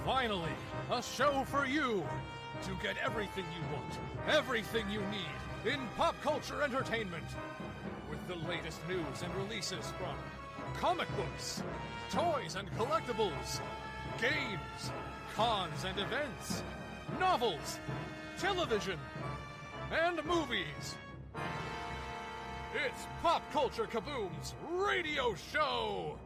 Finally, a show for you to get everything you want, everything you need in pop culture entertainment. With the latest news and releases from comic books, toys and collectibles, games, cons and events, novels, television, and movies. It's Pop Culture Kaboom's radio show!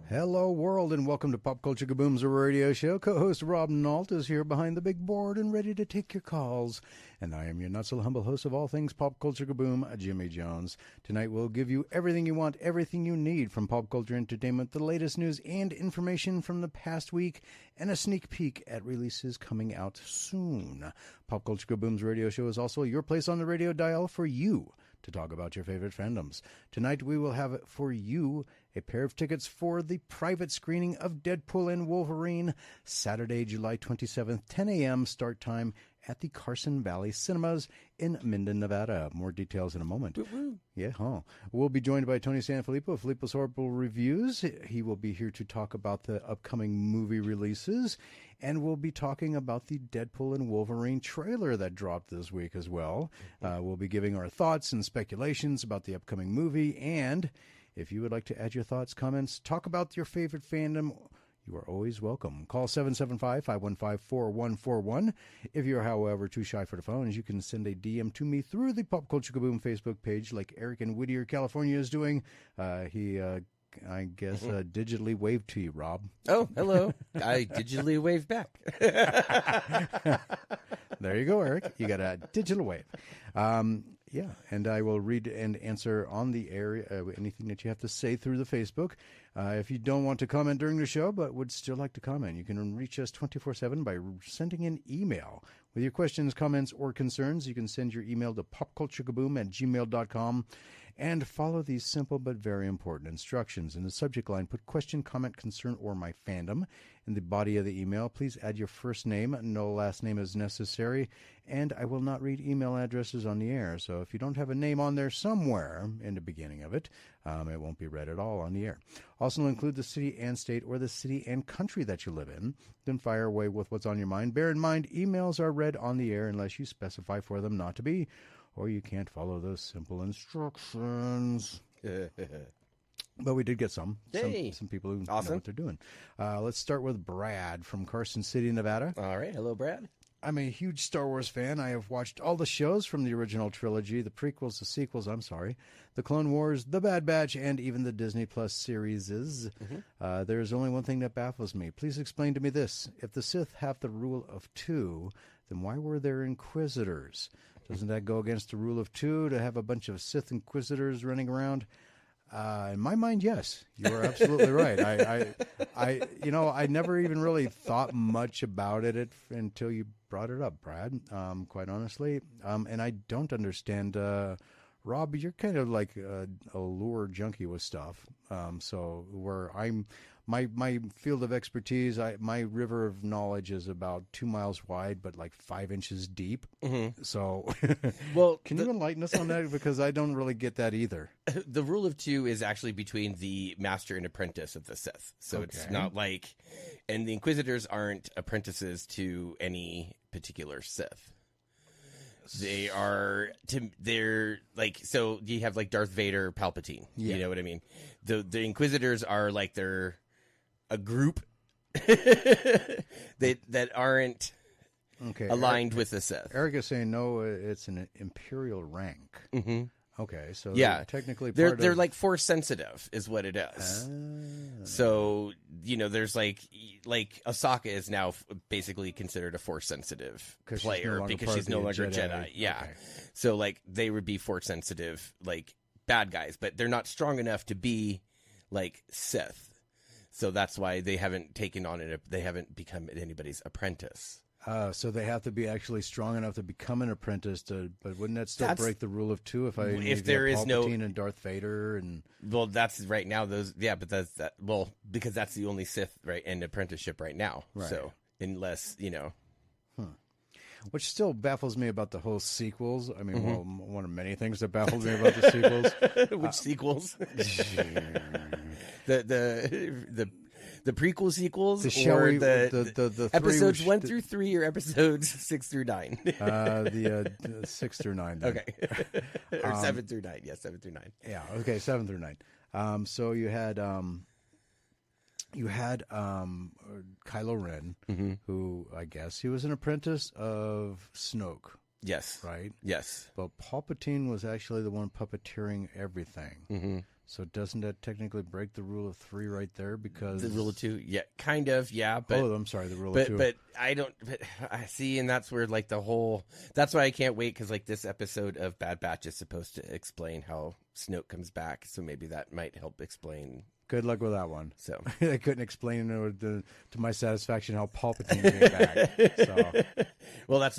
Hello, world, and welcome to Pop Culture Kaboom's radio show. Co-host Rob Nault is here behind the big board and ready to take your calls. And I am your not-so-humble host of all things Pop Culture Kaboom, Jimmy Jones. Tonight we'll give you everything you want, everything you need from pop culture entertainment, the latest news and information from the past week, and a sneak peek at releases coming out soon. Pop Culture Kaboom's radio show is also your place on the radio dial for you to talk about your favorite fandoms. Tonight we will have for you a pair of tickets for the private screening of Deadpool and Wolverine, Saturday, July 27th, 10 a.m. start time at the Carson Valley Cinemas in Minden, Nevada. More details in a moment. Woo-woo. Yeah, huh? We'll be joined by Tony Sanfilippo of Filippo's Horrible Reviews. He will be here to talk about the upcoming movie releases, and we'll be talking about the Deadpool and Wolverine trailer that dropped this week as well. We'll be giving our thoughts and speculations about the upcoming movie, and if you would like to add your thoughts, comments, talk about your favorite fandom, you are always welcome. Call 775-515-4141. If you're, however, too shy for the phones, you can send a DM to me through the Pop Culture Kaboom Facebook page like Eric in Whittier, California is doing. He digitally waved to you, Rob. Oh, hello. I digitally waved back. There you go, Eric. You got a digital wave. Yeah, and I will read and answer on the air anything that you have to say through the Facebook. If you don't want to comment during the show but would still like to comment, you can reach us 24/7 by sending an email. With your questions, comments, or concerns, you can send your email to popculturekaboom@gmail.com and follow these simple but very important instructions. In the subject line, put question, comment, concern, or my fandom. In the body of the email, please add your first name. No last name is necessary, and I will not read email addresses on the air. So if you don't have a name on there somewhere in the beginning of it, it won't be read at all on the air. Also include the city and state or the city and country that you live in. Then fire away with what's on your mind. Bear in mind, emails are read on the air unless you specify for them not to be, or you can't follow those simple instructions. But we did get some people who know what they're doing. Let's start with Brad from Carson City, Nevada. All right. Hello, Brad. I'm a huge Star Wars fan. I have watched all the shows from the original trilogy, the prequels, the sequels, the Clone Wars, the Bad Batch, and even the Disney Plus series. There is only one thing that baffles me. Please explain to me this. If the Sith have the rule of two, then why were there Inquisitors? Doesn't that go against the rule of two to have a bunch of Sith Inquisitors running around? In my mind, yes, you are absolutely right. I never even really thought much about it until you brought it up, Brad. Quite honestly, and I don't understand. Rob, you're kind of like a lure junkie with stuff. So where my field of expertise, my river of knowledge is about 2 miles wide, but like 5 inches deep. Mm-hmm. So, well, can you enlighten us on that? Because I don't really get that either. The rule of two is actually between the master and apprentice of the Sith. So It's not like, and the Inquisitors aren't apprentices to any particular Sith. They're like, so you have like Darth Vader, Palpatine. Yeah. You know what I mean? The Inquisitors are like, they're a group that aren't aligned with the Sith. Eric is saying no, it's an imperial rank. Mm-hmm. Okay, so yeah, technically they're like force sensitive is what it is. So there's like Ahsoka is now basically considered a force sensitive player because she's no longer a Jedi. Yeah, okay. So like they would be force sensitive like bad guys, but they're not strong enough to be like Sith. So that's why they haven't taken on it. They haven't become anybody's apprentice. So they have to be actually strong enough to become an apprentice. But wouldn't that still break the rule of two? If there is Palpatine and Darth Vader and that's right now. But that's that. Well, because that's the only Sith right in apprenticeship right now. Right. So unless Which still baffles me about the whole sequels. I mean, well, one of many things that baffles me about the sequels. Which sequels? the prequel sequels, or the episodes 1 through 3 or episodes 6 through 9? The 6 through 9. Then. Okay, or 7 through 9. Yes, 7 through 9. Yeah. Okay, 7 through 9. So you had Kylo Ren, who I guess he was an apprentice of Snoke. Yes. Right? Yes. But Palpatine was actually the one puppeteering everything. Mm-hmm. So doesn't that technically break the rule of 3 right there? Because the rule of 2, yeah, kind of, yeah. But, I'm sorry, the rule of 2. But I don't. But I see, and that's where like the whole. That's why I can't wait, because like this episode of Bad Batch is supposed to explain how Snoke comes back. So maybe that might help explain. Good luck with that one. So I couldn't explain to my satisfaction how Palpatine came back. So. Well, that's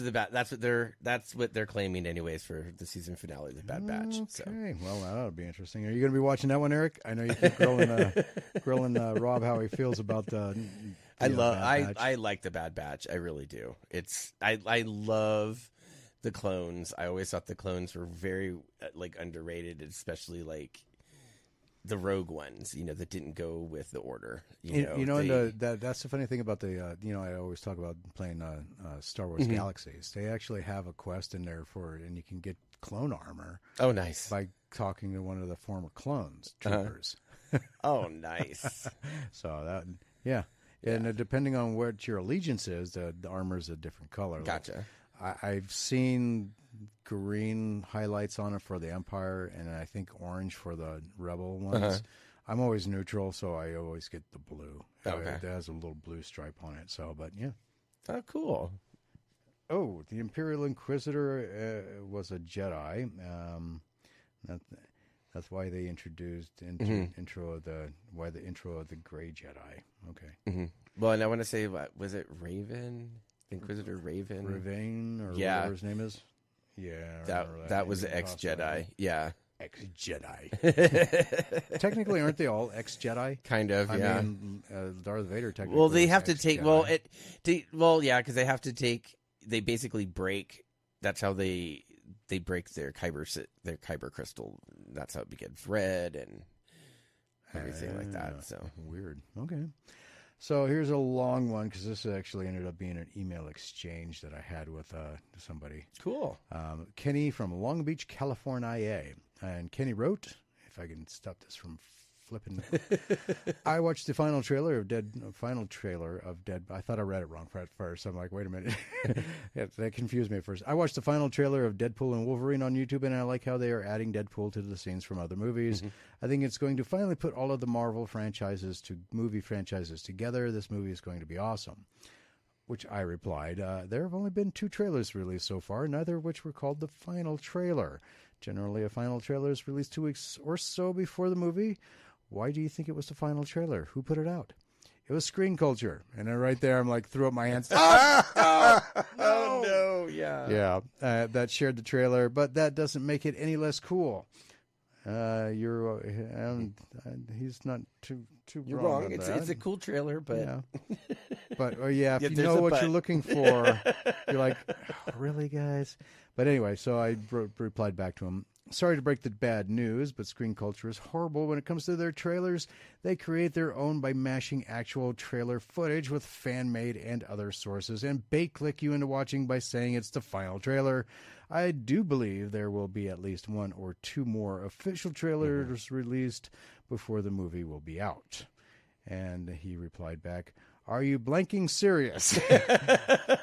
what they're claiming anyways for the season finale of the Bad Batch. Okay, so. Well, that'll be interesting. Are you going to be watching that one, Eric? I know you keep grilling Rob how he feels about the. I like the Bad Batch. I really do. I love the clones. I always thought the clones were very like underrated, especially like. The rogue ones, that didn't go with the order. That's the funny thing about the, I always talk about playing Star Wars Galaxies. They actually have a quest in there and you can get clone armor. Oh, nice. By talking to one of the former clones, troopers. Oh, nice. So that, yeah. And depending on what your allegiance is, the armor is a different color. Gotcha. I've seen green highlights on it for the Empire, and I think orange for the Rebel ones. I'm always neutral, so I always get the blue. Okay. It has a little blue stripe on it. So, but yeah. Oh, cool. Oh, the Imperial Inquisitor was a Jedi. That's why they introduced the intro of the Gray Jedi. Okay. Mm-hmm. Well, and I want to say, was it Raven? Inquisitor Raven? Raven, or whatever his name is. Yeah. That was the ex-Jedi. Yeah. Ex-Jedi. Technically, aren't they all ex-Jedi? Kind of, yeah. I mean, Darth Vader technically. Well, they have to take. Yeah, because they have to take. They basically break. That's how they break their kyber crystal. That's how it begins red and everything like that. So weird. Okay. So here's a long one, because this actually ended up being an email exchange that I had with somebody. Cool. Kenny from Long Beach, California. And Kenny wrote, if I can stop this from flipping. I watched the final trailer of Dead. I thought I read it wrong at first. I'm like, wait a minute. That confused me at first. I watched the final trailer of Deadpool and Wolverine on YouTube, and I like how they are adding Deadpool to the scenes from other movies. Mm-hmm. I think it's going to finally put all of the Marvel movie franchises together. This movie is going to be awesome. Which I replied, there have only been 2 trailers released so far, neither of which were called the final trailer. Generally, a final trailer is released 2 weeks or so before the movie. Why do you think it was the final trailer? Who put it out? It was Screen Culture. And then right there, I'm like, threw up my hands. Oh, no. Yeah. Yeah. That shared the trailer, but that doesn't make it any less cool. He's not too You're wrong. Wrong. It's a cool trailer, but yeah. But if you know what you're looking for, you're like, oh, really, guys? But anyway, so I replied back to him. Sorry to break the bad news, but Screen Culture is horrible when it comes to their trailers. They create their own by mashing actual trailer footage with fan-made and other sources and bait-click you into watching by saying it's the final trailer. I do believe there will be at least 1 or 2 more official trailers released before the movie will be out. And he replied back, are you blanking serious?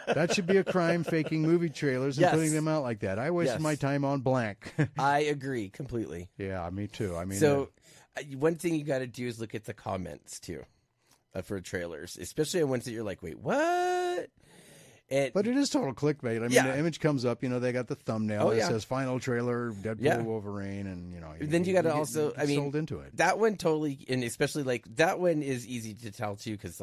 That should be a crime, faking movie trailers and putting them out like that. I wasted my time on blank. I agree completely. Yeah, me too. I mean, so one thing you got to do is look at the comments too for trailers, especially on ones that you're like, wait, what? But it is total clickbait. I mean, the image comes up, they got the thumbnail that says final trailer, Deadpool, Wolverine, and, then you got to also, sold into it. That one totally, and especially that one is easy to tell too, because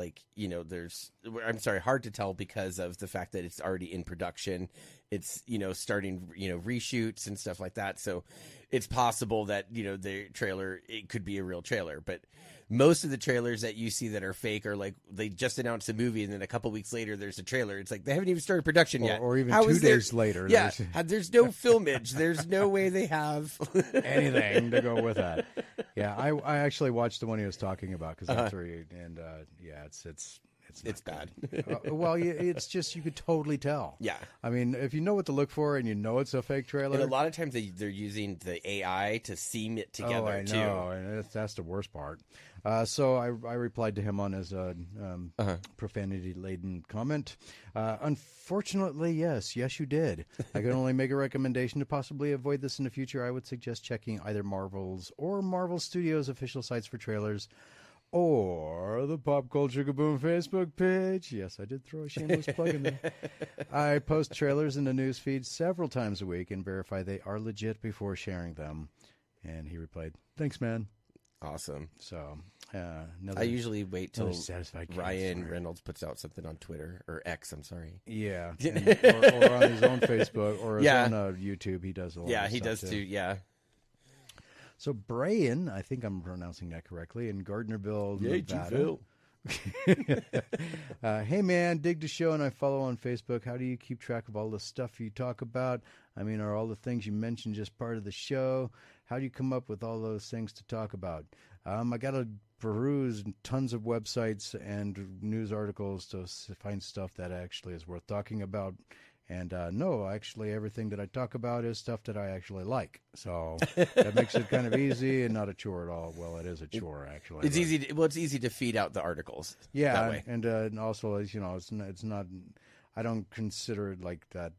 hard to tell because of the fact that it's already in production. It's, starting, reshoots and stuff like that. So it's possible that, the trailer, it could be a real trailer, but most of the trailers that you see that are fake are like they just announced a movie and then a couple weeks later there's a trailer. It's like they haven't even started production yet. Or even 2 days later. Yeah, there's no filmage. There's no way they have anything to go with that. Yeah, I actually watched the one he was talking about because that's where it's bad. Well, it's just you could totally tell. Yeah. I mean, if you know what to look for and you know it's a fake trailer. And a lot of times they're using the AI to seam it together, I know, and that's the worst part. So I replied to him on his profanity-laden comment. Unfortunately, yes, you did. I can only make a recommendation to possibly avoid this in the future. I would suggest checking either Marvel's or Marvel Studios' official sites for trailers, or the Pop Culture Kaboom Facebook page. Yes, I did throw a shameless plug in there. I post trailers in the news feed several times a week and verify they are legit before sharing them. And he replied, "Thanks, man." Awesome. So, I usually wait till satisfied Ryan Reynolds puts out something on Twitter, or X, I'm sorry. Yeah. or on his own Facebook, or his own YouTube. He does a lot of stuff. Yeah, he does too, yeah. So Brian, I think I'm pronouncing that correctly, in Gardnerville, Nevada. Hey man, dig the show and I follow on Facebook. How do you keep track of all the stuff you talk about? I mean, are all the things you mentioned just part of the show? How do you come up with all those things to talk about? I got to peruse tons of websites and news articles to find stuff that actually is worth talking about. And no, actually, everything that I talk about is stuff that I actually like. So that makes it kind of easy and not a chore at all. Well, it is a chore, actually. It's easy. It's easy to feed out the articles. Yeah, that way. And also, you know, it's not. I don't consider it like that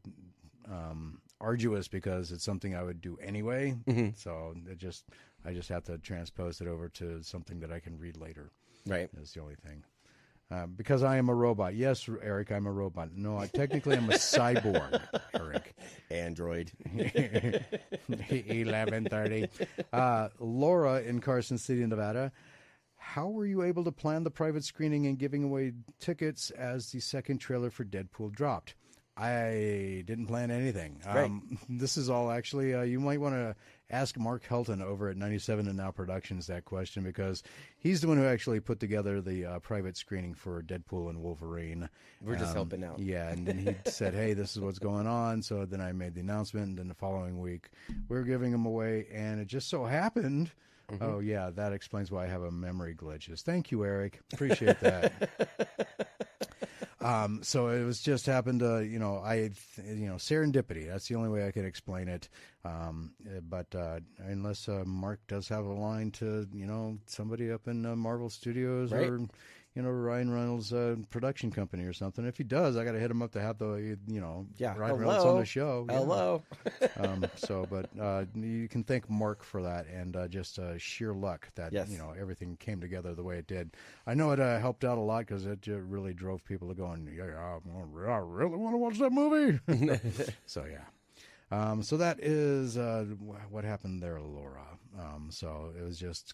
arduous because it's something I would do anyway. Mm-hmm. So I just have to transpose it over to something that I can read later. Right, that's the only thing. Because I am a robot. Yes, Eric, I'm a robot. No, I technically am a cyborg, Eric. Android. 11:30. Laura in Carson City, Nevada. How were you able to plan the private screening and giving away tickets as the second trailer for Deadpool dropped? I didn't plan anything. Right. This is all actually, you might want to ask Mark Helton over at 97 and Now Productions that question, because he's the one who actually put together the private screening for Deadpool and Wolverine. We're just helping out. Yeah, and then he said, hey, this is what's going on. So then I made the announcement, and then the following week we're giving them away, and it just so happened. Mm-hmm. Oh, yeah, that explains why I have a memory glitches. Thank you, Eric. Appreciate that. So it was just happened to, serendipity. That's the only way I could explain it. But unless Mark does have a line to, somebody up in Marvel Studios, right, or, Ryan Reynolds' production company or something. If he does, I got to hit him up to have the, Ryan Reynolds on the show. Hello. But you can thank Mark for that, and just sheer luck that, everything came together the way it did. I know it helped out a lot because it really drove people to going, I really want to watch that movie. So, yeah. So that is what happened there, Laura. So it was just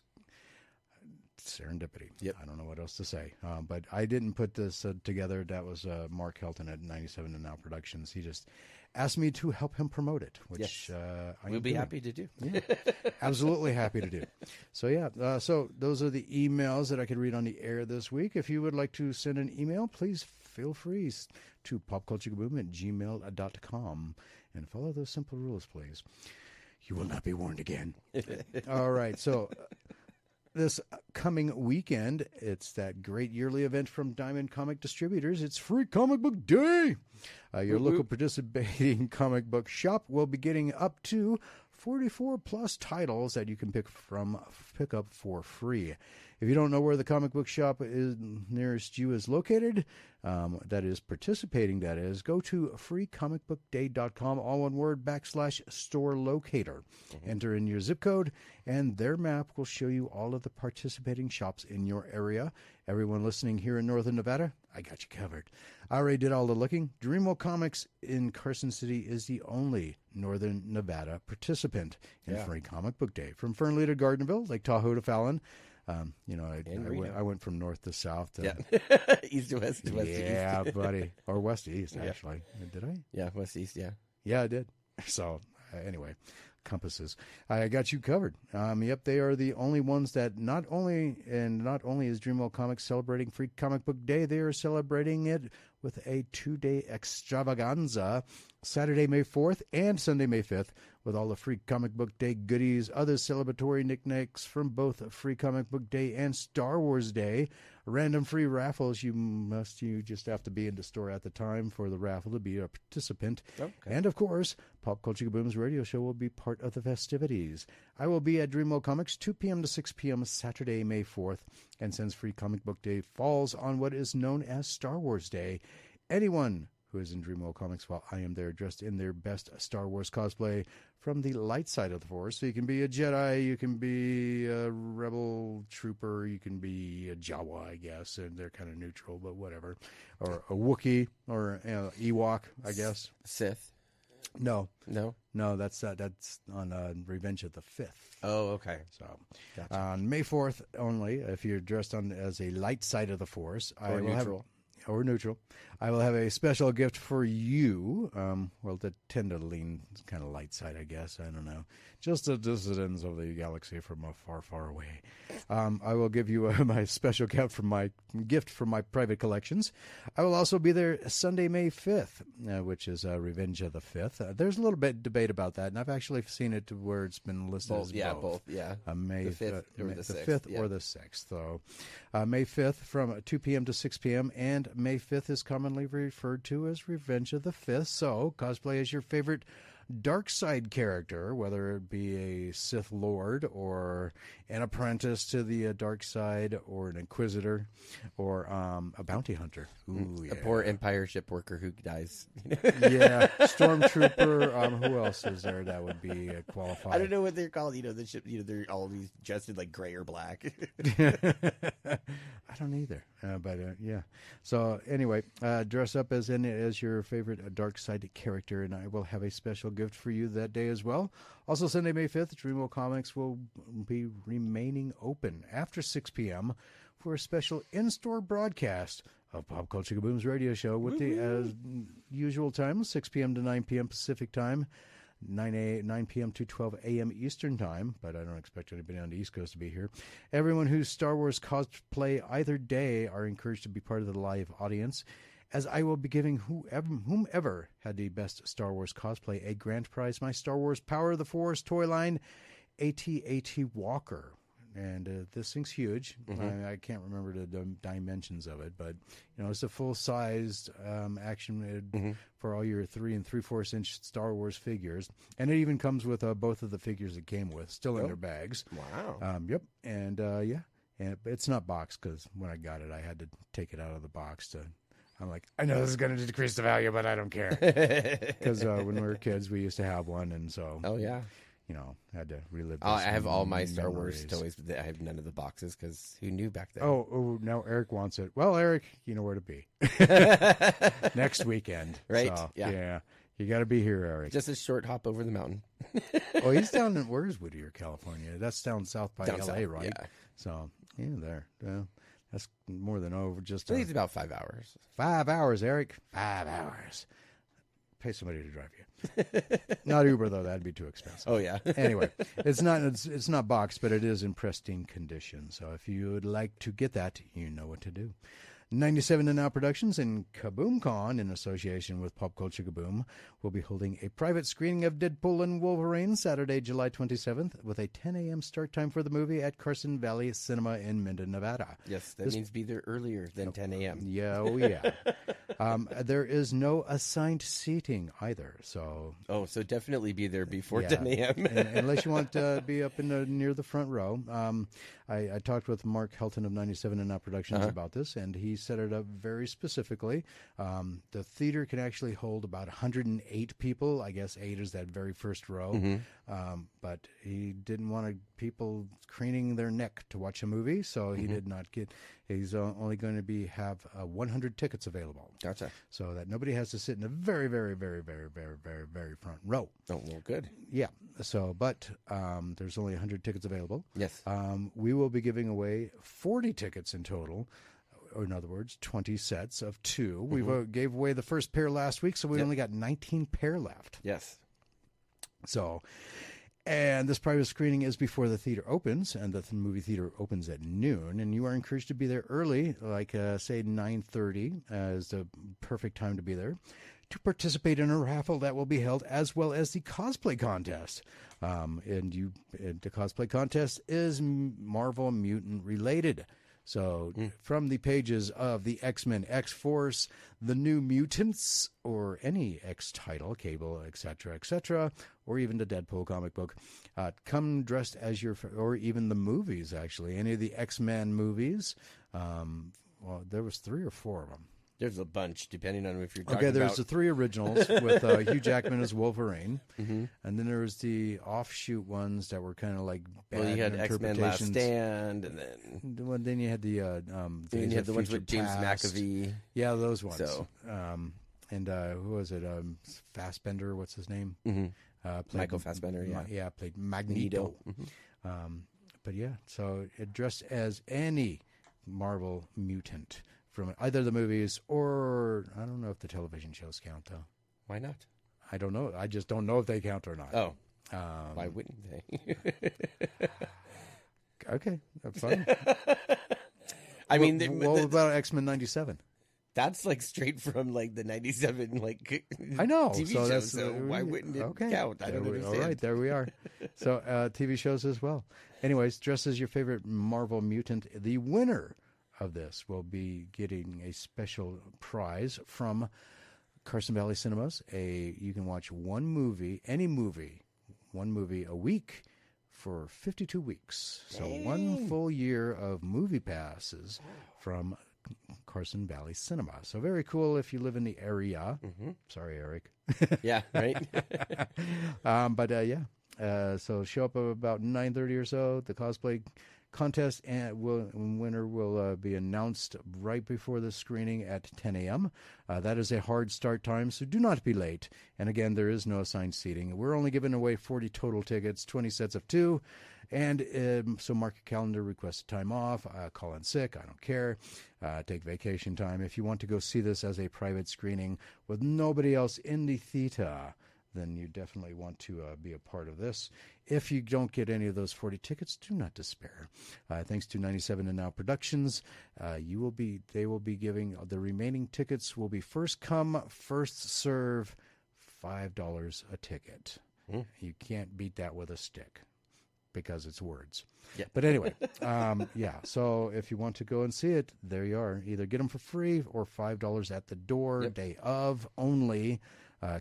serendipity. Yep. I don't know what else to say. But I didn't put this together. That was Mark Helton at 97 and Now Productions. He just asked me to help him promote it, which we'll be happy to do. Yeah, absolutely happy to do. So, yeah. So those are the emails that I could read on the air this week. If you would like to send an email, please feel free to popculturekaboom@gmail.com. And follow those simple rules, please. You will not be warned again. All right. So this coming weekend, it's that great yearly event from Diamond Comic Distributors. It's Free Comic Book Day. Your local participating comic book shop will be getting up to 44 plus titles that you can pick up for free. If you don't know where the comic book shop is nearest you is located, that is participating, go to freecomicbookday.com, all one word, /store locator. Mm-hmm. Enter in your zip code, and their map will show you all of the participating shops in your area. Everyone listening here in Northern Nevada, I got you covered. I already did all the looking. Dreamwell Comics in Carson City is the only Northern Nevada participant in Free Comic Book Day. From Fernley to Gardenville, Lake Tahoe to Fallon. I went from north to south. East to west to west to east. Yeah, buddy. Or west to east, actually. Did I? Yeah, west to east, yeah. Yeah, I did. So, anyway, compasses. I got you covered. Yep, they are the only ones that not only is Dreamwell Comics celebrating Free Comic Book Day, they are celebrating it with a 2-day extravaganza, Saturday, May 4th and Sunday, May 5th, with all the Free Comic Book Day goodies, other celebratory knickknacks from both Free Comic Book Day and Star Wars Day, random free raffles. You just have to be in the store at the time for the raffle to be a participant. Okay. And, of course, Pop Culture Kaboom's radio show will be part of the festivities. I will be at Dreamworld Comics 2 p.m. to 6 p.m. Saturday, May 4th, and since Free Comic Book Day falls on what is known as Star Wars Day, anyone who is in Dreamworld Comics while I am there dressed in their best Star Wars cosplay from the light side of the Force. So you can be a Jedi, you can be a Rebel Trooper, you can be a Jawa, I guess, and they're kind of neutral, but whatever. Or a Wookiee, or Ewok, I guess. Sith? No, that's on Revenge of the Fifth. Oh, okay. So gotcha. On May 4th only, if you're dressed as a light side of the Force, or neutral, I will have a special gift for you. Well, to tend to lean kind of light side, I guess. I don't know. Just the dissidents of the galaxy from far, far away. I will give you my special gift from my private collections. I will also be there Sunday, May 5th, which is Revenge of the Fifth. There's a little bit of debate about that, and I've actually seen it where it's been listed as both. May the 5th or the 6th. 5th or the 6th. So May 5th from 2 p.m. to 6 p.m., and May 5th is commonly referred to as Revenge of the Fifth. So cosplay as your favorite dark side character, whether it be a Sith Lord or an apprentice to the dark side, or an Inquisitor, or a bounty hunter. Ooh, a poor Empire ship worker who dies. Yeah, Stormtrooper. Who else is there that would be qualified? I don't know what they're called. The ship. They're always dressed in like gray or black. I don't either. But yeah. So anyway, dress up as your favorite dark side character, and I will have a special gift for you that day as well. Also, Sunday, May 5th, Dreamworld Comics will be remaining open after 6 p.m. for a special in-store broadcast of Pop Culture Kaboom's radio show with the usual time, 6 p.m. to 9 p.m. Pacific time, 9 p.m. to 12 a.m. Eastern time, but I don't expect anybody on the East Coast to be here. Everyone who's Star Wars cosplay either day are encouraged to be part of the live audience, as I will be giving whomever had the best Star Wars cosplay a grand prize, my Star Wars Power of the Force toy line, AT-AT Walker. And this thing's huge. I can't remember the dimensions of it, but it's a full-sized action for all your 3 3/4 inch Star Wars figures, and it even comes with both of the figures it came with, still in their bags. Wow. Yep. And and it's not boxed, because when I got it, I had to take it out of the box to. I'm like, I know this is going to decrease the value, but I don't care. Because when we were kids, we used to have one, and so. Oh yeah. Had to relive. I have all my Star Wars toys, but I have none of the boxes, because who knew back then? Oh, now Eric wants it. Well, Eric, you know where to be. Next weekend. Right? So, yeah. You got to be here, Eric. Just a short hop over the mountain. Oh, he's down in, where's Whittier, California? That's down south by L.A., south, right? Yeah. So, there. That's more than over. Just I think it's about 5 hours. 5 hours, Eric. 5 hours. Pay somebody to drive you. Not Uber, though. That'd be too expensive. Oh yeah. Anyway, it's not boxed, but it is in pristine condition. So if you would like to get that, you know what to do. 97 and Now Productions and Kaboom-Con, in association with Pop Culture Kaboom, will be holding a private screening of Deadpool and Wolverine Saturday, July 27th, with a 10 a.m. start time for the movie at Carson Valley Cinema in Minden, Nevada. Yes, that means be there earlier than 10 a.m. Yeah, oh yeah. There is no assigned seating either, so. Oh, so definitely be there before 10 a.m. Unless you want to be up near the front row. I talked with Mark Helton of 97 and Now Productions about this, and he set it up very specifically. The theater can actually hold about 108 people. I guess 8 is that very first row. But he didn't want people craning their neck to watch a movie, so he did not get. He's only going to have 100 tickets available. Gotcha. So that nobody has to sit in the very, very, very, very, very, very, very front row. Oh, well, good. Yeah. So, but there's only 100 tickets available. Yes. We will be giving away 40 tickets in total. Or in other words, 20 sets of 2. We gave away the first pair last week, so we only got 19 pair left. Yes. So, And this private screening is before the theater opens, and the movie theater opens at noon. And you are encouraged to be there early, like say 9:30 is the perfect time to be there, to participate in a raffle that will be held, as well as the cosplay contest. The cosplay contest is Marvel Mutant related. So from the pages of the X-Men, X-Force, the New Mutants, or any X title, Cable, etc., or even the Deadpool comic book, come dressed as or even the movies, actually. Any of the X-Men movies. Well, there was 3 or 4 of them. There's a bunch, depending on if you're talking there's about... the 3 originals with Hugh Jackman as Wolverine. And then there was the offshoot ones that were kind of like bad you had X-Men Last Stand, and then you had the then you had the ones with James McAvee. Yeah, those ones. So, who was it? Fassbender, what's his name? Michael Fassbender, yeah. Played Magneto. But yeah, so it dressed as any Marvel mutant from either the movies or I don't know if the television shows count, though. Why not? I don't know. I just don't know if they count or not. Oh. Why wouldn't they? Okay, that's fine. I mean... What about X-Men 97? That's like straight from like the 97 I know. TV show, so why wouldn't it count? I don't understand. All right, there we are. So TV shows as well. Anyways, dress as your favorite Marvel mutant. The winner of this will be getting a special prize from Carson Valley Cinemas. You can watch one movie a week for 52 weeks. So 1 full year of movie passes from Carson Valley Cinema. So very cool if you live in the area. Sorry, Eric. Yeah, right. So show up about 9:30 or so. The cosplay contest and winner will be announced right before the screening at 10 a.m. That is a hard start time, so do not be late. And again, there is no assigned seating. We're only giving away 40 total tickets, 20 sets of 2. And so mark your calendar, request time off, call in sick, I don't care, take vacation time. If you want to go see this as a private screening with nobody else in the theater, then you definitely want to be a part of this. If you don't get any of those 40 tickets, do not despair. Thanks to 97 and Now Productions, they will be giving the remaining tickets will be first come, first serve, $5 a ticket. You can't beat that with a stick because it's words. Yeah. But anyway, so if you want to go and see it, there you are. Either get them for free or $5 at the door, day of only.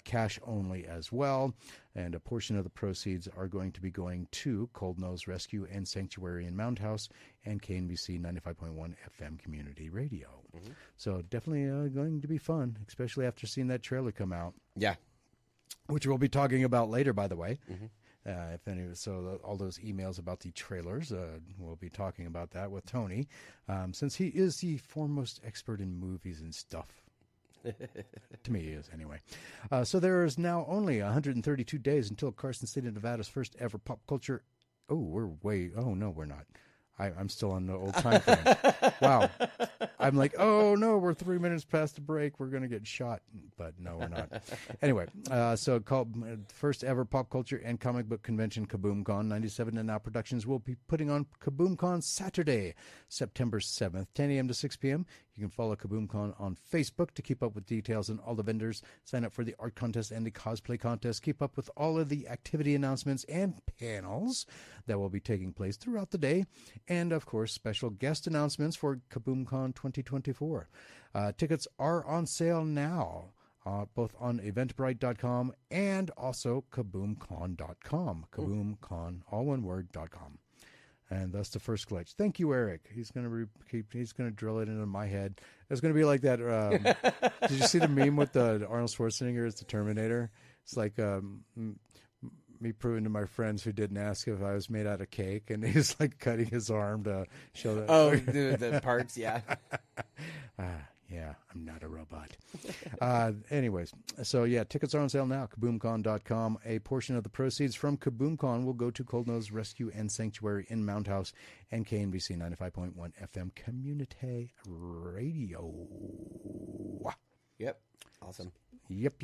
Cash only as well, and a portion of the proceeds are going to be going to Cold Nose Rescue and Sanctuary in Mound House and KNBC 95.1 FM Community Radio. So definitely going to be fun, especially after seeing that trailer come out. Yeah, which we'll be talking about later, by the way. All those emails about the trailers, we'll be talking about that with Tony, since he is the foremost expert in movies and stuff. To me, he is anyway. So there is now only 132 days until Carson State of Nevada's first ever pop culture. Oh, no, we're not. I'm still on the old time frame. Wow. I'm like, oh no, we're 3 minutes past the break. We're going to get shot. But no, we're not. Anyway, so called first ever pop culture and comic book convention, Kaboom-Con. 97 and Now Productions will be putting on Kaboom-Con Saturday, September 7th, 10 a.m. to 6 p.m. You can follow Kaboom-Con on Facebook to keep up with details and all the vendors. Sign up for the art contest and the cosplay contest. Keep up with all of the activity announcements and panels that will be taking place throughout the day. And, of course, special guest announcements for Kaboom-Con 2024. Tickets are on sale now, both on eventbrite.com and also kaboomcon.com. Kaboomcon, all one word, .com. And that's the first glitch. Thank you, Eric. He's gonna drill it into my head. It's gonna be like that. Did you see the meme with the Arnold Schwarzenegger as the Terminator? It's like me proving to my friends who didn't ask if I was made out of cake, and he's like cutting his arm to show that. Oh, the parts, yeah. Yeah, I'm not a robot. Anyways, so yeah, tickets are on sale now, kaboomcon.com. A portion of the proceeds from Kaboom-Con will go to Cold Nose Rescue and Sanctuary in Mound House and KNBC 95.1 FM Community Radio. Yep. Awesome. Yep.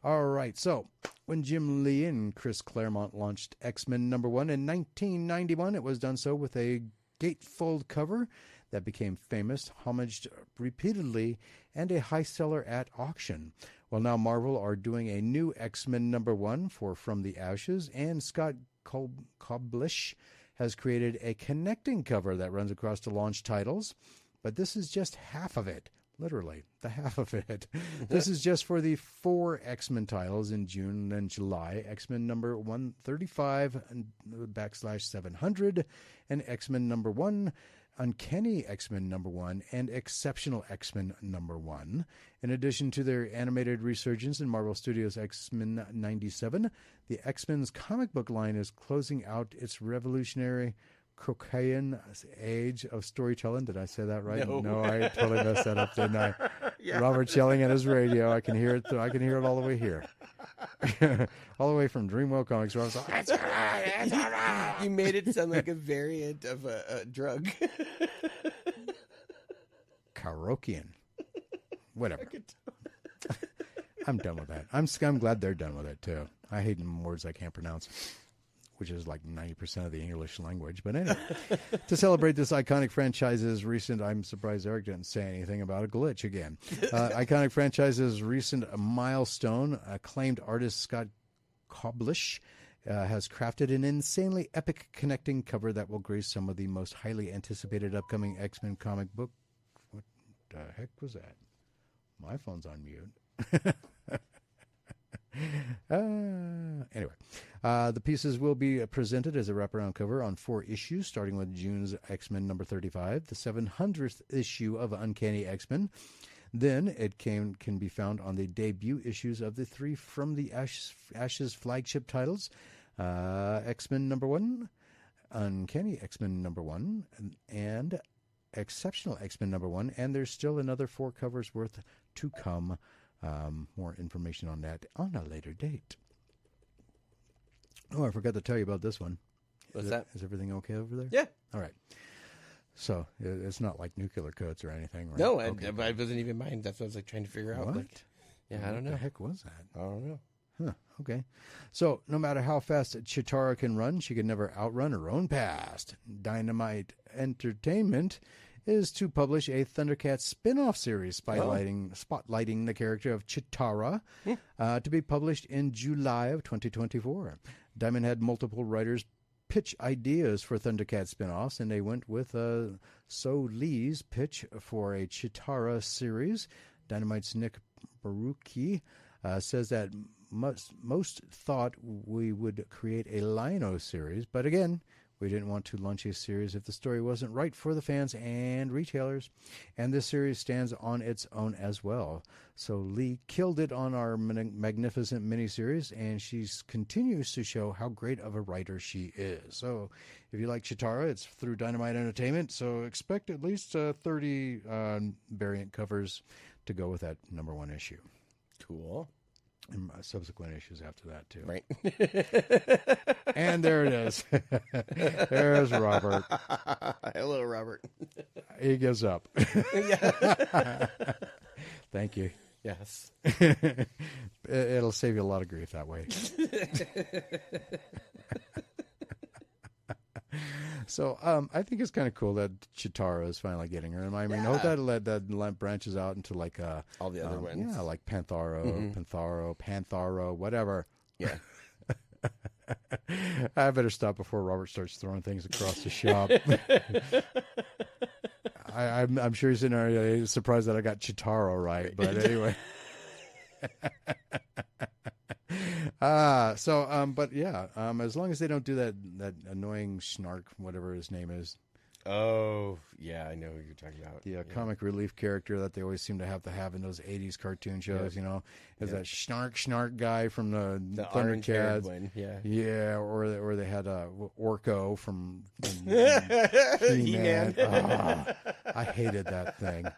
All right, so When Jim Lee and Chris Claremont launched X-Men #1 in 1991, it was done so with a gatefold cover that became famous, homaged repeatedly, and a high seller at auction. Well, now Marvel are doing a new X-Men #1 for From the Ashes, and Scott Koblish has created a connecting cover that runs across the launch titles, but this is just half of it. Literally, the half of it. This is just for the 4 X-Men titles in June and July. X-Men number 135 / 700 and X-Men #1, Uncanny X-Men #1, and Exceptional X-Men #1. In addition to their animated resurgence in Marvel Studios' X-Men 97, the X-Men's comic book line is closing out its revolutionary Crocaean age of storytelling. Did I say that right? No, I totally messed that up, didn't I? Yeah. Robert's yelling at his radio. I can hear it. I can hear it all the way here, all the way from Dreamwell Comics. Where I was like, "It's all right, it's all right." You made it sound like a variant of a drug. Karaokean, whatever. I'm done with that. I'm glad they're done with it too. I hate words I can't pronounce, which is like 90% of the English language. But anyway, to celebrate this iconic franchise's recent, I'm surprised Eric didn't say anything about a glitch again. Iconic franchise's recent milestone, acclaimed artist Scott Koblish has crafted an insanely epic connecting cover that will grace some of the most highly anticipated upcoming X-Men comic book. What the heck was that? My phone's on mute. Anyway, the pieces will be presented as a wraparound cover on 4 issues, starting with June's X-Men number 35, the 700th issue of Uncanny X-Men. Then it can be found on the debut issues of the 3 From the Ashes flagship titles, X-Men #1, Uncanny X-Men #1, and Exceptional X-Men #1, and there's still another 4 covers worth to come. More information on that on a later date. Oh, I forgot to tell you about this one. What's that? Is everything okay over there? Yeah. All right. So it's not like nuclear codes or anything, right? No, okay. I wasn't even mine. That's what I was like trying to figure out. What? Like, yeah, I don't know. What the heck was that? I don't know. Huh, okay. So no matter how fast Chitara can run, she can never outrun her own past. Dynamite Entertainment is to publish a Thundercats spin-off series spotlighting the character of Chitara to be published in July of 2024. Diamond had multiple writers pitch ideas for Thundercats spin-offs, and they went with So Lee's pitch for a Chitara series. Dynamite's Nick Barucki says that most thought we would create a Lion-O series, but again, we didn't want to launch a series if the story wasn't right for the fans and retailers. And this series stands on its own as well. So Lee killed it on our magnificent miniseries, and she continues to show how great of a writer she is. So if you like Chitara, it's through Dynamite Entertainment. So expect at least 30 variant covers to go with that #1 issue. Cool. And subsequent issues after that, too. Right. And there it is. There's Robert. Hello, Robert. He gives up. Yeah. Thank you. Yes. It'll save you a lot of grief that way. So I think it's kind of cool that Chitara is finally getting her. I mean, I hope that branches out into like all the other ones. Yeah, like Pantharo, whatever. Yeah. I better stop before Robert starts throwing things across the shop. I'm sure he's in there surprised that I got Chitara right, but anyway. But yeah, as long as they don't do that annoying Snark, whatever his name is. Oh, yeah, I know who you're talking about. The comic relief character that they always seem to have in those 80s cartoon shows, you know, is that Snark guy from the Thundercats. One, yeah. Yeah, or they had Orko from He-Man. I hated that thing.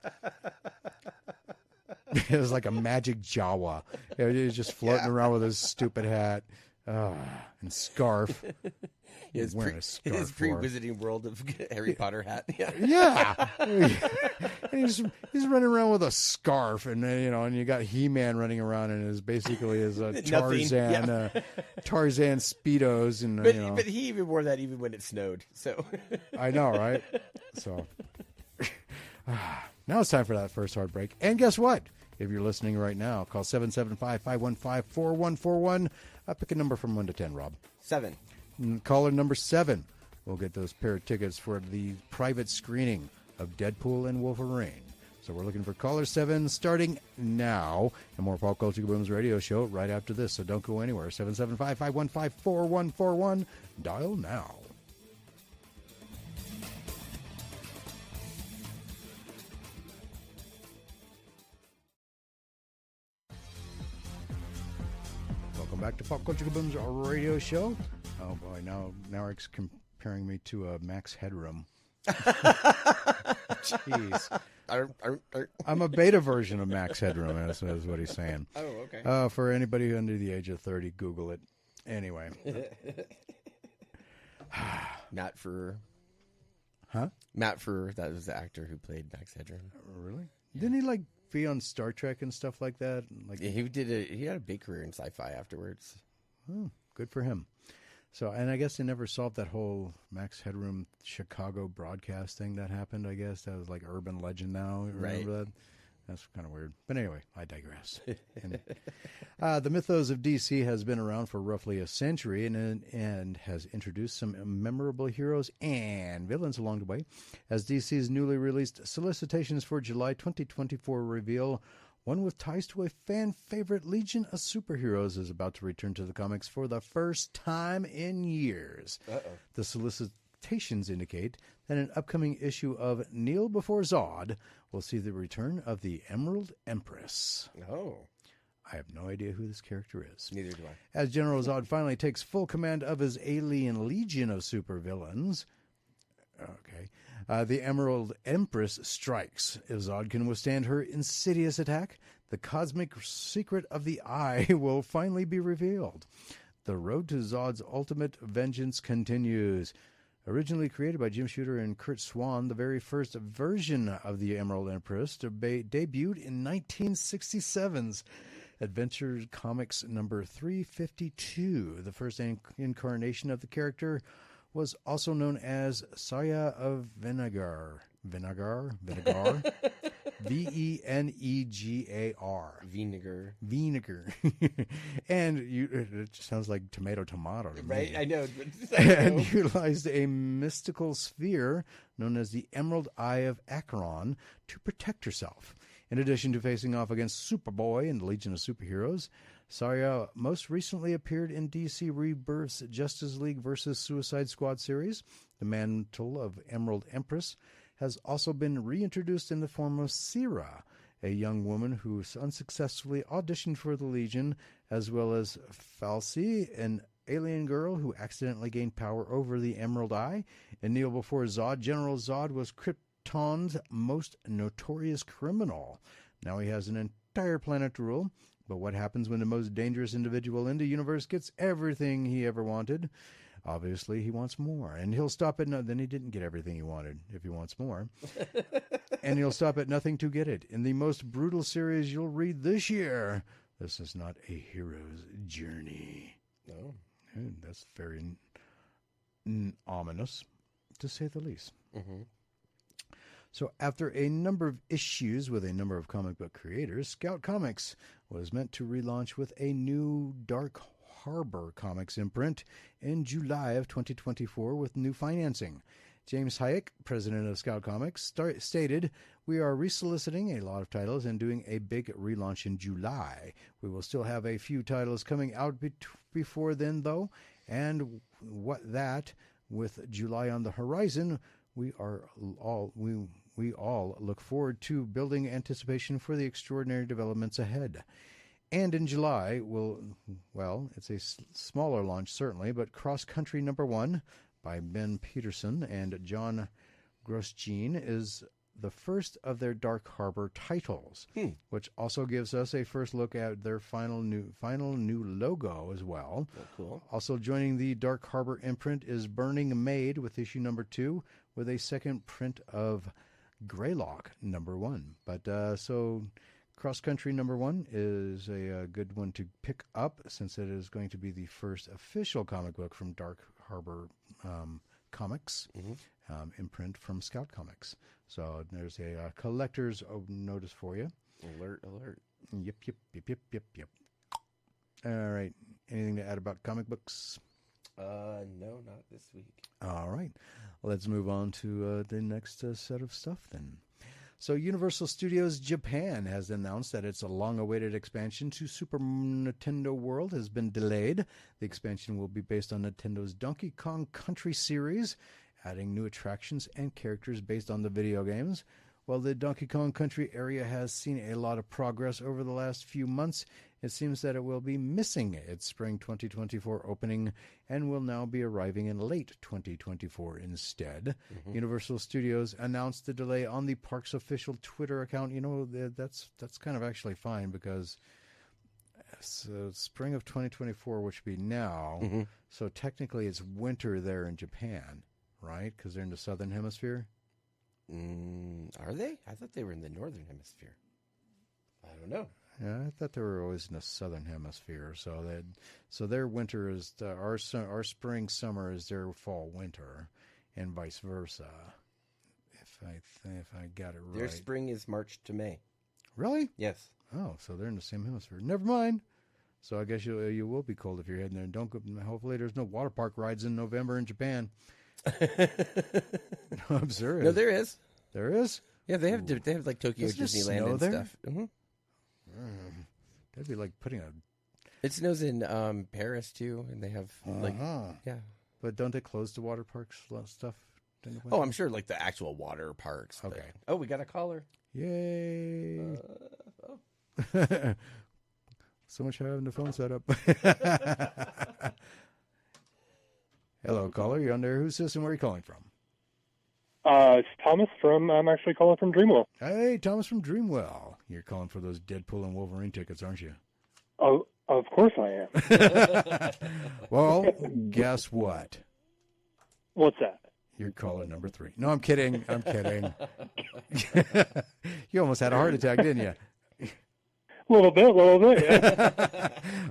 It was like a magic Jawa. He was just floating around with his stupid hat and scarf. He's wearing a scarf. His pre-Wizarding World of Harry Potter hat. Yeah. And he's running around with a scarf, and and you got He-Man running around in his basically his Tarzan Tarzan speedos, and but he even wore that even when it snowed. So I know, right? So now it's time for that first heartbreak. And guess what? If you're listening right now, call 775-515-4141. Pick a number from 1 to 10, Rob. 7. Caller number 7 will get those pair of tickets for the private screening of Deadpool and Wolverine. So we're looking for caller 7 starting now. And more Pop Culture Kaboom's radio show right after this. So don't go anywhere. 775-515-4141. Dial now. Welcome back to Pop Culture Kaboom's radio show. Oh boy, now Eric's comparing me to Max Headroom. Jeez. I'm a beta version of Max Headroom, that's what he's saying. Oh, okay. For anybody under the age of 30, Google it. Anyway. Matt Frewer. Huh? Matt Frewer, that was the actor who played Max Headroom. Really? Yeah. Didn't he be on Star Trek and stuff like that? Yeah, he had a big career in sci-fi afterwards. Oh, good for him. So, and I guess they never solved that whole Max Headroom Chicago broadcast thing that happened, I guess. That was like urban legend now. Remember that? That's kind of weird. But anyway, I digress. The mythos of DC has been around for roughly a century and has introduced some memorable heroes and villains along the way. As DC's newly released solicitations for July 2024 reveal, one with ties to a fan favorite Legion of Superheroes is about to return to the comics for the first time in years. The solicitations indicate that an upcoming issue of Kneel Before Zod will see the return of the Emerald Empress. Oh. I have no idea who this character is. Neither do I. As General Zod finally takes full command of his alien legion of supervillains, the Emerald Empress strikes. If Zod can withstand her insidious attack, the cosmic secret of the Eye will finally be revealed. The road to Zod's ultimate vengeance continues. Originally created by Jim Shooter and Kurt Swan, the very first version of the Emerald Empress debuted in 1967's Adventure Comics number 352. The first incarnation of the character was also known as Saya of Venegar. Venegar? V-E-N-E-G-A-R. Vinegar. And it sounds like tomato to me. Right, I know. And utilized a mystical sphere known as the Emerald Eye of Acheron to protect herself. In addition to facing off against Superboy and the Legion of Superheroes, Saria most recently appeared in DC Rebirth's Justice League vs. Suicide Squad series. The mantle of Emerald Empress has also been reintroduced in the form of Sira, a young woman who unsuccessfully auditioned for the Legion, as well as Falsi, an alien girl who accidentally gained power over the Emerald Eye. And Kneel Before Zod, General Zod was Krypton's most notorious criminal. Now he has an entire planet to rule. But what happens when the most dangerous individual in the universe gets everything he ever wanted? Obviously, he wants more. And he'll stop at then he didn't get everything he wanted, if he wants more. And he'll stop at nothing to get it. In the most brutal series you'll read this year, this is not a hero's journey. No. And that's very ominous, to say the least. Mm-hmm. So after a number of issues with a number of comic book creators, Scout Comics was meant to relaunch with a new Dark Harbor Comics imprint in July of 2024 with new financing. James Hayek, president of Scout Comics, stated, "We are resoliciting a lot of titles and doing a big relaunch in July. We will still have a few titles coming out before then, though, and with July on the horizon, we all look forward to building anticipation for the extraordinary developments ahead." And in July, it's a smaller launch certainly, but Cross Country #1 by Ben Peterson and John Grosjean is the first of their Dark Harbor titles, which also gives us a first look at their final new logo as well. Oh, cool. Also joining the Dark Harbor imprint is Burning Maid with issue number 2, with a second print of Greylock number 1. But so Cross Country number 1 is a good one to pick up, since it is going to be the first official comic book from Dark Harbor Comics, imprint from Scout Comics. So there's a collector's notice for you. Alert. Yep. All right. Anything to add about comic books? No, not this week. All right. Let's move on to the next set of stuff then. So Universal Studios Japan has announced that its long-awaited expansion to Super Nintendo World has been delayed. The expansion will be based on Nintendo's Donkey Kong Country series, adding new attractions and characters based on the video games. While the Donkey Kong Country area has seen a lot of progress over the last few months, it seems that it will be missing its spring 2024 opening and will now be arriving in late 2024 instead. Universal Studios announced the delay on the park's official Twitter account. You know, that's kind of actually fine, because spring of 2024, which would be now, so technically it's winter there in Japan, right? Because they're in the southern hemisphere. Are they? I thought they were in the northern hemisphere. I don't know. Yeah, I thought they were always in the southern hemisphere. So their winter is our spring summer is their fall winter, and vice versa. If I got it right, their spring is March to May. Really? Yes. Oh, so they're in the same hemisphere. Never mind. So I guess you will be cold if you're heading there. Don't go. Hopefully, there's no water park rides in November in Japan. No, I'm serious. No, there is. There is? Yeah, they have like Tokyo Disneyland and stuff. That'd be like putting a... It snows in Paris too, and they have yeah. But don't they close the water parks stuff? Oh, I'm sure like the actual water parks. Okay. Oh, we got a caller. Yay! So much having the phone set up. Hello, caller. You're on there. Who's this and where are you calling from? It's Thomas I'm actually calling from Dreamwell. Hey, Thomas from Dreamwell. You're calling for those Deadpool and Wolverine tickets, aren't you? Oh, of course I am. Well, guess what? What's that? You're caller number 3. No, I'm kidding. You almost had a heart attack, didn't you? A little bit, yeah.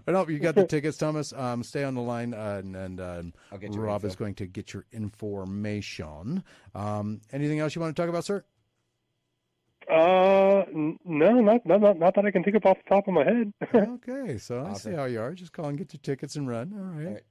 No, you got the tickets, Thomas. Stay on the line, and Rob is going to get your information. Anything else you want to talk about, sir? No, not that I can think of off the top of my head. Okay, so awesome. I see how you are. Just call and get your tickets and run. All right.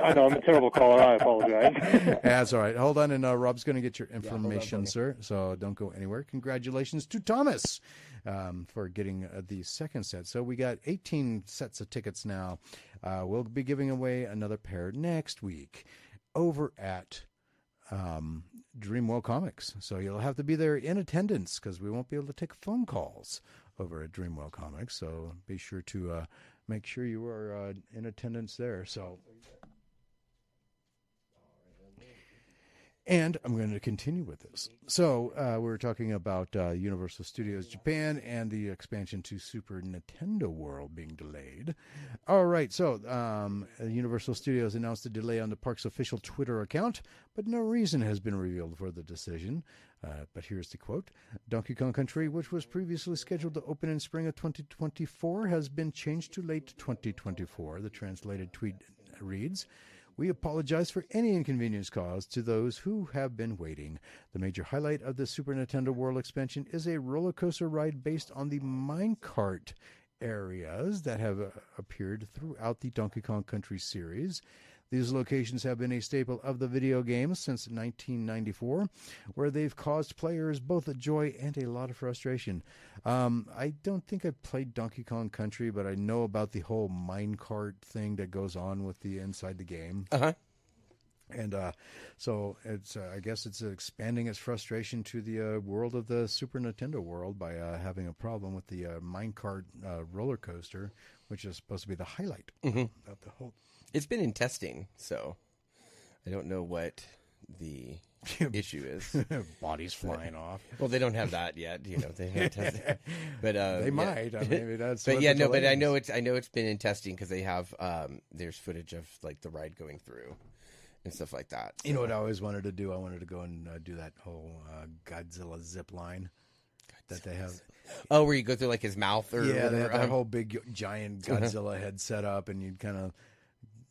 I know, I'm a terrible caller. I apologize. That's all right. Hold on, and Rob's going to get your information, sir. So don't go anywhere. Congratulations to Thomas for getting the second set. So we got 18 sets of tickets now. We'll be giving away another pair next week over at Dreamwell Comics. So you'll have to be there in attendance, because we won't be able to take phone calls over at Dreamwell Comics. So be sure to make sure you are in attendance there. So, and I'm going to continue with this. So we're talking about Universal Studios Japan and the expansion to Super Nintendo World being delayed. All right, so Universal Studios announced a delay on the park's official Twitter account, but no reason has been revealed for the decision. But here's the quote. Donkey Kong Country, which was previously scheduled to open in spring of 2024, has been changed to late 2024. The translated tweet reads, "We apologize for any inconvenience caused to those who have been waiting. The major highlight of the Super Nintendo World expansion is a roller coaster ride based on the minecart areas that have appeared throughout the Donkey Kong Country series. These locations have been a staple of the video game since 1994, where they've caused players both joy and a lot of frustration." I don't think I played Donkey Kong Country, but I know about the whole minecart thing that goes on with the inside the game. And so it's I guess it's expanding its frustration to the world of the Super Nintendo world by having a problem with the minecart roller coaster, which is supposed to be the highlight of the whole. It's been in testing, so I don't know what the issue is. Bodies flying off. Well, they don't have that yet, They haven't tested, but they might. I mean, that's. But but I know it's been in testing because they have there's footage of like the ride going through and stuff like that. So. You know what I always wanted to do? I wanted to go and do that whole Godzilla zip line that they have. Oh, where you go through like his mouth, or they whatever. have that whole big giant Godzilla head set up, and you'd kind of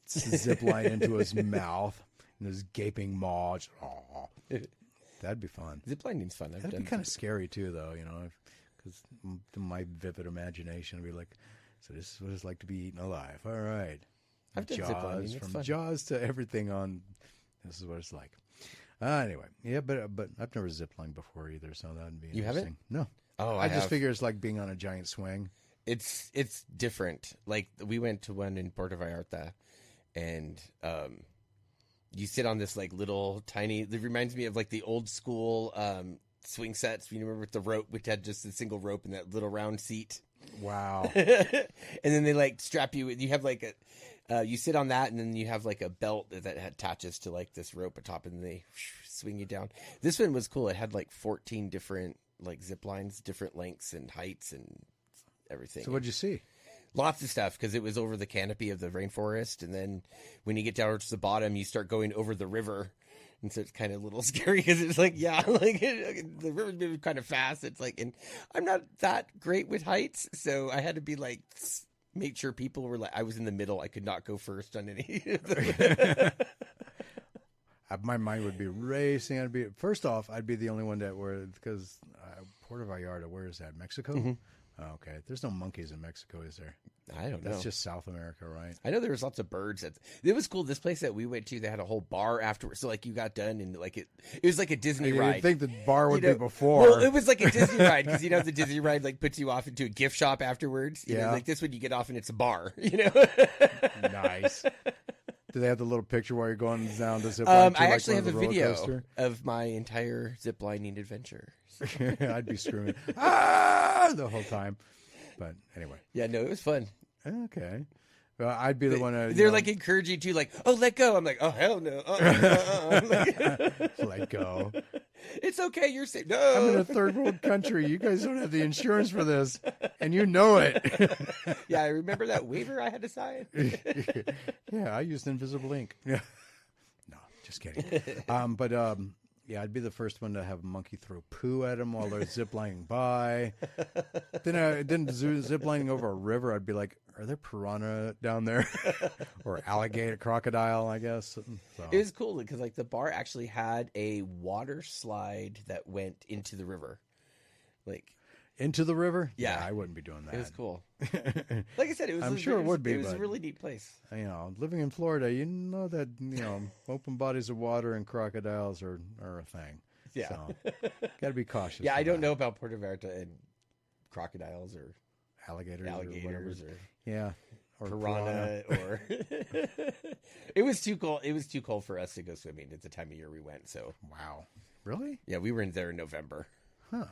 zip line into his mouth and his gaping maw. That'd be fun. Zip lining's fun. That'd be kind of scary too, though. Because my vivid imagination would be like, so this is what it's like to be eaten alive. All right, I've done zip lining. It's fun. Jaws to everything on. This is what it's like. Anyway, yeah, but I've never ziplined before either, so that'd be interesting. You haven't? No. Oh, I just figure it's like being on a giant swing. It's different. Like we went to one in Puerto Vallarta, and you sit on this like little tiny. It reminds me of like the old school swing sets. You remember with the rope, which had just a single rope and that little round seat. Wow. And then they like strap you. You have like a. You sit on that, and then you have like a belt that attaches to like this rope atop, and they swing you down. This one was cool. It had like 14 different like zip lines, different lengths and heights and everything. So what'd you see? Lots of stuff, because it was over the canopy of the rainforest, and then when you get down to the bottom, you start going over the river, and so it's kind of a little scary because it's like, the river's moving kind of fast. It's like, and I'm not that great with heights, so I had to be like, make sure people were like, I was in the middle. I could not go first on any. My mind would be racing. First off, I'd be the only one that because Puerto Vallarta, where is that? Mexico? Mm-hmm. Oh, okay. There's no monkeys in Mexico, is there? I don't know. That's just South America, right? I know there was lots of birds. It was cool. This place that we went to, they had a whole bar afterwards. So like you got done, and like it was like a Disney ride. You'd think the bar would be before. Well, it was like a Disney ride, because the Disney ride like puts you off into a gift shop afterwards. You know, like this one you get off and it's a bar. Nice. Do they have the little picture while you're going down the zip line? I actually have a video of my entire zip lining adventure. So. I'd be screaming the whole time. But anyway. Yeah, no, it was fun. Okay. Well, I'd be the one. They're like encouraging you, like, oh, let go. I'm like, oh, hell no. Let go. It's okay. You're safe. No. I'm in a third world country. You guys don't have the insurance for this, and you know it. Yeah, I remember that waiver I had to sign. Yeah, I used invisible ink. Yeah. No, just kidding. Yeah, I'd be the first one to have a monkey throw poo at them while they're ziplining by. Then ziplining over a river, I'd be like, are there piranha down there? Or alligator, crocodile, I guess. So. It was cool because like the bar actually had a water slide that went into the river. Like into the river? Yeah, I wouldn't be doing that. It was cool. Like I said, it was. I'm sure it would be. It was a really neat place. Living in Florida, you know that open bodies of water and crocodiles are a thing. Yeah, so, got to be cautious. Yeah, I don't know about Puerto Vallarta and crocodiles or alligators or yeah, or piranha. Or it was too cold. It was too cold for us to go swimming at the time of year we went. So wow, really? Yeah, we were in there in November. Huh?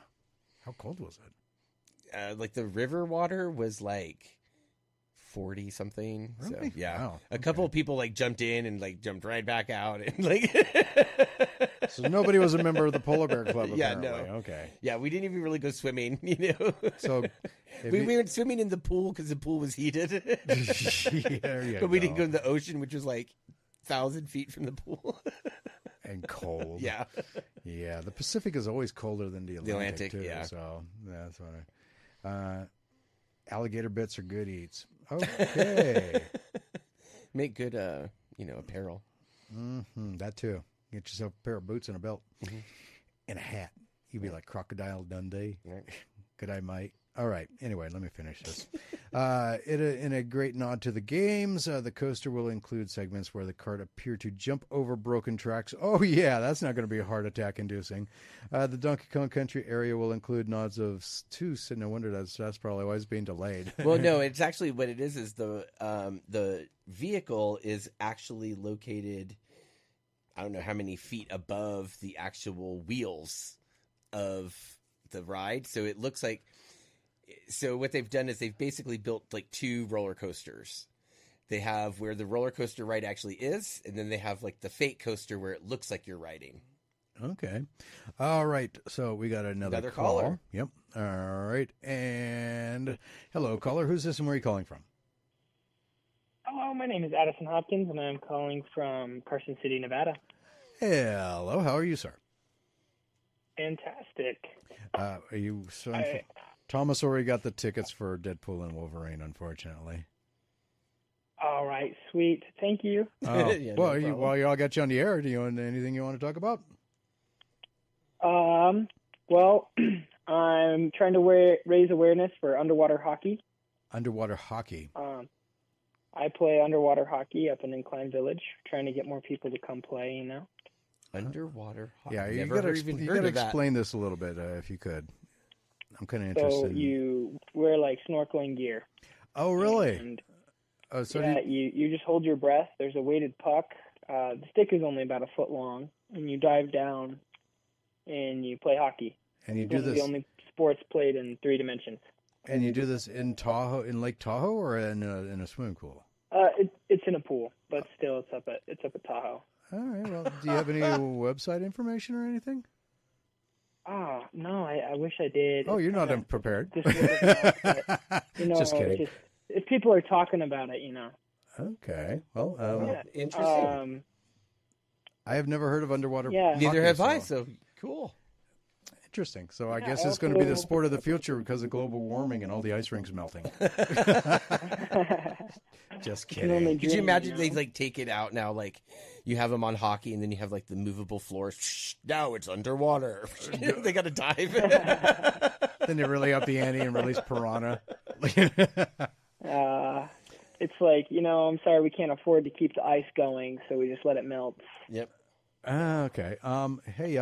How cold was it? Like the river water was like 40 something. Really? So, yeah. Wow. A couple of people like jumped in and like jumped right back out and like. So nobody was a member of the Polar Bear Club. Yeah, apparently. no. Okay. Yeah, we didn't even really go swimming. So we went swimming in the pool because the pool was heated. But we didn't go in the ocean, which was like 1,000 feet from the pool. And cold. Yeah. Yeah. The Pacific is always colder than the Atlantic too. Yeah. So that's what alligator bits are good eats. Okay. Make good, apparel. Mm-hmm, that too. Get yourself a pair of boots and a belt and a hat. You'd be like Crocodile Dundee. Right. Good eye, mate. All right. Anyway, let me finish this. In a great nod to the games, the coaster will include segments where the cart appear to jump over broken tracks. Oh, yeah, that's not going to be heart attack inducing. The Donkey Kong Country area will include nods of two. So no wonder that's probably why it's being delayed. Well, no, it's actually what it is the vehicle is actually located, I don't know how many feet above the actual wheels of the ride. So it looks like. So what they've done is they've basically built like two roller coasters. They have where the roller coaster ride actually is, and then they have like the fake coaster where it looks like you're riding. Okay. All right. So we got another caller. Yep. All right. And hello, caller. Who's this and where are you calling from? Hello, my name is Addison Hopkins, and I'm calling from Carson City, Nevada. Hello. How are you, sir? Fantastic. Are you... Thomas already got the tickets for Deadpool and Wolverine, unfortunately. All right, sweet. Thank you. Oh, yeah, well, while y'all got you on the air, do you want anything you want to talk about? Well, I'm trying to raise awareness for underwater hockey. Underwater hockey. I play underwater hockey up in Incline Village, trying to get more people to come play, you know. Underwater hockey. Yeah, you got to explain this a little bit, if you could. I'm kind of interested. So you wear, like, snorkeling gear. Oh, really? And so you just hold your breath. There's a weighted puck. The stick is only about a foot long, and you dive down, and you play hockey. And you do it's this. The only sports played in 3 dimensions. And you do this in Lake Tahoe, or in a swimming pool? It's in a pool, but still, it's up at Tahoe. All right. Well, do you have any website information or anything? Oh, no, I wish I did. Oh, you're not prepared. Just kidding. If people are talking about it, you know. Okay. Well, interesting. I have never heard of underwater. Yeah. Neither have I. So cool. Interesting. So I guess it's going to be the sport of the future because of global warming and all the ice rinks melting. Just kidding. Could you imagine they like take it out now? Like you have them on hockey, and then you have like the movable floors. Now it's underwater. They got to dive. Then they really up the ante and release piranha. It's like, I'm sorry, we can't afford to keep the ice going, so we just let it melt. Yep. Okay. Hey.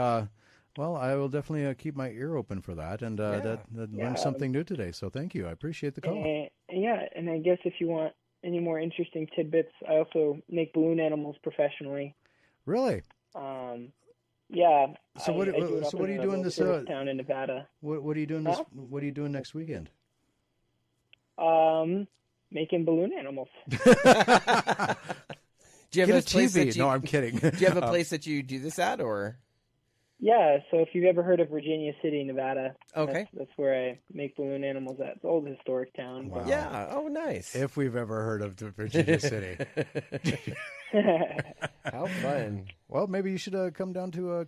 Well, I will definitely keep my ear open for that, and learned something new today. So thank you. I appreciate the call. And I guess if you want any more interesting tidbits, I also make balloon animals professionally. Really? Yeah. So what are you doing this town in Nevada? What are you doing this? What are you doing next weekend? Making balloon animals. Do you have a TV? No, I'm kidding. Do you have a place that you do this at, or? Yeah, so if you've ever heard of Virginia City, Nevada, okay, that's where I make balloon animals at. It's an old historic town. Wow. Yeah, oh, nice. If we've ever heard of Virginia City. How fun. Well, maybe you should come down to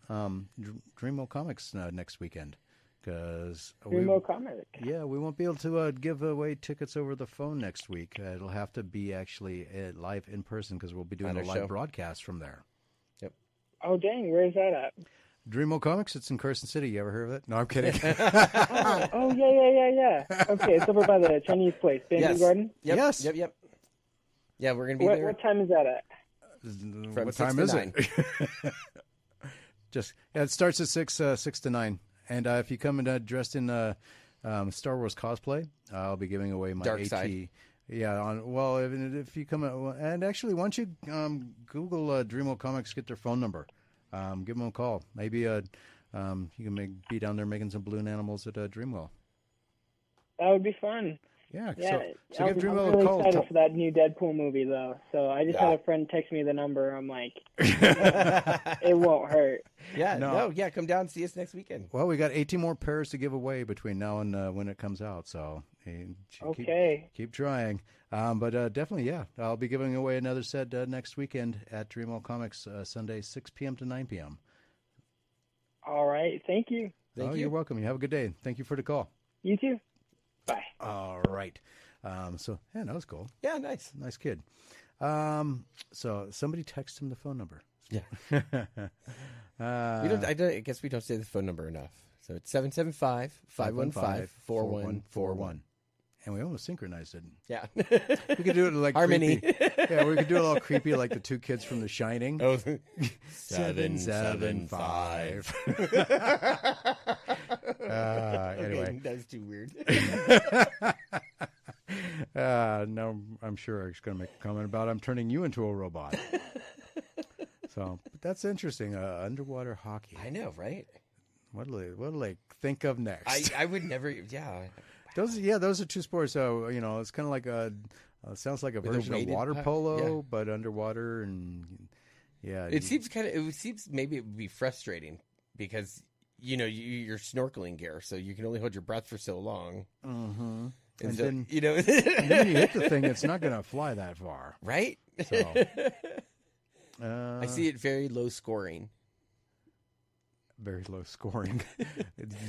Dreamwell Comics next weekend. Dreamwell Comics. Yeah, we won't be able to give away tickets over the phone next week. It'll have to be actually live in person because we'll be doing a live broadcast from there. Oh, dang. Where is that at? Dreamwell Comics. It's in Carson City. You ever heard of it? No, I'm kidding. Yeah. Okay, it's over by the Chinese place, Bamboo Garden? Yep. Yes. Yep. Yeah, we're going to be there. What time is that at? From what 6 time to is 9. it? It starts at 6 to 9. And if you come in dressed in Star Wars cosplay, I'll be giving away my Dark AT. side. Yeah, if you come and actually, once you Google Dreamwell Comics, get their phone number, give them a call. Maybe you can be down there making some balloon animals at Dreamwell. That would be fun. Yeah, so give Dreamwell I'm really a call. excited for that new Deadpool movie, though. So I just had a friend text me the number. I'm like, it won't hurt. Yeah, come down and see us next weekend. Well, we got 18 more pairs to give away between now and when it comes out. So keep trying. But definitely, I'll be giving away another set next weekend at Dreamwell Comics, Sunday, 6 p.m. to 9 p.m. All right. Thank you. Thank you. You're welcome. You have a good day. Thank you for the call. You too. Bye. All right. That was cool. Yeah, nice. Nice kid. So somebody text him the phone number. Yeah. I guess we don't say the phone number enough. So it's 775-515-4141. And we almost synchronized it. Yeah. We could do it like harmony. Yeah, we could do it all creepy like the two kids from The Shining. Oh, 775. Anyway. That's too weird. No, I'm sure Eric's going to make a comment about I'm turning you into a robot. So, but that's interesting. Underwater hockey. I know, right? What'll they think of next? I would never. Yeah. Those are two sports. So it's kind of like sounds like a With version of water puck? polo, but underwater, and it seems maybe it would be frustrating because you're snorkeling gear, so you can only hold your breath for so long. Mm-hmm. And so, then, and then when you hit the thing, it's not going to fly that far, right? So, I see it very low scoring. Very low scoring.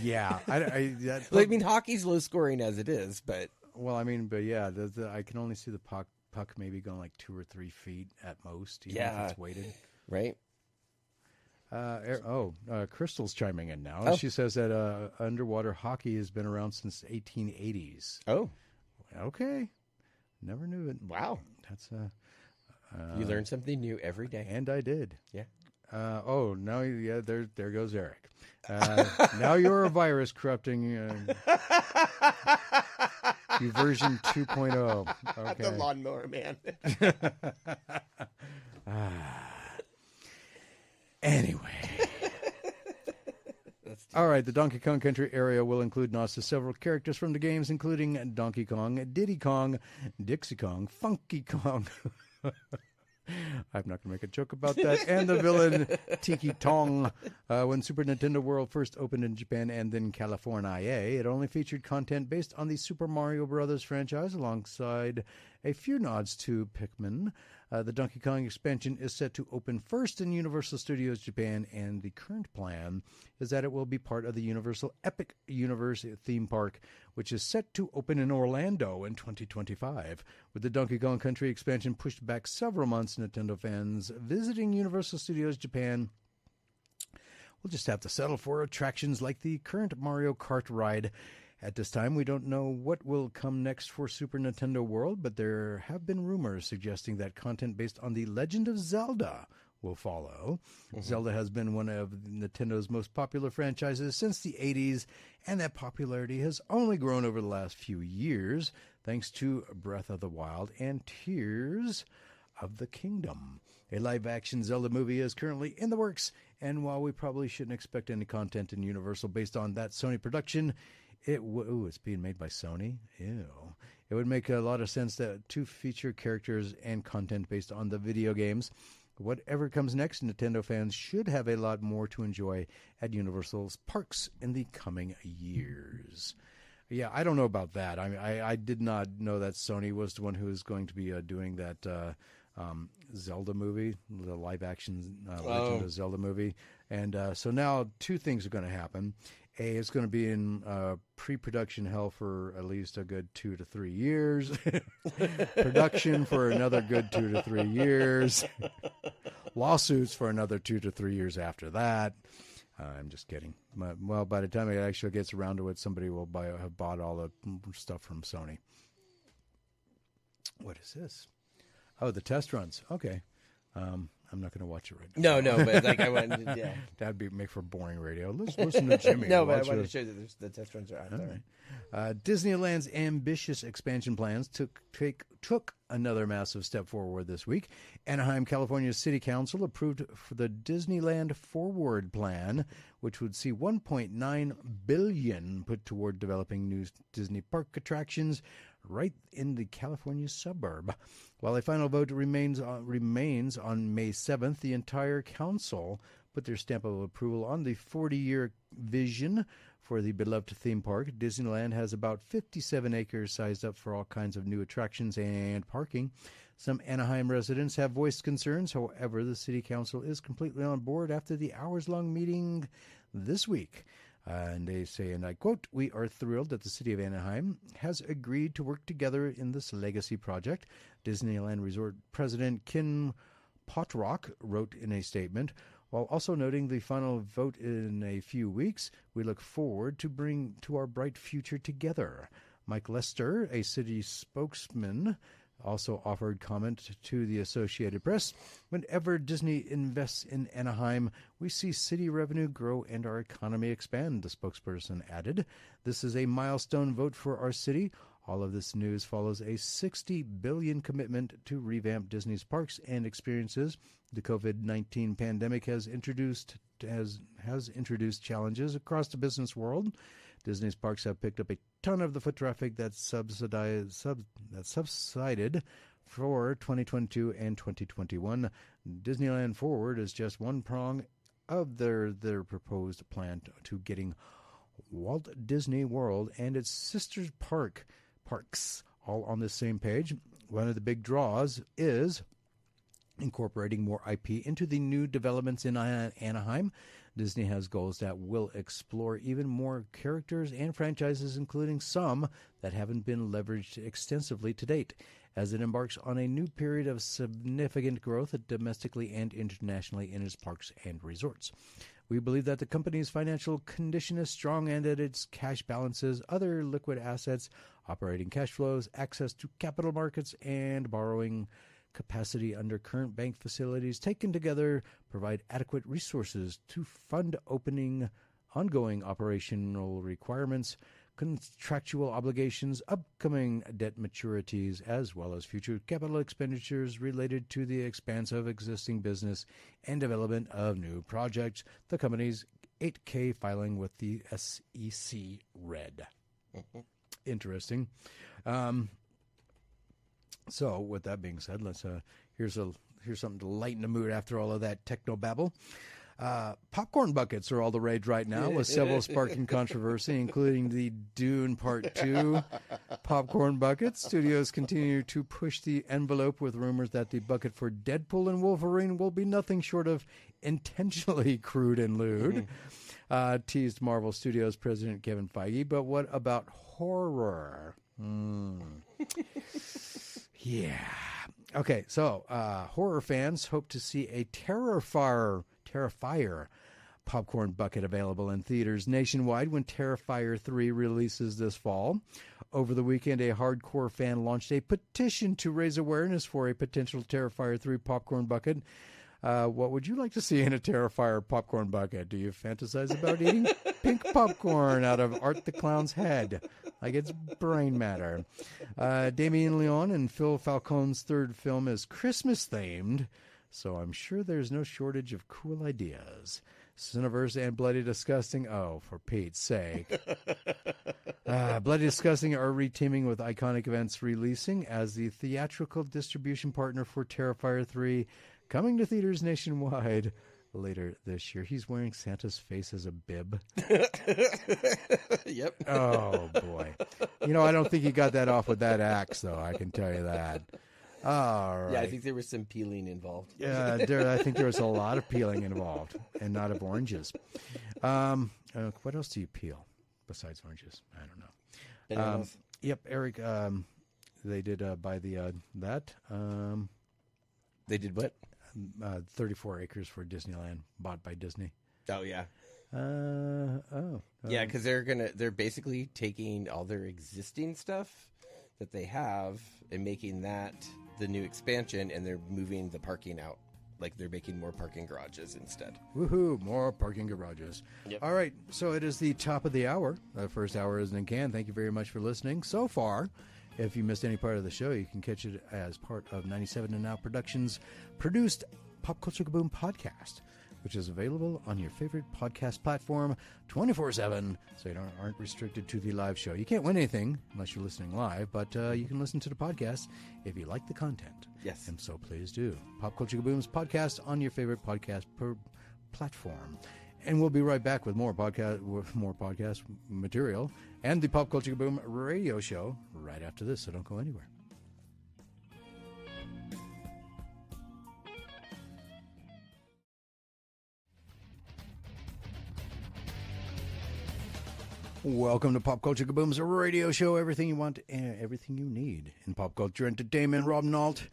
Yeah, hockey's low scoring as it is, but yeah, I can only see the puck maybe going like 2 or 3 feet at most, even if it's weighted. Right. Crystal's chiming in now. She says that underwater hockey has been around since 1880s. Oh, okay. Never knew it. Wow, that's you learn something new every day, and I did. Yeah. Now there goes Eric. Now you're a virus corrupting you version 2.0. Okay. The lawnmower man. Anyway. All right, the Donkey Kong Country area will include nods to several characters from the games, including Donkey Kong, Diddy Kong, Dixie Kong, Funky Kong. I'm not going to make a joke about that. And the villain, Tiki Tong. When Super Nintendo World first opened in Japan and then California, it only featured content based on the Super Mario Bros. Franchise alongside a few nods to Pikmin. The Donkey Kong expansion is set to open first in Universal Studios Japan, and the current plan is that it will be part of the Universal Epic Universe theme park, which is set to open in Orlando in 2025. With the Donkey Kong Country expansion pushed back several months, Nintendo fans visiting Universal Studios Japan will just have to settle for attractions like the current Mario Kart ride. At this time, we don't know what will come next for Super Nintendo World, but there have been rumors suggesting that content based on The Legend of Zelda will follow. Mm-hmm. Zelda has been one of Nintendo's most popular franchises since the 80s, and that popularity has only grown over the last few years, thanks to Breath of the Wild and Tears of the Kingdom. A live-action Zelda movie is currently in the works, and while we probably shouldn't expect any content in Universal based on that Sony production, it's being made by Sony? Ew. It would make a lot of sense to feature characters and content based on the video games. Whatever comes next, Nintendo fans should have a lot more to enjoy at Universal's parks in the coming years. Yeah, I don't know about that. I mean, I did not know that Sony was the one who was going to be doing that Zelda movie, the live-action Legend of Zelda movie. And so now 2 things are going to happen. It's going to be in pre-production hell for at least a good 2 to 3 years. Production for another good 2 to 3 years. Lawsuits for another 2 to 3 years after that. I'm just kidding. Well, by the time it actually gets around to it, somebody will have bought all the stuff from Sony. What is this? Oh, the test runs. Okay. I'm not going to watch it right now. No, but like I wanted to, yeah. That'd make for boring radio. Let's listen to Jimmy. No, but I wanted to show you that the test runs are out there. Right. Disneyland's ambitious expansion plans took another massive step forward this week. Anaheim, California's City Council approved for the Disneyland Forward Plan, which would see $1.9 billion put toward developing new Disney park attractions right in the California suburb. While a final vote remains on May 7th, the entire council put their stamp of approval on the 40-year vision for the beloved theme park. Disneyland has about 57 acres sized up for all kinds of new attractions and parking. Some Anaheim residents have voiced concerns. However, the city council is completely on board after the hours-long meeting this week. And they say, and I quote, "We are thrilled that the city of Anaheim has agreed to work together in this legacy project." Disneyland Resort President Ken Potrock wrote in a statement, while also noting the final vote in a few weeks, "We look forward to bring to our bright future together." Mike Lester, a city spokesman, also offered comment to the Associated Press. "Whenever Disney invests in Anaheim, we see city revenue grow and our economy expand," the spokesperson added. "This is a milestone vote for our city. All of this news follows a $60 billion commitment to revamp Disney's parks and experiences. The COVID-19 pandemic has introduced challenges across the business world. Disney's parks have picked up a ton of the foot traffic that subsided for 2022 and 2021. Disneyland Forward is just one prong of their proposed plan to getting Walt Disney World and its sister parks all on the same page. One of the big draws is incorporating more IP into the new developments in Anaheim. Disney has goals that will explore even more characters and franchises, including some that haven't been leveraged extensively to date, as it embarks on a new period of significant growth domestically and internationally in its parks and resorts. We believe that the company's financial condition is strong and that its cash balances, other liquid assets, operating cash flows, access to capital markets, and borrowing capacity under current bank facilities taken together provide adequate resources to fund ongoing operational requirements, contractual obligations, upcoming debt maturities, as well as future capital expenditures related to the expanse of existing business and development of new projects. The company's 8K filing with the SEC read. Interesting. So, with that being said, let's here's something to lighten the mood after all of that techno babble. Popcorn buckets are all the rage right now, with several sparking controversy, including the Dune Part 2 popcorn bucket. Studios continue to push the envelope with rumors that the bucket for Deadpool and Wolverine will be nothing short of intentionally crude and lewd, teased Marvel Studios president Kevin Feige. But what about horror? Yeah. Okay, so horror fans hope to see a Terrifier popcorn bucket available in theaters nationwide when Terrifier 3 releases this fall. Over the weekend, a hardcore fan launched a petition to raise awareness for a potential Terrifier 3 popcorn bucket. What would you like to see in a Terrifier popcorn bucket? Do you fantasize about eating pink popcorn out of Art the Clown's head, like it's brain matter? Damien Leone and Phil Falcone's third film is Christmas-themed, so I'm sure there's no shortage of cool ideas. Cineverse and Bloody Disgusting, oh, for Pete's sake. Bloody Disgusting are reteaming with Iconic Events Releasing as the theatrical distribution partner for Terrifier 3, coming to theaters nationwide later this year. He's wearing Santa's face as a bib. Yep. Oh, boy. You know, I don't think he got that off with that axe, though, I can tell you that. All right. Yeah, I think there was some peeling involved. Yeah, I think there was a lot of peeling involved, and not of oranges. What else do you peel besides oranges? I don't know. Bananas. Yep, Eric, they did buy that. They did what? 34 acres for Disneyland, bought by Disney. Oh, yeah. Yeah, because they're basically taking all their existing stuff that they have and making that the new expansion, and they're moving the parking out. Like, they're making more parking garages instead. Woohoo, more parking garages. Yep. All right, so it is the top of the hour. The first hour is in can. Thank you very much for listening so far. If you missed any part of the show, you can catch it as part of 97 and Now Productions' produced Pop Culture Kaboom podcast, which is available on your favorite podcast platform 24/7, so you aren't restricted to the live show. You can't win anything unless you're listening live, but you can listen to the podcast if you like the content. Yes. And so please do. Pop Culture Kaboom's podcast on your favorite podcast platform. And we'll be right back with more podcast material and the Pop Culture Kaboom radio show right after this, so don't go anywhere. Welcome to Pop Culture Kaboom's radio show. Everything you want and everything you need in pop culture entertainment. Rob Nault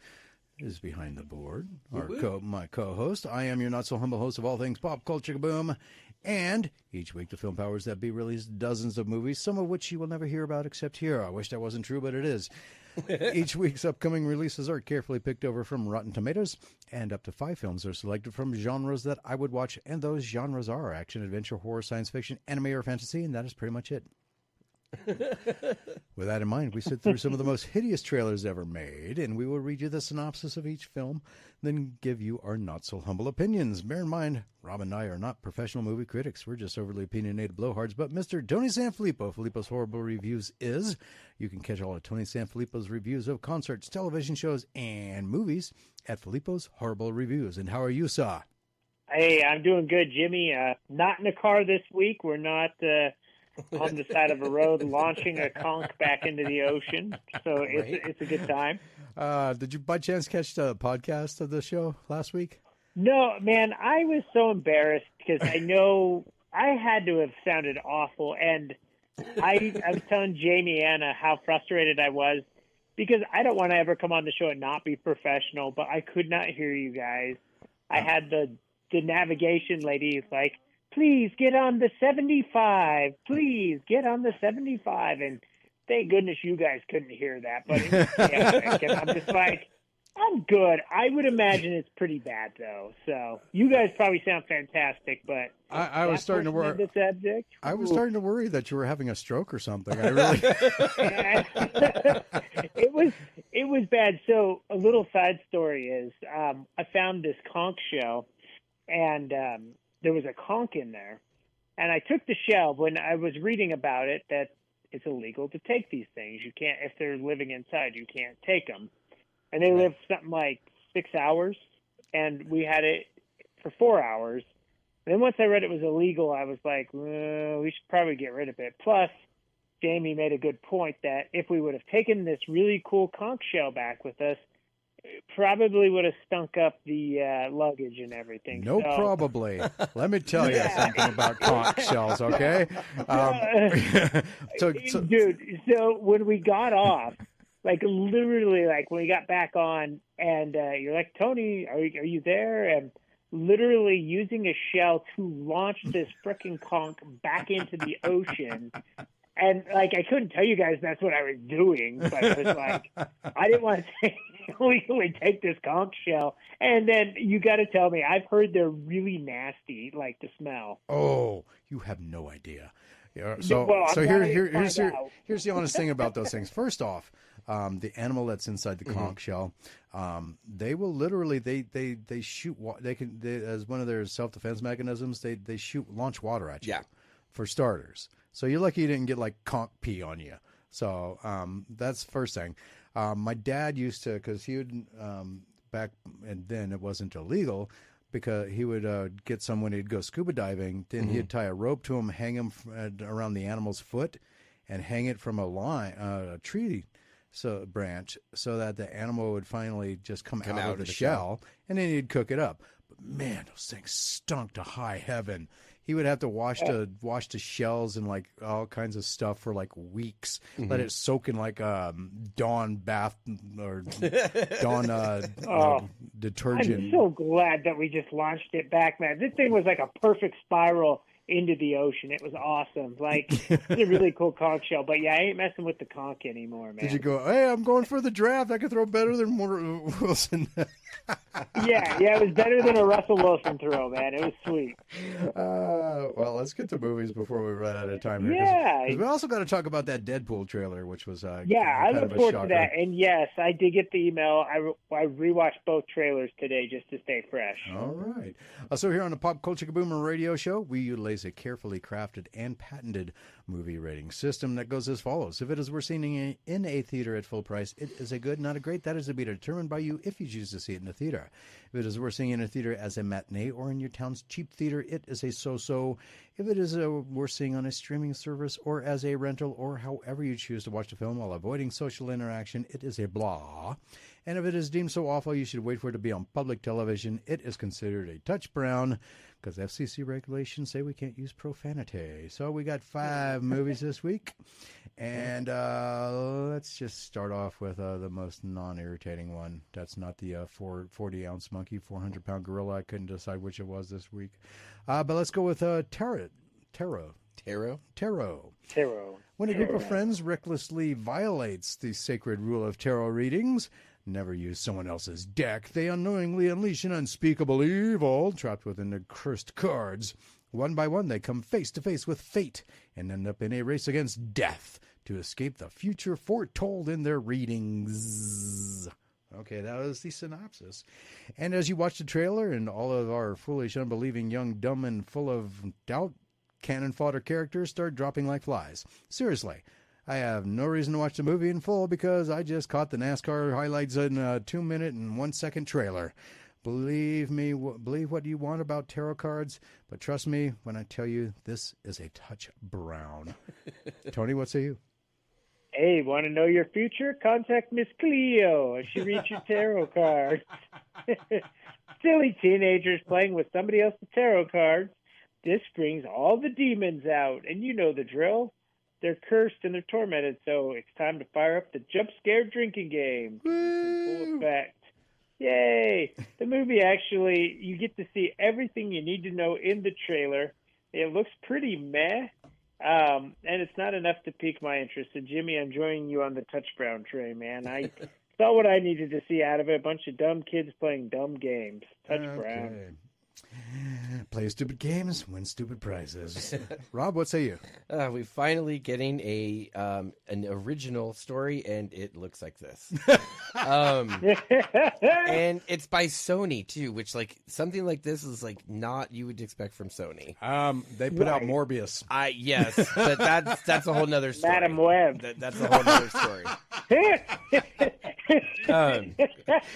is behind the board. My co-host. I am your not-so-humble host of all things Pop Culture Kaboom. And each week the Film Powers That Be release dozens of movies, some of which you will never hear about except here. I wish that wasn't true, but it is. Each week's upcoming releases are carefully picked over from Rotten Tomatoes, and up to 5 films are selected from genres that I would watch, and those genres are action, adventure, horror, science fiction, anime, or fantasy, and that is pretty much it. With that in mind, we sit through some of the most hideous trailers ever made, and we will read you the synopsis of each film, then give you our not-so-humble opinions. Bear in mind, Rob and I are not professional movie critics. We're just overly opinionated blowhards, but Mr. Tony Sanfilippo, Filippo's Horrible Reviews, is. You can catch all of Tony Sanfilippo's reviews of concerts, television shows, and movies at Filippo's Horrible Reviews. And how are you, Saw? Hey, I'm doing good, Jimmy. Not in a car this week. We're not on the side of a road launching a conch back into the ocean, so it's a good time. Did you by chance catch the podcast of the show last week? No, man, I was so embarrassed because I know I had to have sounded awful, and I was telling Jamie Anna how frustrated I was because I don't want to ever come on the show and not be professional, but I could not hear you guys. I had the navigation lady like, please get on the 75. Please get on the 75. And thank goodness you guys couldn't hear that. But it was chaotic. And I'm just like, I'm good. I would imagine it's pretty bad, though. So you guys probably sound fantastic, but I was starting to worry. The subject, I was starting to worry that you were having a stroke or something. I really. It was bad. So a little side story is I found this conch shell, and there was a conch in there, and I took the shell when I was reading about it that it's illegal to take these things. You can't, if they're living inside, you can't take them. And they lived something like 6 hours, and we had it for 4 hours. And then once I read it was illegal, I was like, well, we should probably get rid of it. Plus, Jamie made a good point that if we would have taken this really cool conch shell back with us, it probably would have stunk up the luggage and everything. No, probably. Let me tell you something about conch shells, okay? Dude, so when we got off, like literally, like when we got back on, and you're like, Tony, are you there? And literally using a shell to launch this frickin' conch back into the ocean. And like, I couldn't tell you guys that's what I was doing, but I was like, I didn't want to legally take this conch shell. And then you got to tell me, I've heard they're really nasty, like the smell. Oh, you have no idea. Yeah, here's the honest thing about those things. First off, the animal that's inside the conch shell, they will literally they shoot. They as one of their self-defense mechanisms. They launch water at you. Yeah. For starters. So you're lucky you didn't get like conch pee on you. So that's the first thing. My dad used to, because he would back and then it wasn't illegal. Because he would get someone, he'd go scuba diving, then he'd tie a rope to him, hang him around the animal's foot, and hang it from a tree branch, so that the animal would finally just come out of the shell, and then he'd cook it up. But man, those things stunk to high heaven. He would have to wash the shells and like all kinds of stuff for like weeks. Let it soak in like Dawn bath or Dawn detergent. I'm so glad that we just launched it back, man. This thing was like a perfect spiral into the ocean. It was awesome. Like, it's a really cool conch shell. But yeah, I ain't messing with the conch anymore, man. Did you go, hey, I'm going for the draft. I can throw better than Wilson. yeah, it was better than a Russell Wilson throw, man. It was sweet. Well, let's get to movies before we run out of time here. Yeah. Cause we also got to talk about that Deadpool trailer, which was I look forward to that. And yes, I did get the email. I rewatched both trailers today just to stay fresh. All right. So here on the Pop Culture Kaboom Radio Show, we utilize a carefully crafted and patented movie rating system that goes as follows. If it is worth seeing in a theater at full price, it is a good, not a great. That is to be determined by you if you choose to see it in the theater. If it is worth seeing in a theater as a matinee or in your town's cheap theater, it is a so-so. If it is worth seeing on a streaming service or as a rental or however you choose to watch the film while avoiding social interaction, it is a blah. And if it is deemed so awful you should wait for it to be on public television, it is considered a touch brown, because FCC regulations say we can't use profanity. So we got 5 movies this week. And let's just start off with the most non-irritating one. That's not the 40-ounce monkey, 400-pound gorilla. I couldn't decide which it was this week. But let's go with Tarot. When a group of friends recklessly violates the sacred rule of tarot readings, never use someone else's deck, they unknowingly unleash an unspeakable evil trapped within the cursed cards. One by one, they come face to face with fate and end up in a race against death to escape the future foretold in their readings. Okay, that was the synopsis. And as you watch the trailer and all of our foolish, unbelieving, young, dumb, and full of doubt cannon fodder characters start dropping like flies. Seriously, I have no reason to watch the movie in full because I just caught the NASCAR highlights in a 2-minute and 1-second trailer. Believe what you want about tarot cards, but trust me when I tell you this is a touch brown. Tony, what say you? Hey, want to know your future? Contact Miss Cleo. She reads your tarot cards. Silly teenagers playing with somebody else's tarot cards. This brings all the demons out, and you know the drill. They're cursed and they're tormented, so it's time to fire up the jump scare drinking game. In full effect. Yay! The movie actually, you get to see everything you need to know in the trailer. It looks pretty meh, and it's not enough to pique my interest. So, Jimmy, I'm joining you on the Touch Brown train, man. I saw what I needed to see out of it. A bunch of dumb kids playing dumb games. Touch Brown. Play stupid games, win stupid prizes. Rob, what say you? We're finally getting an original story, and it looks like this. And it's by Sony too, which like something like this is like not you would expect from Sony. They put out Morbius. Yes, but that's a whole nother story. Madam Web. That's a whole other story.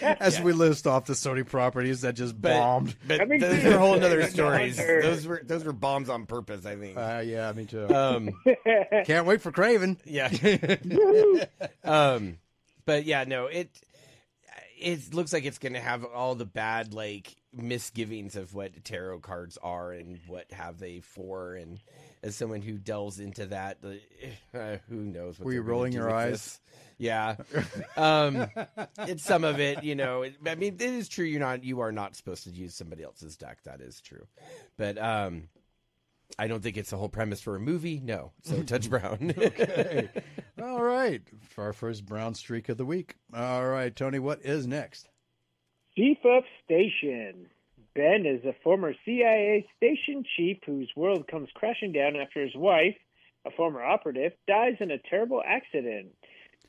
As we list off the Sony properties that just bombed. But those are whole other stories. Those were bombs on purpose, I think. Yeah, me too. Can't wait for Craven. Yeah. But yeah, no, it looks like it's going to have all the bad like misgivings of what tarot cards are and what have they for. And as someone who delves into that, who knows? What were you rolling your eyes? Yeah. It's some of it, you know. I mean, it is true. You are not supposed to use somebody else's deck. That is true. But I don't think it's the whole premise for a movie. No. So Touch Brown. Okay. All right. For our first brown streak of the week. All right, Tony, what is next? Chief of Station. Ben is a former CIA station chief whose world comes crashing down after his wife, a former operative, dies in a terrible accident.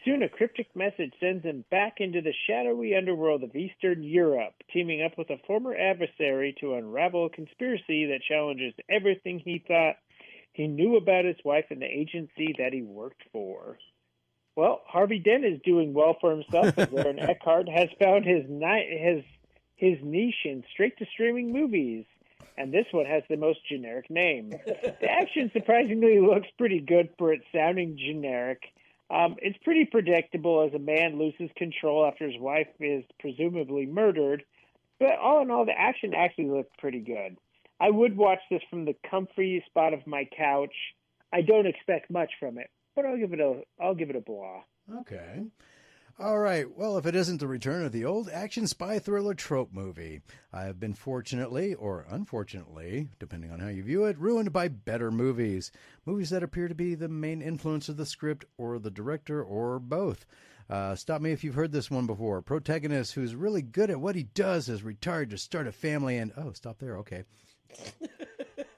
Soon a cryptic message sends him back into the shadowy underworld of Eastern Europe, teaming up with a former adversary to unravel a conspiracy that challenges everything he thought he knew about his wife and the agency that he worked for. Well, Harvey Dent is doing well for himself as Aaron Eckhart has found his niche in straight-to-streaming movies, and this one has the most generic name. The action surprisingly looks pretty good for it sounding generic. It's pretty predictable as a man loses control after his wife is presumably murdered, but all in all, the action actually looked pretty good. I would watch this from the comfy spot of my couch. I don't expect much from it, but I'll give it a blah. Okay. All right. Well, if it isn't the return of the old action spy thriller trope movie, I have been fortunately, or unfortunately, depending on how you view it, ruined by better movies. Movies that appear to be the main influence of the script or the director or both. Stop me if you've heard this one before. Protagonist who's really good at what he does is retired to start a family and... Oh, stop there. Okay.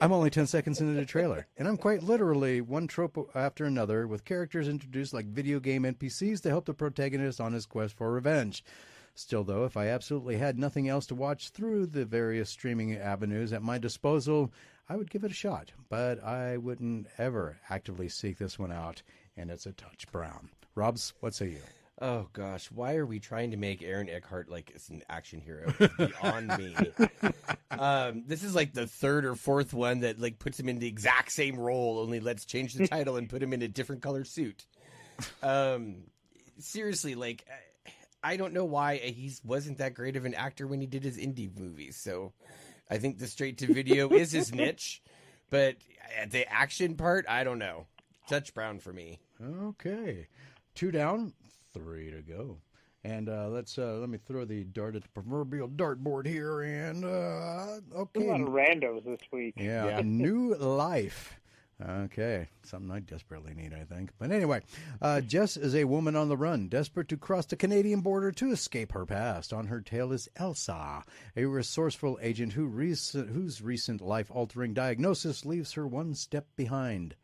I'm only 10 seconds into the trailer, and I'm quite literally one trope after another with characters introduced like video game NPCs to help the protagonist on his quest for revenge. Still, though, if I absolutely had nothing else to watch through the various streaming avenues at my disposal, I would give it a shot, but I wouldn't ever actively seek this one out, and it's a touch brown. Robs, what say you? Oh gosh, why are we trying to make Aaron Eckhart like it's an action hero? It's beyond me. This is like the third or fourth one that like puts him in the exact same role, only let's change the title and put him in a different color suit. Seriously, like I don't know why he wasn't that great of an actor when he did his indie movies. So I think the straight to video is his niche, but the action part, I don't know. Touch brown for me. Okay, 2 down. 3 to go. And let me throw the dart at the proverbial dartboard here. And okay, a lot of randos this week. Yeah. New Life. Okay, something I desperately need, I think. But anyway, Jess is a woman on the run, desperate to cross the Canadian border to escape her past. On her tail is Elsa, a resourceful agent whose recent life-altering diagnosis leaves her one step behind.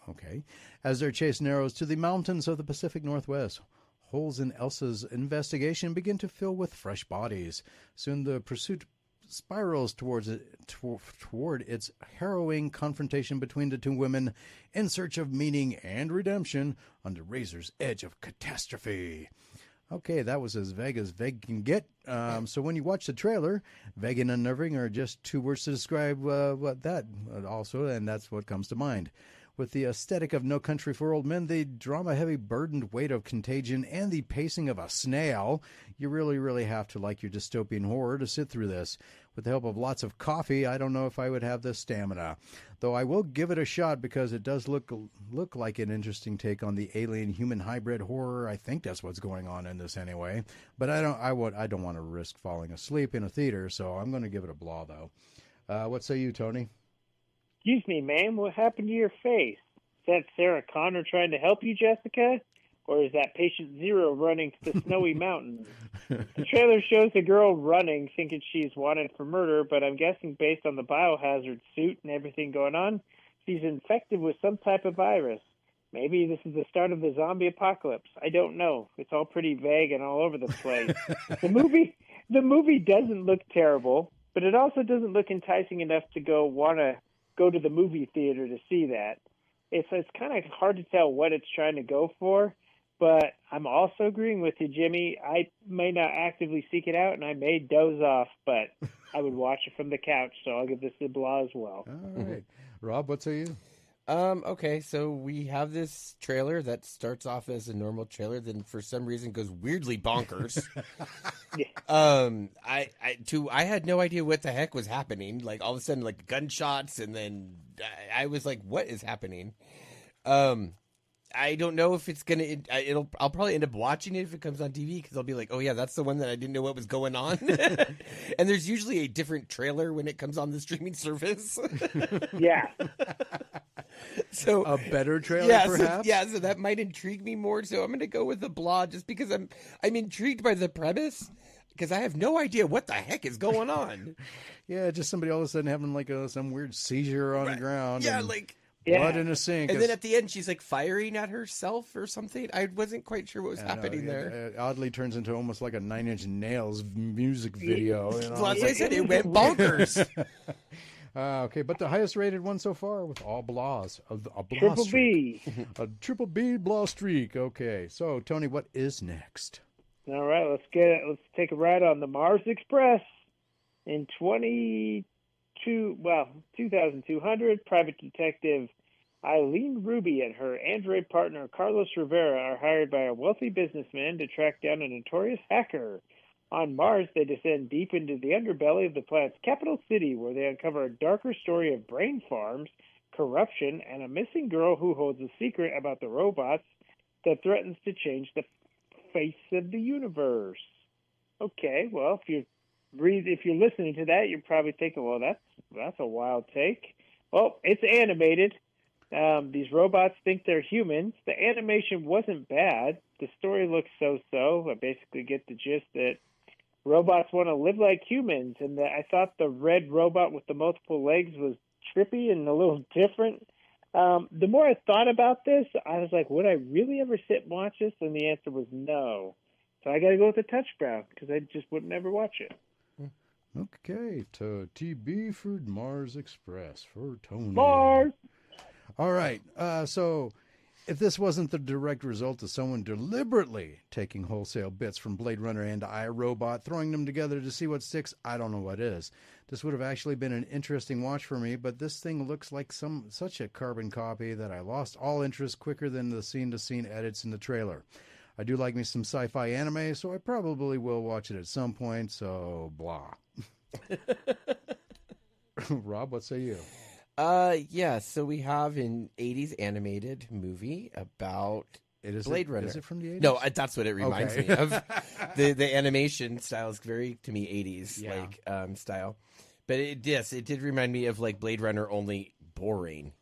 Okay. As their chase narrows to the mountains of the Pacific Northwest, holes in Elsa's investigation begin to fill with fresh bodies. Soon the pursuit spirals toward its harrowing confrontation between the two women in search of meaning and redemption on the razor's edge of catastrophe. Okay, that was as vague can get. So when you watch the trailer, vague and unnerving are just two words to describe what that also, and that's what comes to mind. With the aesthetic of No Country for Old Men, the drama-heavy burdened weight of Contagion, and the pacing of a snail, you really, really have to like your dystopian horror to sit through this. With the help of lots of coffee, I don't know if I would have the stamina. Though I will give it a shot because it does look like an interesting take on the alien-human hybrid horror. I think that's what's going on in this anyway. But I don't want to risk falling asleep in a theater, so I'm going to give it a blah, though. What say you, Tony? Excuse me, ma'am, what happened to your face? Is that Sarah Connor trying to help you, Jessica? Or is that patient zero running to the snowy mountains? The trailer shows a girl running, thinking she's wanted for murder, but I'm guessing based on the biohazard suit and everything going on, she's infected with some type of virus. Maybe this is the start of the zombie apocalypse. I don't know. It's all pretty vague and all over the place. The movie doesn't look terrible, but it also doesn't look enticing enough to want to go to the movie theater to see that. It's kind of hard to tell what it's trying to go for, but I'm also agreeing with you, Jimmy. I may not actively seek it out, and I may doze off, but I would watch it from the couch, so I'll give this a blah as well. All right. Rob, what say you? Okay, so we have this trailer that starts off as a normal trailer, then for some reason goes weirdly bonkers. I had no idea what the heck was happening. Like all of a sudden, like gunshots, and then I was like, "What is happening?" I don't know if it's gonna. I'll probably end up watching it if it comes on TV because I'll be like, "Oh yeah, that's the one that I didn't know what was going on." And there's usually a different trailer when it comes on the streaming service. Yeah. So a better trailer, perhaps. So that might intrigue me more. So I'm going to go with the blah, just because I'm intrigued by the premise, because I have no idea what the heck is going on. Yeah, just somebody all of a sudden having like some weird seizure on the ground. Yeah, blood in a sink. And then at the end, she's like firing at herself or something. I wasn't quite sure what was happening there. It oddly turns into almost like a Nine Inch Nails music video. Well, as I said, it went bonkers. Okay, but the highest rated one so far with all blahs. A blah Triple streak. B. A triple B blah streak. Okay, so Tony, what is next? All right, let's take a ride on the Mars Express. In 2200, private detective Eileen Ruby and her android partner Carlos Rivera are hired by a wealthy businessman to track down a notorious hacker. On Mars, they descend deep into the underbelly of the planet's capital city, where they uncover a darker story of brain farms, corruption, and a missing girl who holds a secret about the robots that threatens to change the face of the universe. Okay, well, if you're listening to that, you're probably thinking, well, that's a wild take. Well, it's animated. These robots think they're humans. The animation wasn't bad. The story looks so-so. I basically get the gist that robots want to live like humans, and I thought the red robot with the multiple legs was trippy and a little different. The more I thought about this, I was like, would I really ever sit and watch this? And the answer was no. So I got to go with the Touch Brown because I just would never watch it. Okay, to TB for Mars Express for Tony. Mars! All right, so if this wasn't the direct result of someone deliberately taking wholesale bits from Blade Runner and iRobot, throwing them together to see what sticks, I don't know what is. This would have actually been an interesting watch for me, but this thing looks like such a carbon copy that I lost all interest quicker than the scene-to-scene edits in the trailer. I do like me some sci-fi anime, so I probably will watch it at some point, so blah. Rob, what say you? So we have an 80s animated movie about Blade Runner. Is it from the 80s? No, that's what it reminds me of. The animation style is very, to me, 80s style. But it did remind me of like Blade Runner, only boring.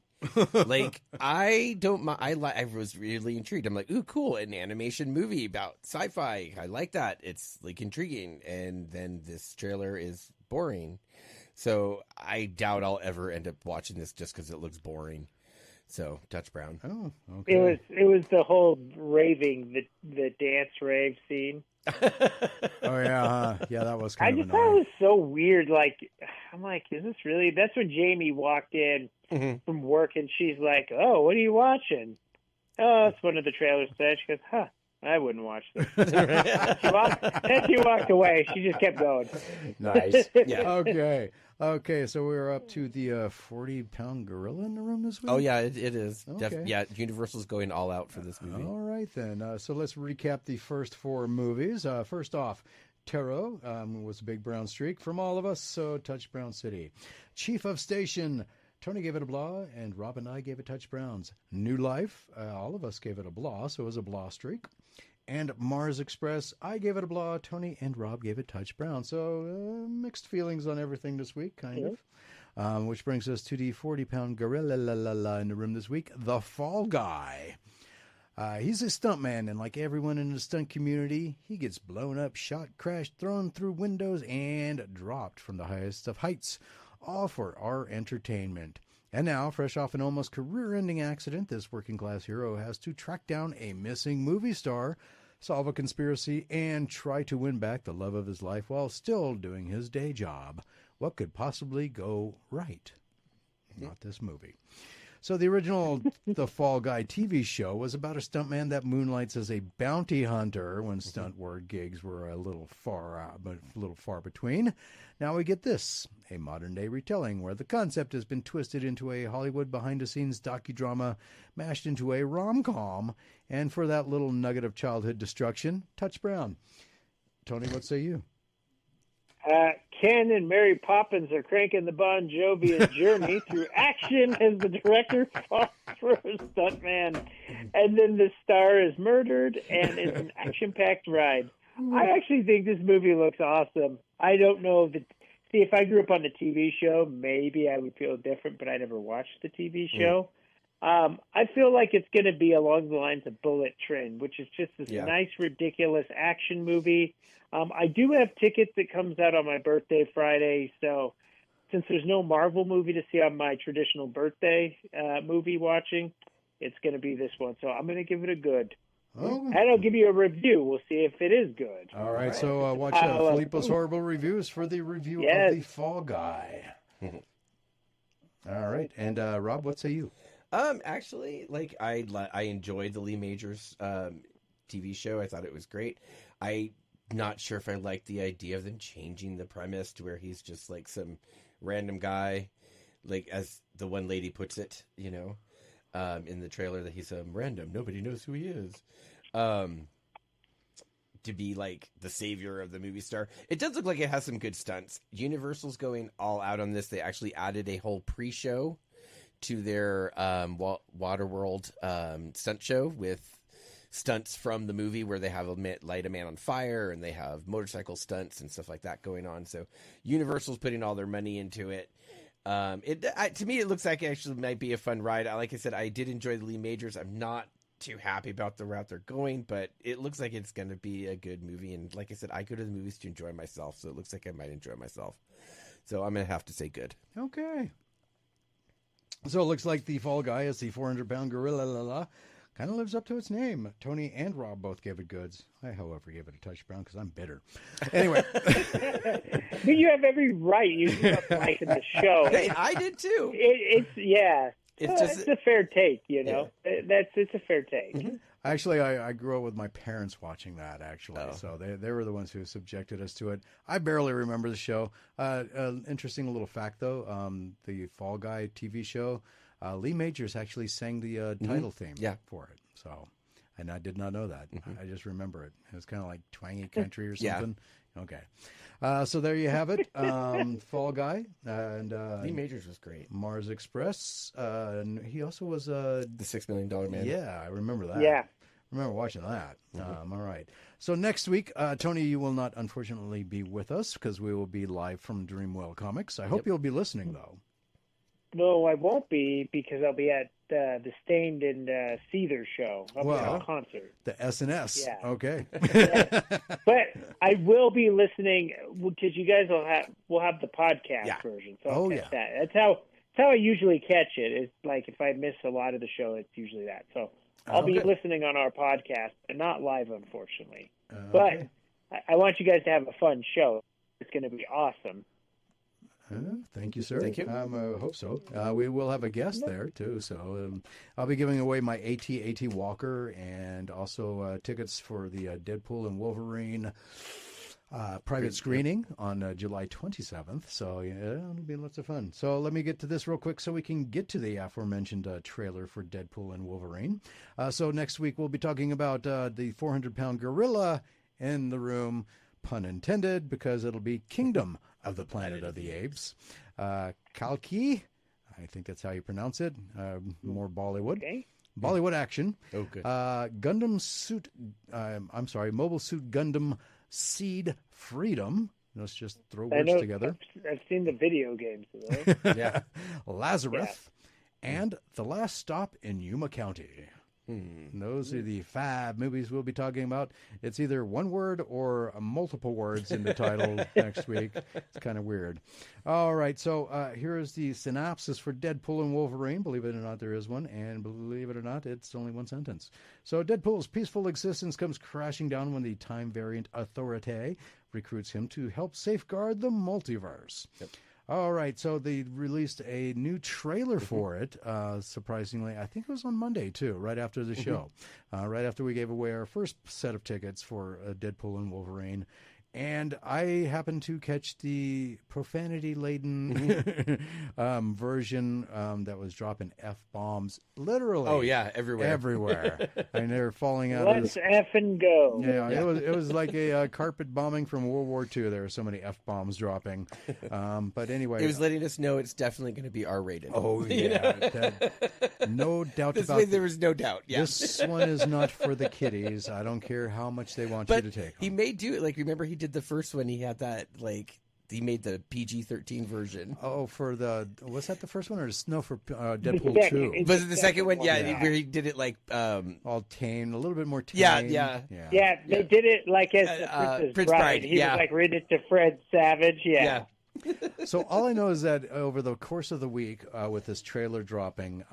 Like, I don't. I was really intrigued. I'm like, ooh, cool, an animation movie about sci-fi. I like that. It's like intriguing. And then this trailer is boring. So I doubt I'll ever end up watching this just because it looks boring. So Touch Brown. Oh, okay. It was the whole raving, the dance rave scene. Oh yeah, yeah, that was kind I of just thought it annoying. was so weird. Like, I'm like, is this really? That's when Jamie walked in from work, and she's like, "Oh, what are you watching?" Oh, that's one of the trailers said. She goes, "Huh, I wouldn't watch this." Then she walked away. She just kept going. Nice. Yeah. Okay. So we're up to the 40-pound gorilla in the room this week. Oh yeah, it is. Okay. Yeah, Universal's going all out for this movie. All right then. So let's recap the first 4 movies. First off, Tarot was a big brown streak from all of us. So Touch Brown City. Chief of Station. Tony gave it a blah, and Rob and I gave it Touch Browns. New Life, all of us gave it a blah, so it was a blah streak. And Mars Express, I gave it a blah, Tony and Rob gave it Touch Brown. So mixed feelings on everything this week, kind of. Which brings us to the 40-pound gorilla in the room this week, The Fall Guy. He's a stuntman, and like everyone in the stunt community, he gets blown up, shot, crashed, thrown through windows, and dropped from the highest of heights, all for our entertainment. And now, fresh off an almost career-ending accident, this working-class hero has to track down a missing movie star, solve a conspiracy, and try to win back the love of his life while still doing his day job. What could possibly go right? Not this movie. So the original The Fall Guy TV show was about a stuntman that moonlights as a bounty hunter when stunt work gigs were a little far between. Now we get this, a modern-day retelling where the concept has been twisted into a Hollywood behind-the-scenes docudrama mashed into a rom-com, and for that little nugget of childhood destruction, Touch Brown. Tony, what say you? Ken and Mary Poppins are cranking the Bon Jovian journey through action as the director falls for a stuntman. And then the star is murdered, and it's an action-packed ride. I actually think this movie looks awesome. I don't know see, if I grew up on the TV show, maybe I would feel different, but I never watched the TV show. I feel like it's going to be along the lines of Bullet Train, which is just this nice, ridiculous action movie. I do have tickets that comes out on my birthday Friday, so since there's no Marvel movie to see on my traditional birthday movie watching, it's going to be this one. So I'm going to give it a good. Oh. And I'll give you a review. We'll see if it is good. All right, so watch Filippo's Horrible Reviews for the review of The Fall Guy. All right, and Rob, what say you? Actually, like I enjoyed the Lee Majors TV show. I thought it was great. I'm not sure if I like the idea of them changing the premise to where he's just like some random guy, like as the one lady puts it, you know, in the trailer, that he's random. Nobody knows who he is. To be like the savior of the movie star. It does look like it has some good stunts. Universal's going all out on this. They actually added a whole pre-show to their Waterworld stunt show with stunts from the movie where they have light a man on fire and they have motorcycle stunts and stuff like that going on. So Universal's putting all their money into it. To me, it looks like it actually might be a fun ride. Like I said, I did enjoy the Lee Majors. I'm not too happy about the route they're going, but it looks like it's going to be a good movie. And like I said, I go to the movies to enjoy myself, so it looks like I might enjoy myself. So I'm going to have to say good. Okay. So it looks like The Fall Guy is the 400-pound gorilla. Kind of lives up to its name. Tony and Rob both gave it goods. I, however, gave it a Touch Brown because I'm bitter. Anyway. But you have every right. You just liking the show. Hey, I did too. It's a fair take, you know. Yeah. It's a fair take. Mm-hmm. Actually, I grew up with my parents watching that, actually. Oh. So they were the ones who subjected us to it. I barely remember the show. Interesting little fact, though. The Fall Guy TV show, Lee Majors actually sang the title theme for it. So, and I did not know that. I just remember it. It was kind of like twangy country or something. Yeah. Okay. So there you have it. Fall Guy. And Lee Majors was great. Mars Express. And he also was... the $6 Million Man. Yeah, I remember that. Yeah. I remember watching that. All right. So next week, Tony, you will not, unfortunately, be with us because we will be live from Dreamwell Comics. I hope you'll be listening, though. No, I won't be because I'll be at the Stained and Seether show. I'll be at a concert. The S&S. Yeah. Okay. Yeah. But I will be listening because you guys will have the podcast version. So I'll catch that. That's how I usually catch it. It's like if I miss a lot of the show, it's usually that. So I'll be listening on our podcast, but not live, unfortunately. But I want you guys to have a fun show. It's going to be awesome. Thank you, sir. Thank you. I hope so. We will have a guest there, too. So I'll be giving away my AT Walker and also tickets for the Deadpool and Wolverine private screening on July 27th. So, it'll be lots of fun. So let me get to this real quick so we can get to the aforementioned trailer for Deadpool and Wolverine. So next week we'll be talking about the 400-pound gorilla in the room, pun intended, because it'll be Kingdom of the Planet of the Apes. Kalki, I think that's how you pronounce it. More Bollywood. Okay. Bollywood action. Oh, good. Mobile Suit Gundam Seed Freedom. Let's just throw words together. I've seen the video games. Right? Yeah. Lazarus. And The Last Stop in Yuma County. Those are the 5 movies we'll be talking about. It's either one word or multiple words in the title next week. It's kind of weird. All right, so here is the synopsis for Deadpool and Wolverine. Believe it or not, there is one. And believe it or not, it's only one sentence. So Deadpool's peaceful existence comes crashing down when the time variant Authority recruits him to help safeguard the multiverse. Yep. All right, so they released a new trailer for it, surprisingly. I think it was on Monday, too, right after the show, right after we gave away our first set of tickets for Deadpool and Wolverine. And I happened to catch the profanity-laden version that was dropping F-bombs literally. Oh, yeah, everywhere. Everywhere. And they're falling out. Let's F and go. Yeah, it was like a carpet bombing from World War II. There were so many F-bombs dropping. But anyway. It was letting us know it's definitely going to be R-rated. Oh, yeah. No doubt about it. There was no doubt. Yeah. This one is not for the kiddies. I don't care how much they want you to take them. He may do it. Like, remember he did the first one. He had that, like, he made the PG-13 version. Oh, was that the first one? Or no, for Deadpool 2? Was it the second one? Yeah, where he did it like... all tame, a little bit more tame. Yeah, they did it like as the Prince Bride. He was like read it to Fred Savage. Yeah. So all I know is that over the course of the week, with this trailer dropping,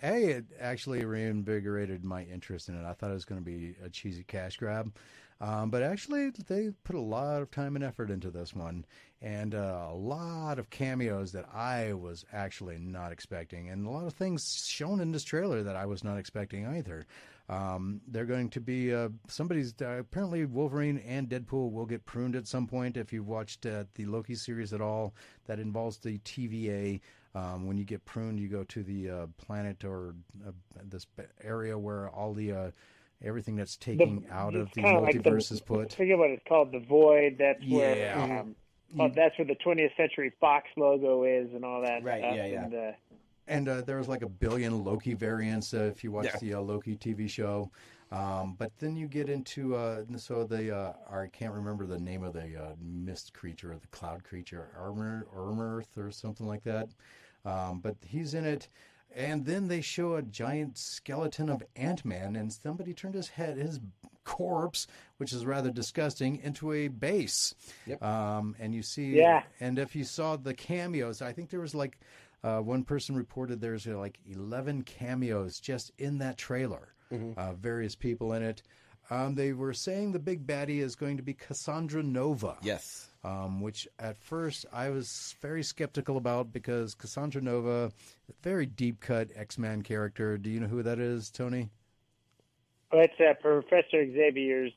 it actually reinvigorated my interest in it. I thought it was going to be a cheesy cash grab. But actually, they put a lot of time and effort into this one, and a lot of cameos that I was actually not expecting, and a lot of things shown in this trailer that I was not expecting either. They're going to be apparently Wolverine and Deadpool will get pruned at some point. If you've watched the Loki series at all, that involves the TVA. When you get pruned, you go to the planet or this area where all the everything that's taking out of the multiverse is put. I forget what it's called, the Void. That's where that's where the 20th Century Fox logo is and all that. Right. Stuff. Yeah. And there was like 1 billion Loki variants if you watch the Loki TV show. But then you get into I can't remember the name of the mist creature or the cloud creature, Armorth or something like that. But he's in it. And then they show a giant skeleton of Ant-Man, and somebody turned his corpse, which is rather disgusting, into a base. Yep. And you see, and if you saw the cameos, I think there was like one person reported there's like 11 cameos just in that trailer. Various people in it. They were saying the big baddie is going to be Cassandra Nova. Yes. Which at first I was very skeptical about because Cassandra Nova, a very deep-cut X-Men character. Do you know who that is, Tony? Oh, it's Professor Xavier's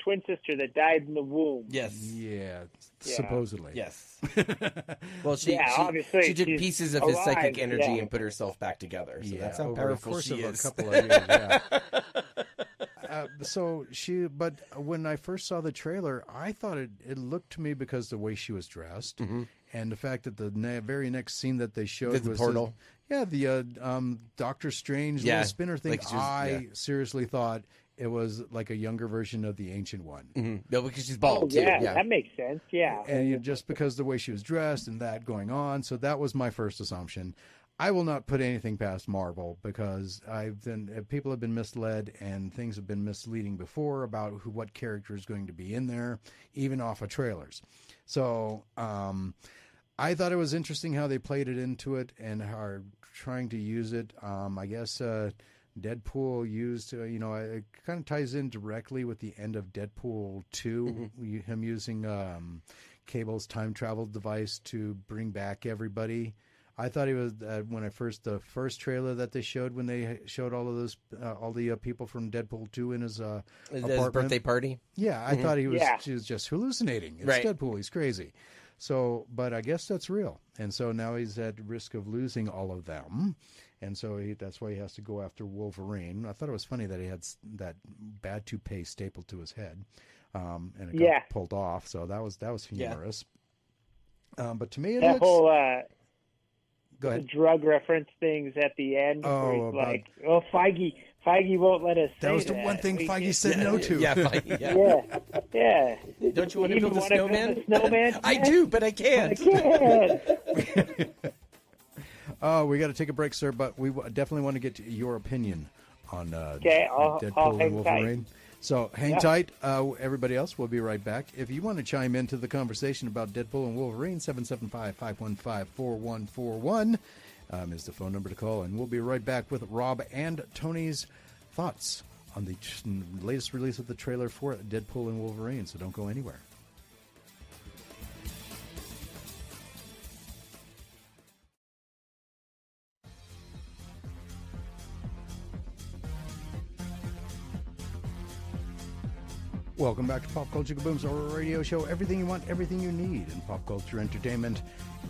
twin sister that died in the womb. Yes. Yeah, supposedly. Yes. Well, she took pieces of his psychic energy and put herself back together. So that's how powerful she is. A couple of years, but when I first saw the trailer, I thought it looked to me because the way she was dressed and the fact that the very next scene that they showed was the portal. The Doctor Strange little spinner thing. I seriously thought it was like a younger version of the Ancient One. No, because she's bald too. Yeah, that makes sense. Yeah, and just because the way she was dressed and that going on, so that was my first assumption. I will not put anything past Marvel because people have been misled and things have been misleading before about what character is going to be in there, even off of trailers. So I thought it was interesting how they played it into it and are trying to use it. I guess Deadpool used, it kind of ties in directly with the end of Deadpool 2, him using Cable's time travel device to bring back everybody. I thought he was when the first trailer that they showed when they showed all of those all the people from Deadpool 2 in his apartment. Birthday party. Yeah, I thought he was just hallucinating. It's Deadpool. He's crazy. So, but I guess that's real, and so now he's at risk of losing all of them, and so that's why he has to go after Wolverine. I thought it was funny that he had that bad toupee stapled to his head, and it got pulled off. So that was humorous. But to me, that whole go ahead. The drug reference things at the end. Oh, where he's like, Feige won't let us. That was the one thing Feige said no to. Yeah, Feige, yeah. Don't you want to build a snowman? Snowman? I do, but I can't. Oh, we got to take a break, sir. But we definitely want to get your opinion on Deadpool and Wolverine. So hang tight. Everybody else, we'll be right back. If you want to chime into the conversation about Deadpool and Wolverine, 775-515-4141 is the phone number to call. And we'll be right back with Rob and Tony's thoughts on the latest release of the trailer for Deadpool and Wolverine. So don't go anywhere. Welcome back to Pop Culture Kaboom's radio show. Everything you want, everything you need in pop culture entertainment.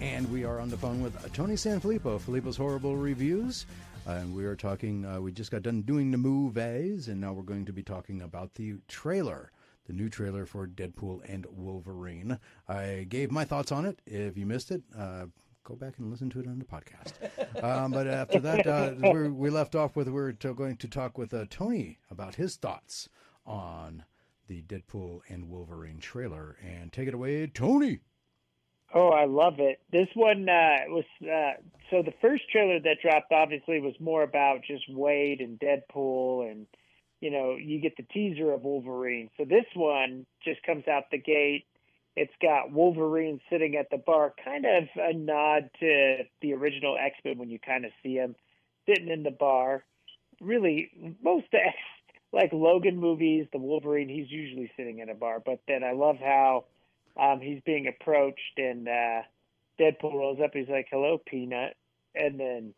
And we are on the phone with Tony Sanfilippo, Filippo's Horrible Reviews. And we are talking, we just got done doing the movies, and now we're going to be talking about the trailer, the new trailer for Deadpool and Wolverine. I gave my thoughts on it. If you missed it, go back and listen to it on the podcast. But after that, we left off with, we're going to talk with Tony about his thoughts on the Deadpool and Wolverine trailer. And take it away, Tony. Oh, I love it. This one was so the first trailer that dropped obviously was more about just Wade and Deadpool, and you get the teaser of Wolverine. So this one just comes out the gate. It's got Wolverine sitting at the bar, kind of a nod to the original X-Men when you kind of see him sitting in the bar. Really, most like Logan movies, the Wolverine, he's usually sitting in a bar. But then I love how he's being approached, and Deadpool rolls up. He's like, "Hello, Peanut." And then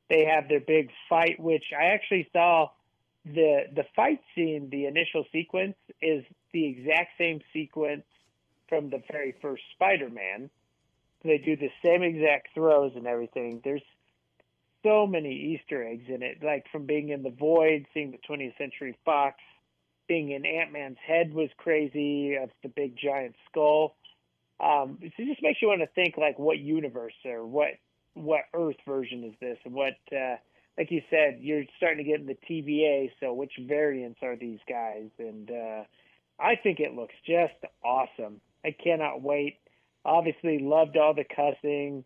they have their big fight, which I actually saw the fight scene, the initial sequence, is the exact same sequence from the very first Spider-Man. They do the same exact throws and everything. There's so many Easter eggs in it, like from being in the Void, seeing the 20th Century Fox, being in Ant-Man's head was crazy, of the big giant skull. It just makes you want to think, like, what universe or what Earth version is this, and what, like you said, you're starting to get in the TVA, so which variants are these guys? And I think it looks just awesome. I cannot wait. Obviously, loved all the cussing.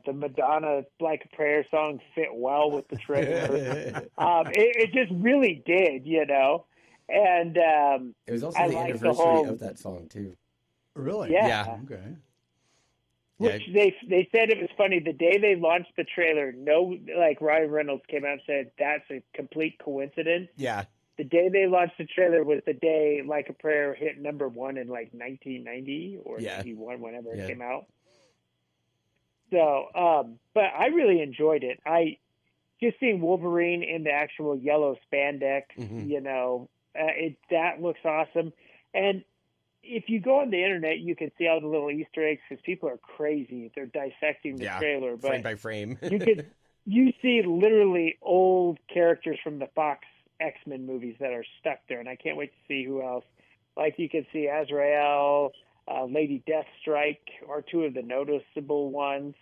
The Madonna Like a Prayer song fit well with the trailer. It just really did, And it was also the anniversary of that song too. Really? Yeah. Okay. Which they said it was funny. The day they launched the trailer, Ryan Reynolds came out and said that's a complete coincidence. Yeah. The day they launched the trailer was the day Like a Prayer hit number 1 in 1990 or 91, whenever it came out. So, but I really enjoyed it. Just seeing Wolverine in the actual yellow spandex, that looks awesome. And if you go on the internet, you can see all the little Easter eggs because people are crazy. They're dissecting the trailer, but frame by frame. you see literally old characters from the Fox X-Men movies that are stuck there, and I can't wait to see who else. Like you can see Azrael, Lady Deathstrike are two of the noticeable ones.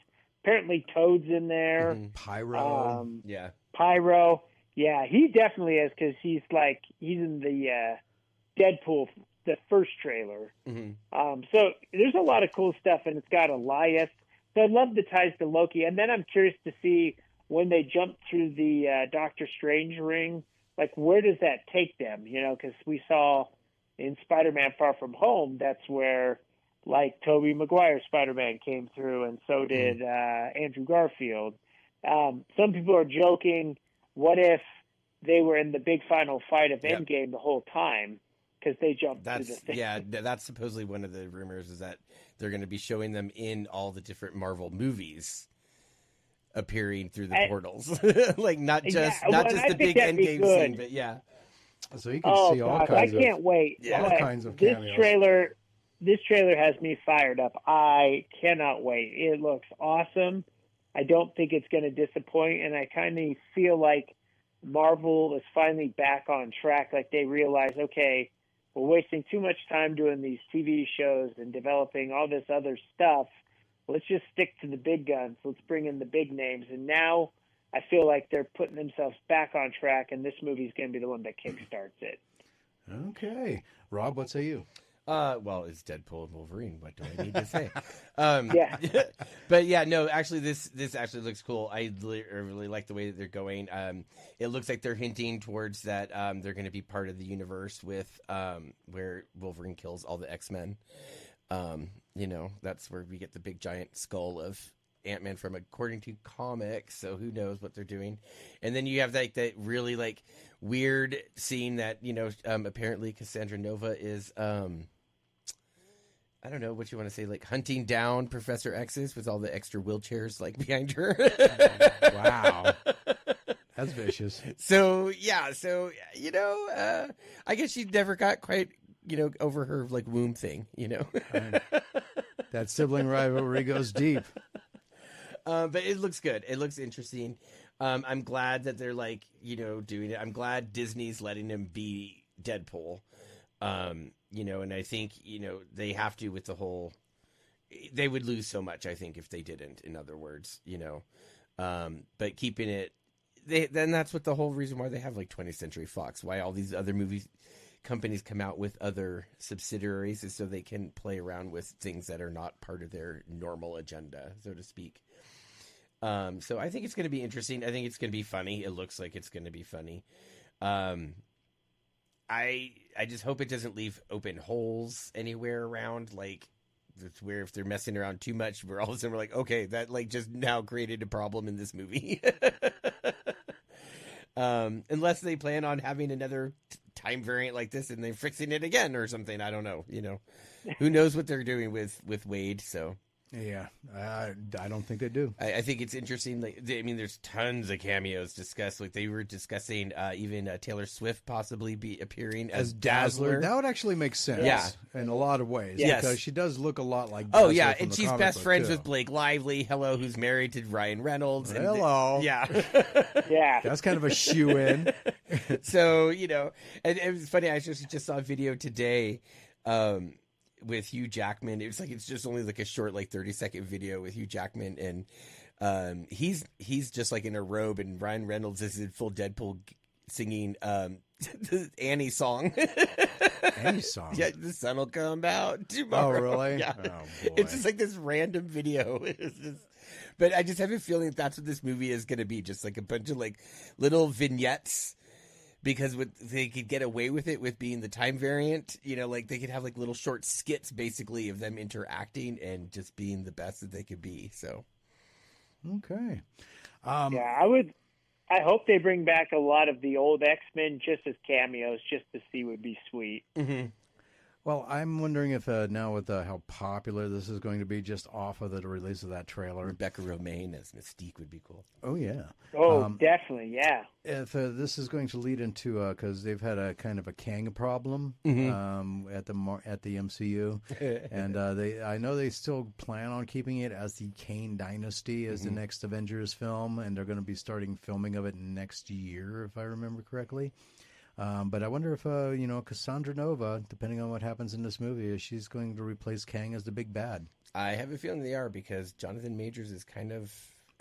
Apparently Toad's in there. Pyro. Pyro. Yeah, he definitely is, because he's in the Deadpool, the first trailer. So there's a lot of cool stuff, and it's got Elias. So I love the ties to Loki. And then I'm curious to see when they jump through the Doctor Strange ring, like where does that take them? Because we saw in Spider-Man Far From Home, that's where like Tobey Maguire's Spider-Man came through, and so did Andrew Garfield. Some people are joking, what if they were in the big final fight of Endgame the whole time because they jumped through the thing? Yeah, that's supposedly one of the rumors, is that they're going to be showing them in all the different Marvel movies appearing through the portals. Like not just the big Endgame scene, but yeah. So you can see all kinds I can't wait. All kinds of cameos. This trailer has me fired up. I cannot wait. It looks awesome. I don't think it's going to disappoint, and I kind of feel like Marvel is finally back on track. Like they realize, okay, we're wasting too much time doing these TV shows and developing all this other stuff. Let's just stick to the big guns. Let's bring in the big names. And now I feel like they're putting themselves back on track, and this movie's going to be the one that kickstarts it. Okay. Rob, what say you? Well, it's Deadpool and Wolverine. What do I need to say? Yeah. But yeah, no, actually, this actually looks cool. I really like the way that they're going. It looks like they're hinting towards that they're going to be part of the universe with where Wolverine kills all the X-Men. That's where we get the big giant skull of Ant-Man from, according to comics. So who knows what they're doing. And then you have that really like weird scene that, apparently Cassandra Nova is, I don't know what you want to say, like hunting down Professor X's with all the extra wheelchairs like behind her. Wow. That's vicious. So, yeah. So, I guess she never got quite, over her like womb thing, That sibling rivalry goes deep. But it looks good. It looks interesting. I'm glad that they're like, doing it. I'm glad Disney's letting him be Deadpool. And I think, they have to with the whole, they would lose so much, I think, if they didn't, in other words, but keeping it, then that's what the whole reason why they have like 20th Century Fox, why all these other companies come out with other subsidiaries, is so they can play around with things that are not part of their normal agenda, so to speak. So I think it's going to be interesting. I think it's going to be funny. It looks like it's going to be funny. I just hope it doesn't leave open holes anywhere around, like that's where if they're messing around too much, where all of a sudden we're like, okay, that like just now created a problem in this movie. Unless they plan on having another time variant like this and they're fixing it again or something. I don't know. Who knows what they're doing with Wade. So yeah, I don't think they do. I think it's interesting. Like, there's tons of cameos discussed. Like they were discussing even Taylor Swift possibly be appearing as Dazzler. That would actually make sense. Yeah. In a lot of ways. Yes. Because she does look a lot like Dazzler. Oh yeah, from and the she's comic best book, friends too. with Blake Lively. Hello, who's married to Ryan Reynolds. And, Hello. Yeah. Yeah. That's kind of a shoe-in. So, and it was funny. I just saw a video today with Hugh Jackman. It was like, it's just only like a short, like 30-second video with Hugh Jackman. And he's just like in a robe, and Ryan Reynolds is in full Deadpool singing the Annie song. Annie song? Yeah, the sun will come out tomorrow. Oh, really? Yeah. Oh, boy. It's just like this random video. But I just have a feeling that's what this movie is going to be. Just like a bunch of like little vignettes, because they could get away with it with being the time variant, like they could have like little short skits basically of them interacting and just being the best that they could be. So, okay. I hope they bring back a lot of the old X-Men just as cameos, just to see would be sweet. Mm-hmm. Well, I'm wondering if now with how popular this is going to be, just off of the release of that trailer. Rebecca Romaine as Mystique would be cool. Oh, yeah. Oh, definitely, yeah. If this is going to lead into, because they've had a kind of a Kang problem at the MCU, and I know they still plan on keeping it as the Kane Dynasty as the next Avengers film, and they're going to be starting filming of it next year, if I remember correctly. But I wonder if, Cassandra Nova, depending on what happens in this movie, is she's going to replace Kang as the big bad. I have a feeling they are, because Jonathan Majors is kind of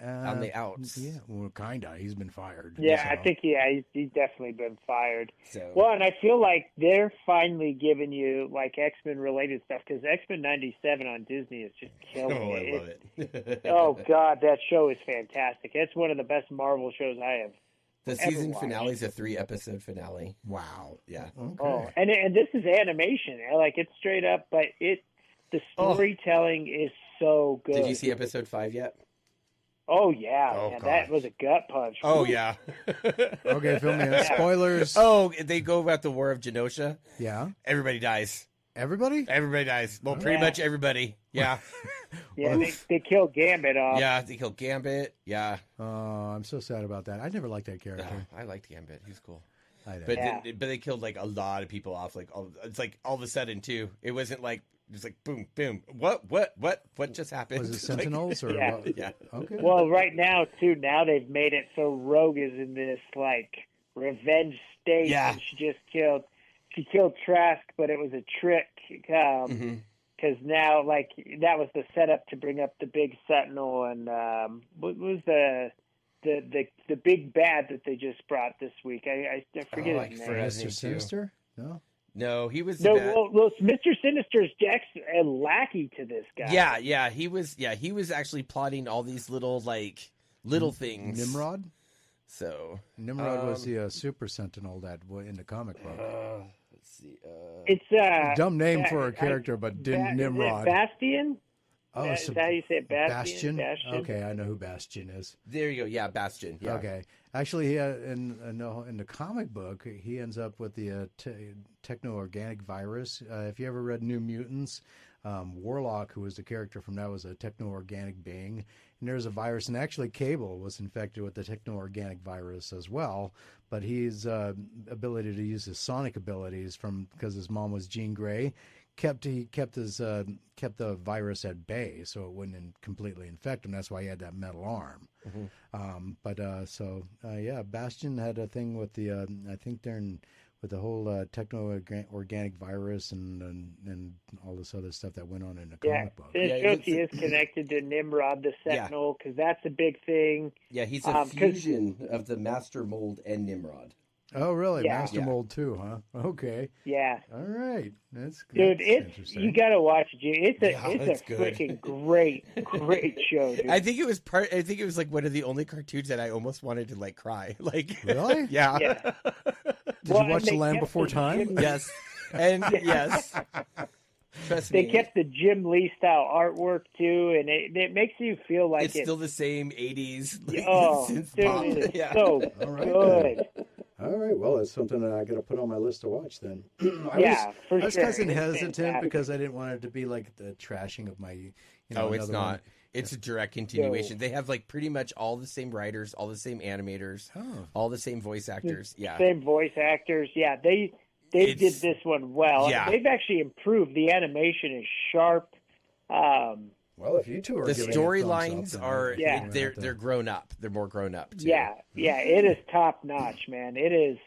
on the outs. Yeah, well, kinda. He's been fired. Yeah, so. I think he's definitely been fired. So. Well, and I feel like they're finally giving you like X-Men related stuff because X-Men '97 on Disney is just killing I love it. Oh God, that show is fantastic. It's one of the best Marvel shows I have. The season finale is a 3-episode finale. Wow. Yeah. Okay. Oh, and this is animation. Like it's straight up, but the storytelling is so good. Did you see episode 5 yet? Oh yeah, Oh, man, God. that was a gut punch. Oh yeah. Okay, fill me in. Spoilers. Oh, they go about the War of Genosha. Yeah. Everybody dies. Everybody? Everybody dies. Well, pretty much everybody. Yeah. Yeah, they kill Gambit off. Yeah, they kill Gambit. Yeah. Oh, I'm so sad about that. I never liked that character. I liked Gambit. He's cool. I know. But Yeah. but they killed like a lot of people off. Like it's like all of a sudden too. It wasn't like just like boom, boom. What just happened? Was it Sentinels or Yeah. what? Yeah. Okay. Well, right now too. Now they've made it so Rogue is in this like revenge state. Yeah. And she killed Trask, but it was a trick. Because now, like, that was the setup to bring up the big Sentinel and what was the big bad that they just brought this week? I forget his name. Mr. Sinister? No. No, he was. No, the bad- well, Mr. Sinister's Jack's a lackey to this guy. Yeah, he was. Yeah, he was actually plotting all these little things. Nimrod? So Nimrod was the Super Sentinel that in the comic book. let's see. It's Dumb name for a character, but didn't Nimrod. Bastion? Oh, Is that how you say it? Bastion? Okay, I know who Bastion is. There you go. Yeah, Bastion. Yeah. Okay, actually, in the comic book, he ends up with the techno-organic virus. If you ever read New Mutants, Warlock, who was the character from that, was a techno-organic being, and there's a virus. And actually, Cable was infected with the techno-organic virus as well. But his ability to use his sonic abilities because his mom was Jean Grey. Kept the virus at bay, so it wouldn't completely infect him. That's why he had that metal arm. Bastion had a thing with the I think with the whole techno-organic virus and all this other stuff that went on in the comic book. It shows he is connected to Nimrod the Sentinel because that's a big thing. Yeah, he's a fusion of the Master Mold and Nimrod. Oh, really? Yeah. Master Mold too, huh? Okay. Yeah. All right. That's Dude, interesting. you got to watch it. It's a good. freaking great show, dude. I think it was like one of the only cartoons that I almost wanted to like cry. Like Really? Yeah. Yeah. Did you watch The Land Before Time? Yes. And yes. Trust They me. kept the Jim Lee style artwork too, and it makes you feel like it's still the same 80s. Oh, synth dude, pop. it is Yeah. so All right, good. All right. Well, that's something that I got to put on my list to watch then. Yeah, for I was sure. kind of It's hesitant fantastic. because I didn't want it to be like the trashing of my. It's another not. one. It's a direct continuation. They have like pretty much all the same writers, all the same animators, all the same voice actors. Yeah. Same voice actors. Yeah, they did this one well. Yeah. They've actually improved. The animation is sharp. Well, if you two are The giving it a thumbs storylines up, then are Yeah. they're grown up. They're more grown up too. Yeah, it is top notch, man. It is.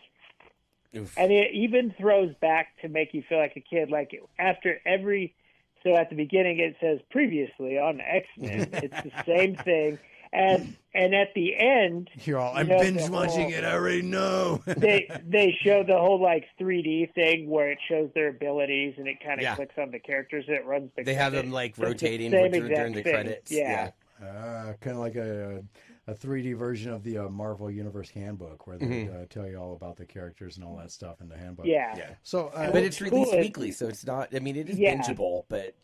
Oof. And it even throws back to make you feel like a kid. Like after every, so at the beginning it says previously on X-Men. It's the same thing, and at the end, You're all, I'm you know, binge the watching whole- it. I already know. they show the whole like 3D thing where it shows their abilities and it kind of Yeah. clicks on the characters and it runs the. They have credit. them like It's the rotating same during exact the thing. credits. Yeah. Kind of like a 3D version of the Marvel Universe handbook, where they tell you all about the characters and all that stuff in the handbook. Yeah. Yeah. So, But it's released cool. weekly, so it's not. I mean, it is Yeah. bingeable, but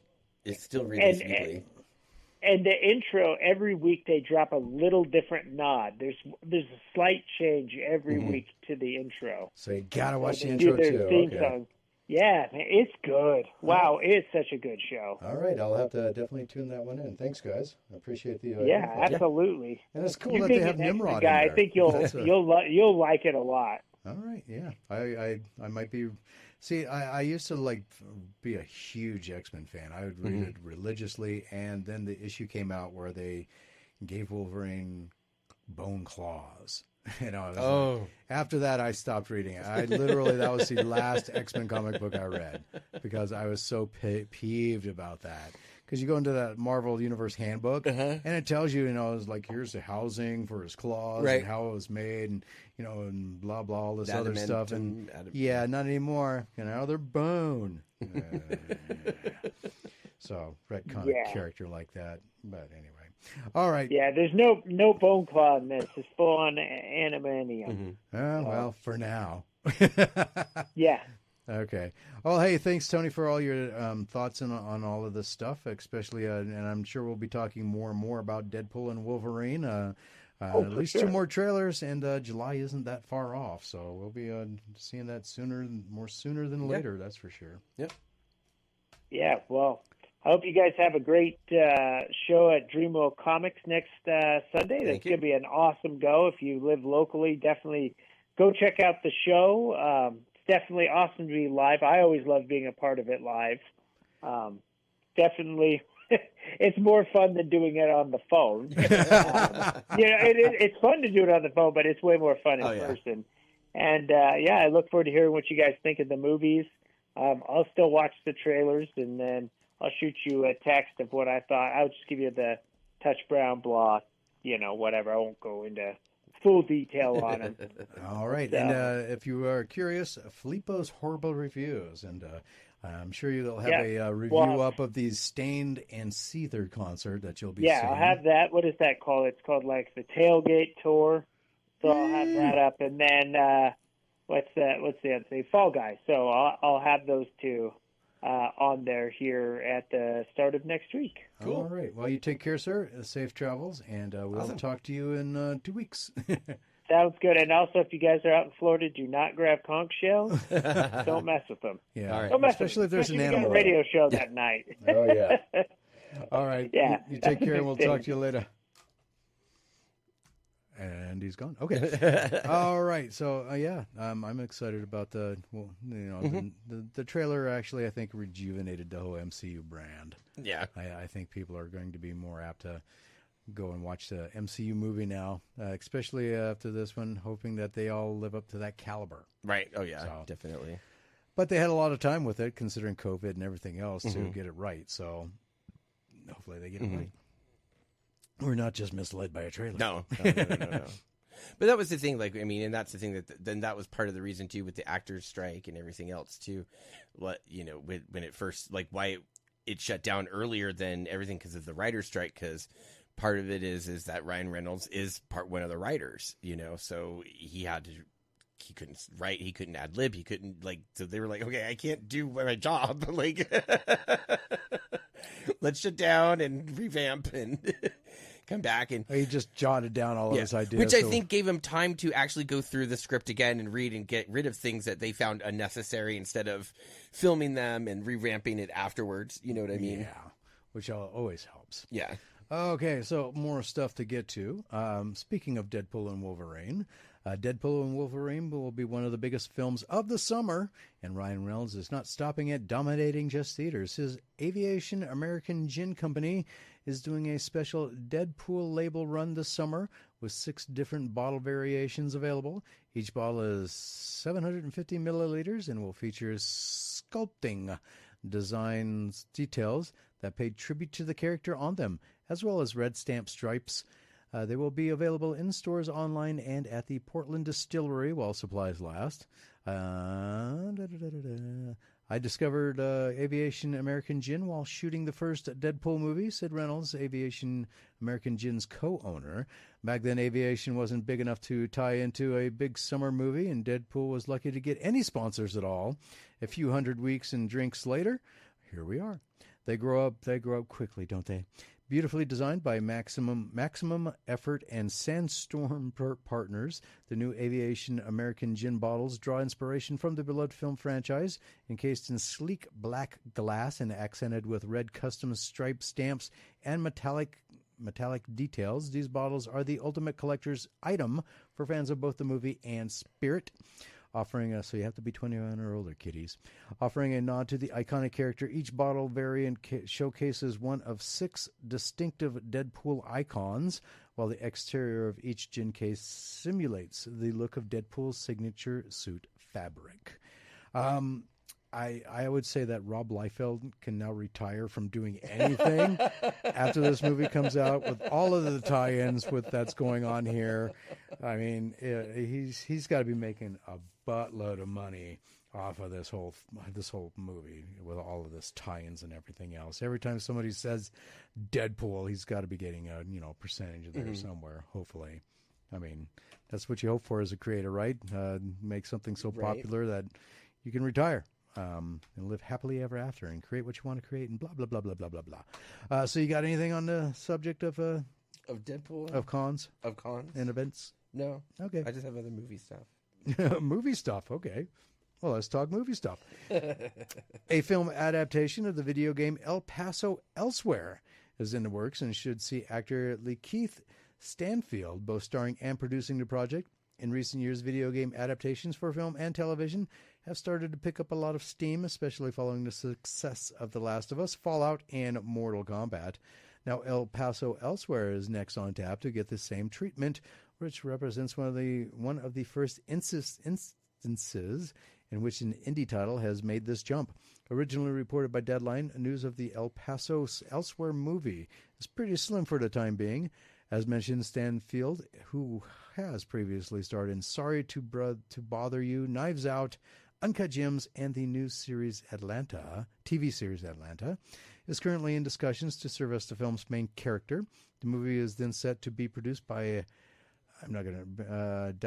it's still released weekly. And the intro every week they drop a little different nod. There's a slight change every week to the intro. so you gotta watch the They intro do their too. theme Okay. song. Yeah, man, it's good. Wow, it's such a good show. All right, I'll have to definitely tune that one in. Thanks, guys. I appreciate the. Yeah, info. absolutely. And it's cool You that being they have an X-Men Nimrod guy, in there. I think you'll That's a- you'll like it a lot. All right, yeah. I might be. See, I used to be a huge X-Men fan. I would read it religiously, and then the issue came out where they gave Wolverine bone claws. After that, I stopped reading it. That was the last X-Men comic book I read because I was so peeved about that. because you go into that Marvel Universe handbook, and it tells you, it's like, here's the housing for his claws and how it was made, and and blah blah, all this other stuff. And not anymore. They're bone. So retcon a character like that. But anyway. All right. Yeah, there's no bone claw in this. It's full on animanium. Well, for now. Yeah. Okay. Well, hey, thanks, Tony, for all your thoughts on all of this stuff, especially, and I'm sure we'll be talking more and more about Deadpool and Wolverine. At least 2 more trailers, and July isn't that far off, so we'll be seeing that sooner than later. That's for sure. Yep. Yeah. Well, I hope you guys have a great show at Dreamworld Comics next Sunday. That's going to be an awesome go. If you live locally, definitely go check out the show. It's definitely awesome to be live. I always love being a part of it live. Definitely, it's more fun than doing it on the phone. It's fun to do it on the phone, but it's way more fun in person. And I look forward to hearing what you guys think of the movies. I'll still watch the trailers, and then I'll shoot you a text of what I thought. I'll just give you the Touch Brown blah, whatever. I won't go into full detail on it. All right. So, and if you are curious, Filippo's Horrible Reviews. And I'm sure you'll have a review up of the Stained and Seether concert that you'll be seeing. Yeah, I'll have that. What is that called? It's called like the Tailgate Tour. So I'll have that up. And then what's the other thing? Fall Guys. So I'll have those 2 on there here at the start of next week. Cool. All right. Well, you take care, sir. Safe travels, and we'll talk to you in 2 weeks. Sounds good. And also, if you guys are out in Florida, do not grab conch shells. Don't mess with them. Yeah. Don't mess Especially with if there's an animal. Radio show that night. Oh, yeah. All right. Yeah. You take care, and we'll talk to you later. And he's gone. Okay. All right. So I'm excited about the trailer. Actually, I think rejuvenated the whole MCU brand. Yeah. I think people are going to be more apt to go and watch the MCU movie now, especially after this one, hoping that they all live up to that caliber. Right. Oh yeah, definitely. But they had a lot of time with it, considering COVID and everything else, to get it right. So hopefully they get it right. We're not just misled by a trailer. No. But that was the thing, and that's the thing that was part of the reason too with the actors' strike and everything else too. When it first, why it shut down earlier than everything because of the writer's strike. Because part of it is that Ryan Reynolds is one of the writers, so he couldn't write, he couldn't ad lib, he couldn't so they were like, okay, I can't do my job, let's shut down and revamp and come back. And he just jotted down all of his ideas, which I think gave him time to actually go through the script again and read and get rid of things that they found unnecessary instead of filming them and revamping it afterwards. You know what I mean? Yeah, which always helps. Yeah. Okay, so more stuff to get to. Speaking of Deadpool and Wolverine, Deadpool and Wolverine will be one of the biggest films of the summer, and Ryan Reynolds is not stopping at dominating just theaters. His Aviation American Gin Company is doing a special Deadpool label run this summer with 6 different bottle variations available. Each bottle is 750 milliliters and will feature sculpting designs details that pay tribute to the character on them, as well as red stamp stripes. They will be available in stores, online, and at the Portland Distillery while supplies last. I discovered Aviation American Gin while shooting the first Deadpool movie, said Reynolds, Aviation American Gin's co-owner. Back then, Aviation wasn't big enough to tie into a big summer movie, and Deadpool was lucky to get any sponsors at all. A few hundred weeks and drinks later, here we are. They grow up quickly, don't they? Beautifully designed by Maximum Effort and Sandstorm Partners, the new Aviation American Gin bottles draw inspiration from the beloved film franchise. Encased in sleek black glass and accented with red custom stripe stamps and metallic details, these bottles are the ultimate collector's item for fans of both the movie and spirit. Offering so you have to be 21 or older, kiddies. Offering a nod to the iconic character, each bottle variant showcases one of 6 distinctive Deadpool icons, while the exterior of each gin case simulates the look of Deadpool's signature suit fabric. I would say that Rob Liefeld can now retire from doing anything after this movie comes out with all of the tie-ins with that's going on here. I mean, he's got to be making a buttload of money off of this whole movie with all of this tie-ins and everything else. Every time somebody says Deadpool, he's got to be getting a percentage there somewhere. Hopefully, I mean that's what you hope for as a creator, right? Make something so popular that you can retire. And live happily ever after and create what you want to create and blah, blah, blah, blah, blah, blah, blah. So you got anything on the subject of Deadpool? Of cons? Of cons? And events? No. Okay. I just have other movie stuff. Movie stuff. Okay. Well, let's talk movie stuff. A film adaptation of the video game El Paso Elsewhere is in the works and should see actor Lakeith Stanfield both starring and producing the project. In recent years, video game adaptations for film and television have started to pick up a lot of steam, especially following the success of The Last of Us, Fallout, and Mortal Kombat. Now, El Paso Elsewhere is next on tap to get the same treatment, which represents one of the first instances in which an indie title has made this jump. Originally reported by Deadline, news of the El Paso Elsewhere movie is pretty slim for the time being. As mentioned, Stanfield, who has previously starred in Sorry to Bother You, Knives Out, Uncut Gems, and the new TV series Atlanta, is currently in discussions to serve as the film's main character. The movie is then set to be produced by De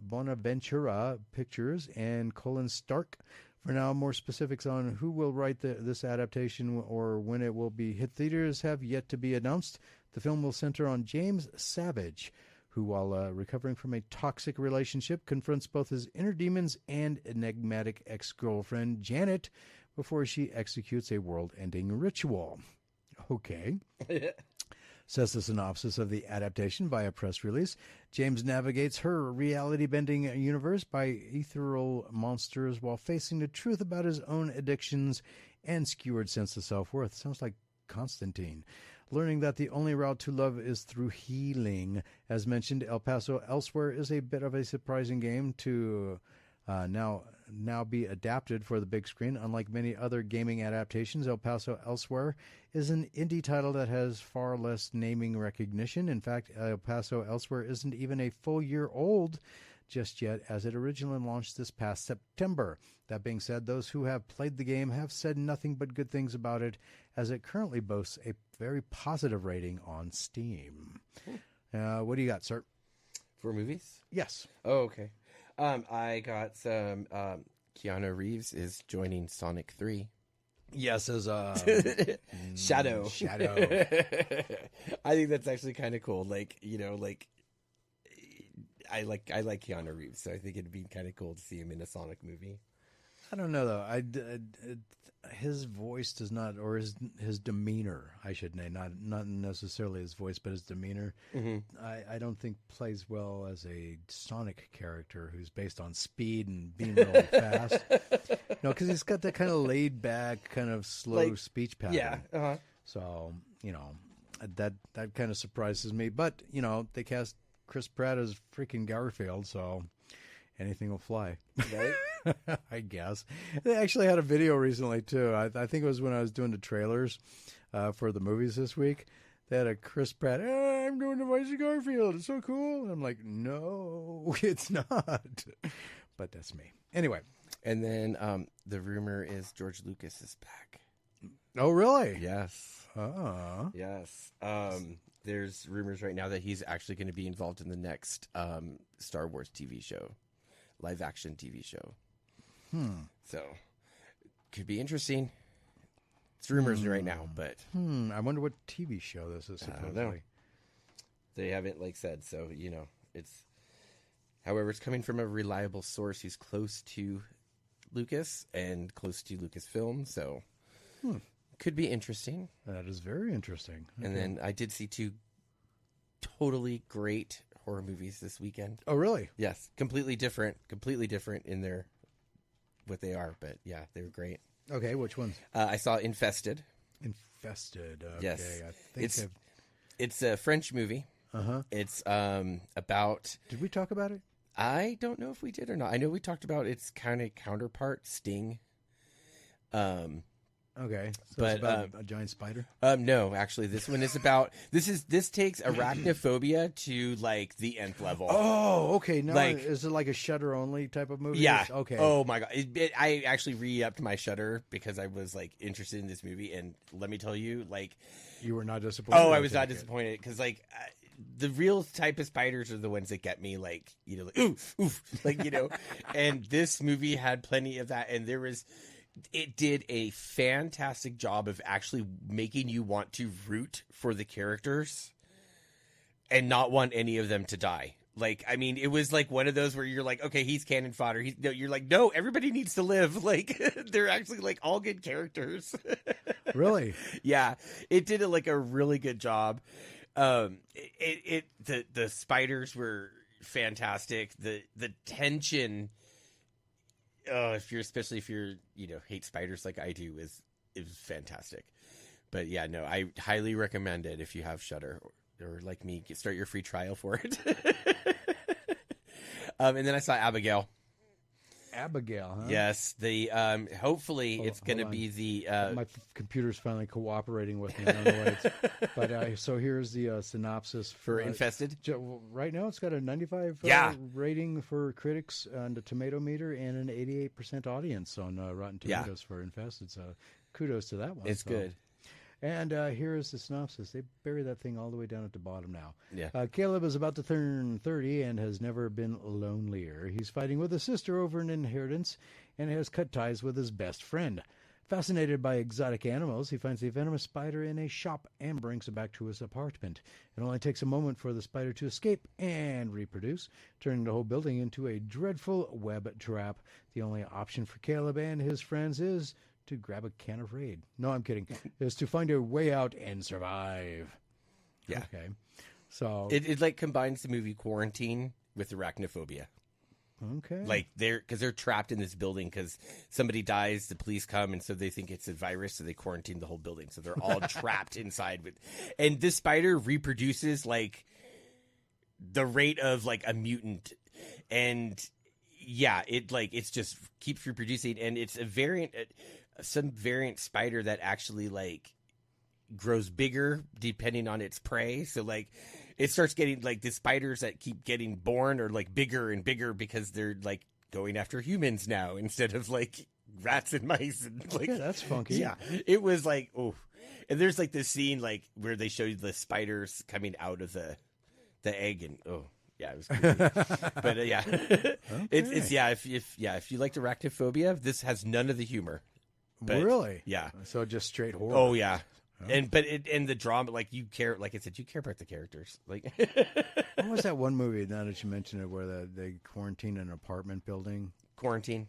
Bonaventura Pictures and Colin Stark. For now, more specifics on who will write this adaptation or when it will be hit theaters have yet to be announced. The film will center on James Savage, who, while recovering from a toxic relationship, confronts both his inner demons and enigmatic ex-girlfriend, Janet, before she executes a world-ending ritual. Okay. Says the synopsis of the adaptation via press release. James navigates her reality-bending universe by ethereal monsters while facing the truth about his own addictions and skewered sense of self-worth. Sounds like Constantine. Learning that the only route to love is through healing. As mentioned, El Paso Elsewhere is a bit of a surprising game to now be adapted for the big screen. Unlike many other gaming adaptations, El Paso Elsewhere is an indie title that has far less naming recognition. In fact, El Paso Elsewhere isn't even a full year old just yet, as it originally launched this past September. That being said, those who have played the game have said nothing but good things about it, as it currently boasts a very positive rating on Steam. What do you got, sir? For movies? Yes. Oh, okay. I got some. Keanu Reeves is joining Sonic 3. Yes, as Shadow. I think that's actually kind of cool. I like Keanu Reeves, so I think it'd be kind of cool to see him in a Sonic movie. I don't know though. His voice does not, or his demeanor, I should say, not necessarily his voice, but his demeanor. Mm-hmm. I don't think plays well as a Sonic character who's based on speed and being really fast. No, because he's got that kind of laid back, kind of slow speech pattern. Yeah. Uh-huh. So that kind of surprises me. But they cast Chris Pratt as freaking Garfield, so anything will fly. Right? I guess. They actually had a video recently, too. I think it was when I was doing the trailers for the movies this week. They had a Chris Pratt, I'm doing the voice of Garfield. It's so cool. And I'm like, no, it's not. But that's me. Anyway. And then the rumor is George Lucas is back. Oh, really? Yes. Oh. Yes. There's rumors right now that he's actually going to be involved in the next Star Wars TV show, live action TV show. So, could be interesting. It's rumors right now, but I wonder what TV show this is supposedly. I don't know. They haven't said, so it's. However, it's coming from a reliable source who's close to Lucas and close to Lucasfilm, so could be interesting. That is very interesting. Okay. And then I did see 2 totally great horror movies this weekend. Oh, really? Yes, completely different in their what they are, but yeah, they were great. Okay, which ones? I saw Infested. Infested. Okay, yes, I think it's a French movie. Uh-huh. It's about. Did we talk about it? I don't know if we did or not. I know we talked about its kind of counterpart, Sting. Okay, so but it's about a giant spider. No, actually, this one is about this takes arachnophobia to like the nth level. Oh, okay. Now, Like- is it like a Shutter only type of movie? Yeah. Okay. Oh my god. I actually re-upped my Shudder because I was like interested in this movie, and let me tell you, like, You were not disappointed? oh, I was Okay, not good. disappointed because like. The real type of spiders are the ones that get me, like, you know, like, oof, oof, like, you know, and this movie had plenty of that. And it did a fantastic job of actually making you want to root for the characters and not want any of them to die. Like, I mean, it was like one of those where you're like, okay, he's cannon fodder. You're like, no, everybody needs to live. Like, they're actually like all good characters. Really? Yeah, it did like a really good job. The spiders were fantastic. The tension, especially if you're, you know, hate spiders like I do, is fantastic. But yeah, no, I highly recommend it if you have Shudder or like me, start your free trial for it. And then I saw Abigail. Abigail, huh? Yes, the hopefully it's going to hold be the My computer's finally cooperating with me. I don't know why it's, but so here's the synopsis for Infested. Right now, it's got a 95 rating for critics on the Tomato Meter and an 88% audience on Rotten Tomatoes for Infested. So kudos to that one. It's good. And here is the synopsis. They bury that thing all the way down at the bottom now. Yeah. Caleb is about to turn 30 and has never been lonelier. He's fighting with his sister over an inheritance and has cut ties with his best friend. Fascinated by exotic animals, he finds a venomous spider in a shop and brings it back to his apartment. It only takes a moment for the spider to escape and reproduce, turning the whole building into a dreadful web trap. The only option for Caleb and his friends is to grab a can of Raid. No, I'm kidding. Is to find a way out and survive. Yeah. Okay. So it like combines the movie Quarantine with arachnophobia. Okay. Like because they're trapped in this building because somebody dies, the police come, and so they think it's a virus, so they quarantine the whole building. So they're all trapped inside and this spider reproduces like the rate of like a mutant, and yeah, it's just keeps reproducing, and it's a variant. Some variant spider that actually like grows bigger depending on its prey. So like it starts getting like the spiders that keep getting born are like bigger and bigger because they're like going after humans now instead of like rats and mice and like that's funky. Yeah, it was like and there's like this scene like where they show you the spiders coming out of the egg and yeah, it was creepy. But yeah, Okay. it's if you liked arachnophobia, this has none of the humor. But, really? Yeah. So just straight horror. Oh yeah. And the drama, like you care, like I said, you care about the characters. Like, what was that one movie? Now that you mention it, where they quarantine an apartment building? Quarantine.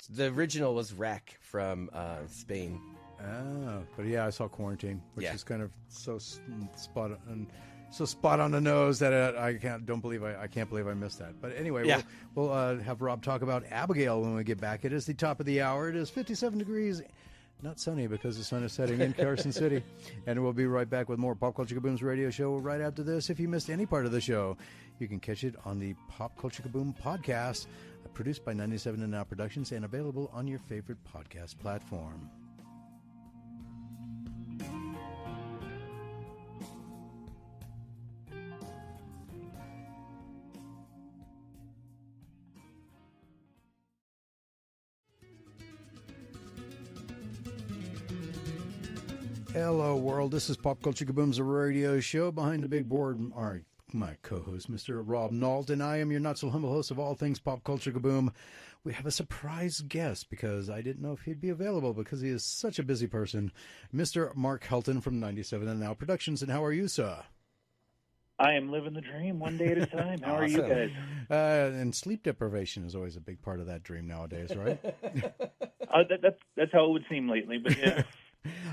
The original was Wreck from Spain. Oh, but yeah, I saw Quarantine, which Yeah. is kind of so spot on the nose that I can't believe I missed that. But anyway, Yeah. we'll have Rob talk about Abigail when we get back. It is the top of the hour. It is 57 degrees. Not sunny because the sun is setting in Carson City. And we'll be right back with more Pop Culture Kaboom's radio show right after this. If you missed any part of the show, you can catch it on the Pop Culture Kaboom podcast, produced by 97 & Now Productions and available on your favorite podcast platform. Hello, world. This is Pop Culture Kaboom's radio show. Behind the big board are my co-host, Mr. Rob Nault, and I am your not-so-humble host of all things Pop Culture Kaboom. We have a surprise guest because I didn't know if he'd be available because he is such a busy person. Mr. Mark Helton from 97 & Now Productions. And how are you, sir? I am living the dream one day at a time. How are you guys? And sleep deprivation is always a big part of that dream nowadays, right? That's how it would seem lately, but yeah.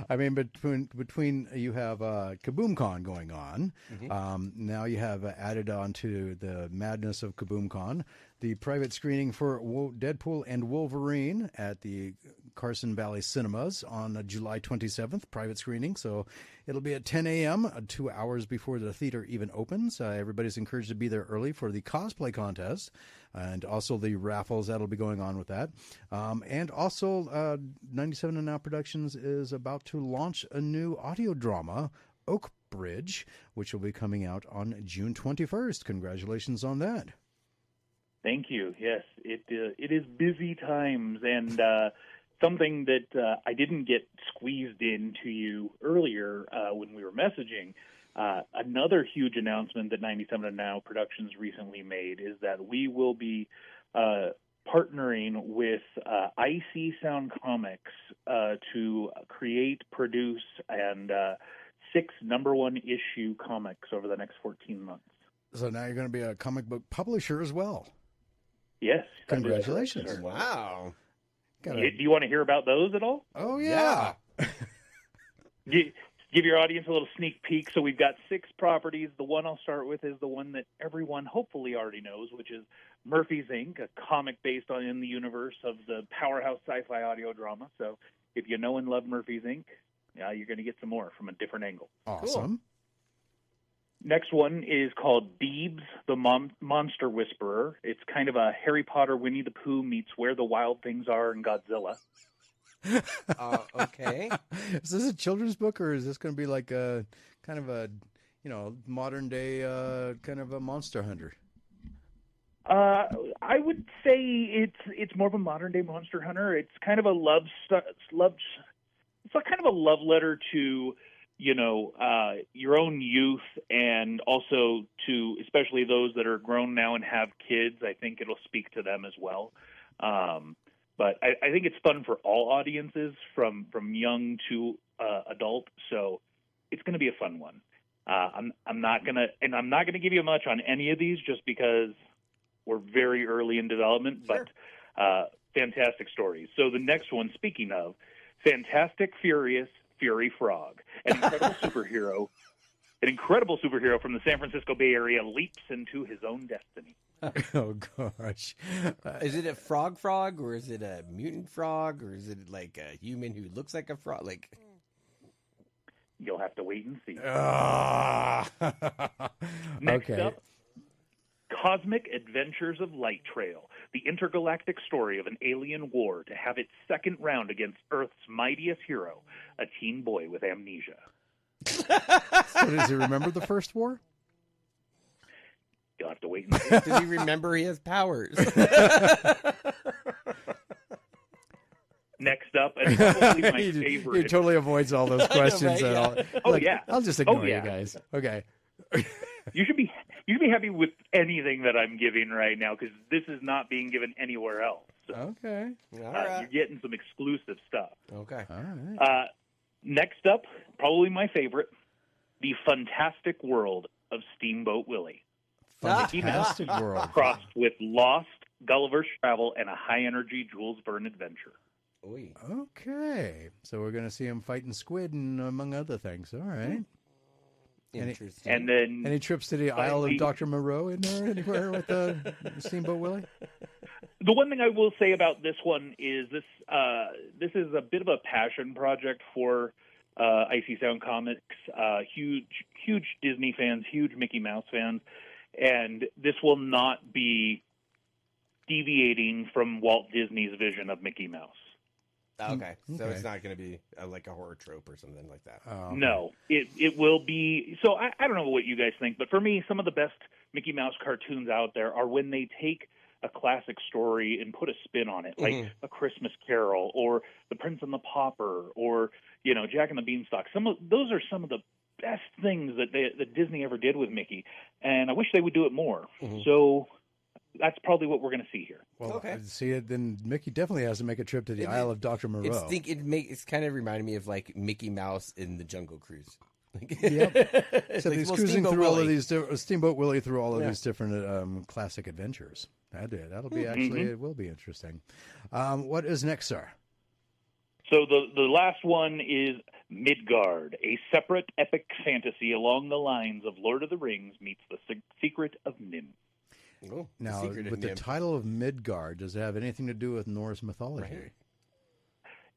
I mean, between you have Kaboom-Con going on. Mm-hmm. Now you have added on to the madness of Kaboom-Con the private screening for Deadpool and Wolverine at the Carson Valley Cinemas on July 27th, private screening. So it'll be at 10 a.m., 2 hours before the theater even opens. Everybody's encouraged to be there early for the cosplay contest and also the raffles that'll be going on with that. And also, 97 and Now Productions is about to launch a new audio drama, Oak Bridge, which will be coming out on June 21st. Congratulations on that. Thank you. Yes, it is busy times, and something that I didn't get squeezed into you earlier when we were messaging. Another huge announcement that 97 and Now Productions recently made is that we will be partnering with IC Sound Comics to create, produce, and 6 number-one issue comics over the next 14 months. So now you're going to be a comic book publisher as well. Yes. Congratulations. Wow. Do you want to hear about those at all? Oh, yeah. Give your audience a little sneak peek. So we've got 6 properties. The one I'll start with is the one that everyone hopefully already knows, which is Murphy's Inc., a comic based in the universe of the powerhouse sci-fi audio drama. So if you know and love Murphy's Inc., you're going to get some more from a different angle. Awesome. Cool. Next one is called Beebs, the Monster Whisperer. It's kind of a Harry Potter, Winnie the Pooh meets Where the Wild Things Are in Godzilla. Okay. Is this a children's book, or is this going to be like a kind of a, modern day kind of a monster hunter? I would say it's more of a modern day monster hunter. It's kind of a it's kind of a love letter to your own youth, and also to especially those that are grown now and have kids. I think it'll speak to them as well. But I think it's fun for all audiences, from young to adult. So it's going to be a fun one. I'm not gonna give you much on any of these just because we're very early in development. Sure. But fantastic stories. So the next one, speaking of Fantastic Furious Fury Frog, an incredible superhero from the San Francisco Bay Area leaps into his own destiny. Oh gosh. Is it a frog, or is it a mutant frog, or is it like a human who looks like a frog? Like, you'll have to wait and see. Next up, Cosmic Adventures of Light Trail, the intergalactic story of an alien war to have its second round against Earth's mightiest hero, a teen boy with amnesia. So does he remember the first war? You'll have to wait and see. Does he remember he has powers? Next up, and probably my favorite. He totally avoids all those questions. I'll just ignore you guys. Okay. You should be happy with anything that I'm giving right now, because this is not being given anywhere else. So, okay. All right. You're getting some exclusive stuff. Okay. All right. Next up, probably my favorite, The Fantastic World of Steamboat Willie. Fantastic World. Crossed with Lost, Gulliver's Travel, and a high-energy Jules Verne adventure. Oy. Okay. So we're going to see him fighting squid, and among other things. All right. Interesting. And then any trips to the Isle of Dr. Moreau in there anywhere with the Steamboat Willie? The one thing I will say about this one is this is a bit of a passion project for IC Sound Comics. Huge Disney fans, huge Mickey Mouse fans, and this will not be deviating from Walt Disney's vision of Mickey Mouse. Okay, so it's not going to be like a horror trope or something like that. Okay. No, it will be. So I don't know what you guys think, but for me, some of the best Mickey Mouse cartoons out there are when they take a classic story and put a spin on it, like A Christmas Carol or The Prince and the Pauper or Jack and the Beanstalk. Those are some of the best things that Disney ever did with Mickey, and I wish they would do it more. So that's probably what we're going to see here. Well, okay. See it. Then Mickey definitely has to make a trip to the Isle of Dr. Moreau. It's kind of reminding me of like Mickey Mouse in the Jungle Cruise. Yep. So like, he's cruising through Willie. all of these Steamboat Willie through all of these different classic adventures. That'll be actually it will be interesting. What is next, sir? So the last one is Midgard, a separate epic fantasy along the lines of Lord of the Rings meets The Secret of Nim. Oh, now, with the title of Midgard, does it have anything to do with Norse mythology? Right.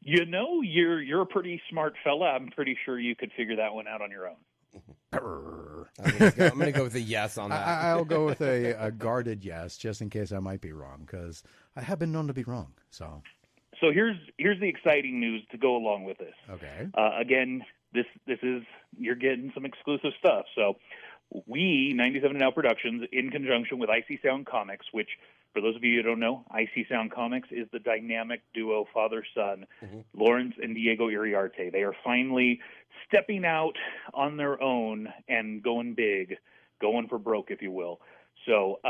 You're a pretty smart fella. I'm pretty sure you could figure that one out on your own. I'm gonna go with a yes on that. I'll go with a guarded yes, just in case I might be wrong, because I have been known to be wrong. So here's the exciting news to go along with this. Okay. Again, this is, you're getting some exclusive stuff. So we, 97 Now Productions, in conjunction with IC Sound Comics, which, for those of you who don't know, IC Sound Comics is the dynamic duo father-son, Lawrence and Diego Iriarte. They are finally stepping out on their own and going big, going for broke, if you will. So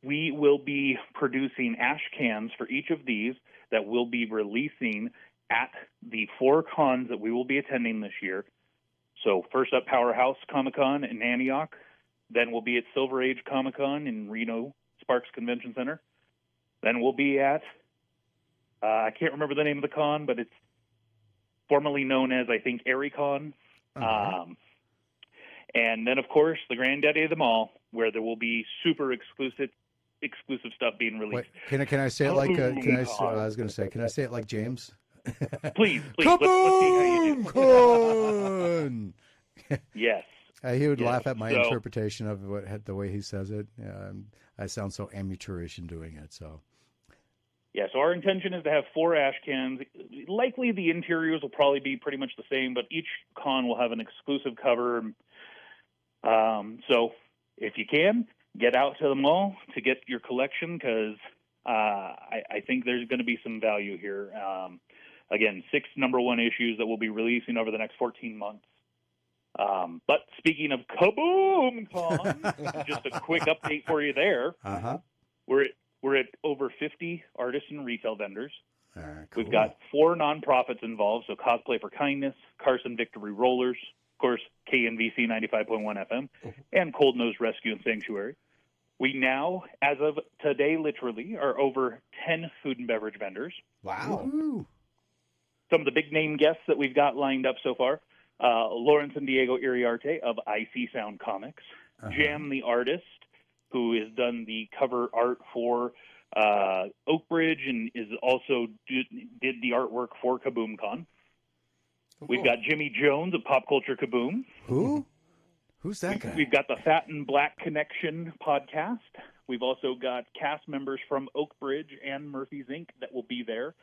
we will be producing ash cans for each of these that we'll be releasing at the 4 cons that we will be attending this year. So first up, Powerhouse Comic-Con in Antioch. Then we'll be at Silver Age Comic-Con in Reno Sparks Convention Center. Then we'll be at, I can't remember the name of the con, but it's formerly known as, I think, ArieCon. And then, of course, the granddaddy of them all, where there will be super exclusive stuff being released. Wait, can I say it like? I was going to say, can I say it like James? Please. Let's see how you do. Kaboom-Con! Yes. He would laugh at my interpretation of the way he says it. I sound so amateurish in doing it. So. Yeah, so our intention is to have 4 ash cans. Likely the interiors will probably be pretty much the same, but each con will have an exclusive cover. So if you can, get out to the mall to get your collection, because I think there's going to be some value here. Again, 6 #1 issues that we'll be releasing over the next 14 months. But speaking of Kaboom-Con, just a quick update for you there. We're at over 50 artists and retail vendors. Cool. We've got 4 nonprofits involved, so Cosplay for Kindness, Carson Victory Rollers, of course, KNVC 95.1 FM, and Cold Nose Rescue and Sanctuary. We now, as of today, literally, are over 10 food and beverage vendors. Wow. Woo-hoo. Some of the big name guests that we've got lined up so far, Lawrence and Diego Iriarte of IC Sound Comics, Jam the Artist, who has done the cover art for Oak Bridge and is also did the artwork for Kaboom-Con. Cool. We've got Jimmy Jones of Pop Culture Kaboom. Who? Who's that guy? We've got the Fat and Black Connection podcast. We've also got cast members from Oak Bridge and Murphy's Inc. that will be there.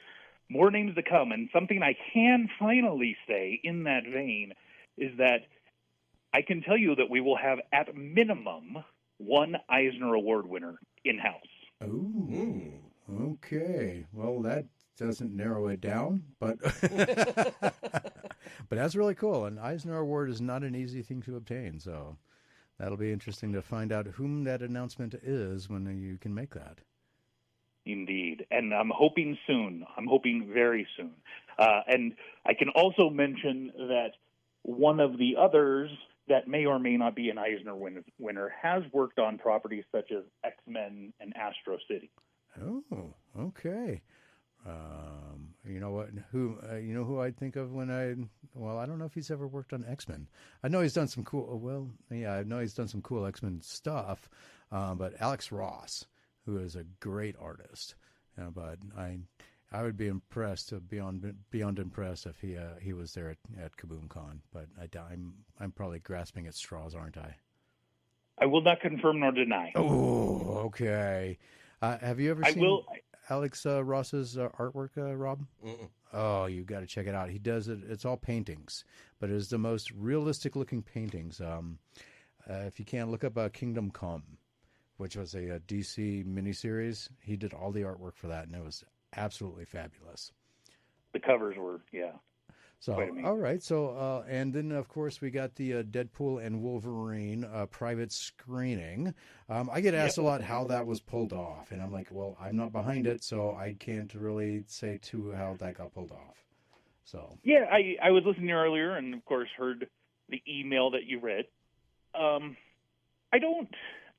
More names to come, and something I can finally say in that vein is that I can tell you that we will have, at minimum, 1 Eisner Award winner in-house. Oh, okay. Well, that doesn't narrow it down, but but that's really cool. An Eisner Award is not an easy thing to obtain, so that'll be interesting to find out whom that announcement is when you can make that. Indeed. And I'm hoping soon. I'm hoping very soon. And I can also mention that one of the others that may or may not be an Eisner winner has worked on properties such as X-Men and Astro City. Oh, okay. You know what? Who I'd think of when I don't know if he's ever worked on X-Men. I know he's done some cool. Well, yeah, I know he's done some cool X-Men stuff. But Alex Ross, who is a great artist, but I would be impressed, beyond impressed, if he was there at Kaboom-Con. But I'm probably grasping at straws, aren't I? I will not confirm nor deny. Oh, okay. Have you ever seen Alex Ross's artwork, Rob? Mm-mm. Oh, you got to check it out. He does it. It's all paintings, but it's the most realistic-looking paintings. If you can, look up Kingdom Come, which was a DC miniseries. He did all the artwork for that, and it was absolutely fabulous. The covers were, yeah. So, all right. So, and then, of course, we got the Deadpool and Wolverine private screening. I get asked a lot how that was pulled off, and I'm like, well, I'm not behind it, so I can't really say how that got pulled off. So, yeah, I was listening earlier, and of course heard the email that you read.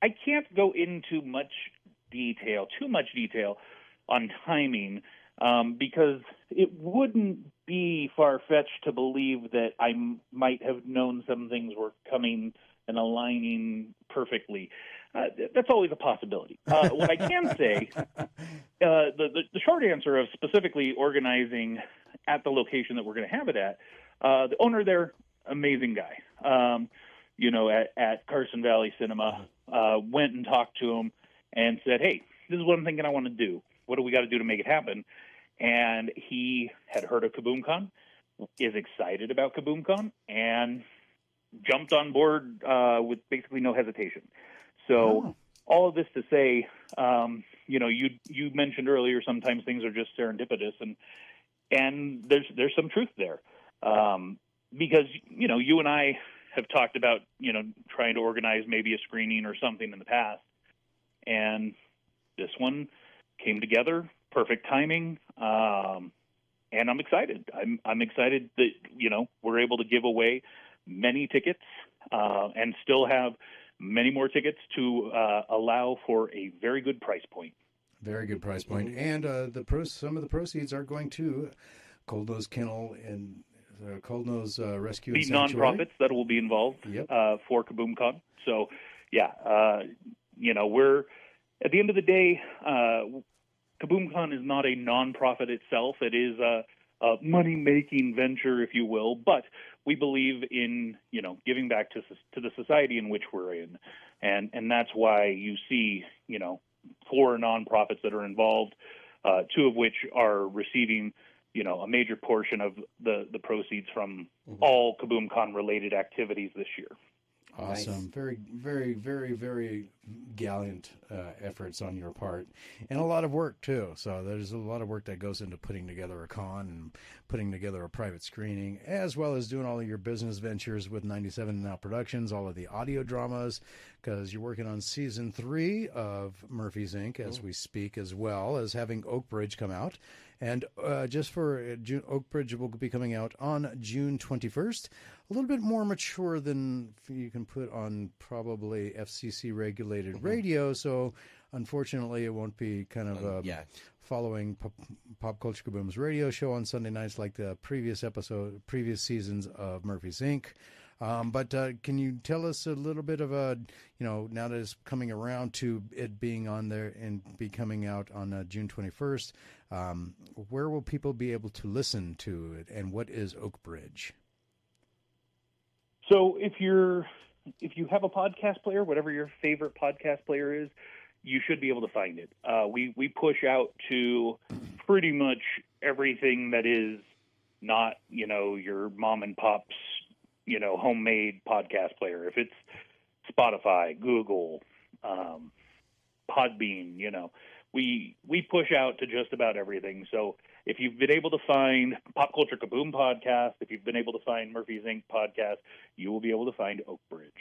I can't go into too much detail on timing, because it wouldn't be far-fetched to believe that I might have known some things were coming and aligning perfectly. that's always a possibility. What I can say, the short answer of specifically organizing at the location that we're going to have it at, the owner there, amazing guy. At Carson Valley Cinema, went and talked to him and said, hey, this is what I'm thinking I want to do. What do we got to do to make it happen? And he had heard of Kaboom-Con, is excited about Kaboom-Con, and jumped on board with basically no hesitation. So all of this to say, you mentioned earlier, sometimes things are just serendipitous, and there's some truth there. Because, you and I have talked about, trying to organize maybe a screening or something in the past. And this one came together, perfect timing. And I'm excited. I'm excited that, we're able to give away many tickets and still have many more tickets to allow for a very good price point. Very good price point. And some of the proceeds are going to Cold Nose Kennel and Cold Nose Rescue and Sanctuary. The nonprofits that will be involved for Kaboom-Con. So, we're at the end of the day, Kaboom-Con is not a nonprofit itself. It is a money-making venture, if you will. But we believe in, giving back to the society in which we're in. And that's why you see, 4 nonprofits that are involved, 2 of which are receiving, a major portion of the proceeds from all Kaboom-Con related activities this year. Awesome. Nice. Very, very, very, very gallant efforts on your part. And a lot of work, too. So there's a lot of work that goes into putting together a con and putting together a private screening, as well as doing all of your business ventures with 97 Now Productions, all of the audio dramas, because you're working on season 3 of Murphy's Inc. as we speak, as well as having Oak Bridge come out. And just for June, Oak Bridge will be coming out on June 21st. A little bit more mature than you can put on probably FCC regulated radio. So unfortunately, it won't be kind of following Pop Culture Kaboom's radio show on Sunday nights like the previous seasons of Murphy's Inc. But can you tell us a little bit of now that it's coming around to it being on there and be coming out on June 21st, where will people be able to listen to it, and what is Oak Bridge? So if you have a podcast player, whatever your favorite podcast player is, you should be able to find it. We push out to pretty much everything that is not, your mom and pop's, homemade podcast player. If it's Spotify, Google, Podbean, we push out to just about everything. So if you've been able to find Pop Culture Kaboom podcast, if you've been able to find Murphy's Inc. podcast, you will be able to find Oak Bridge.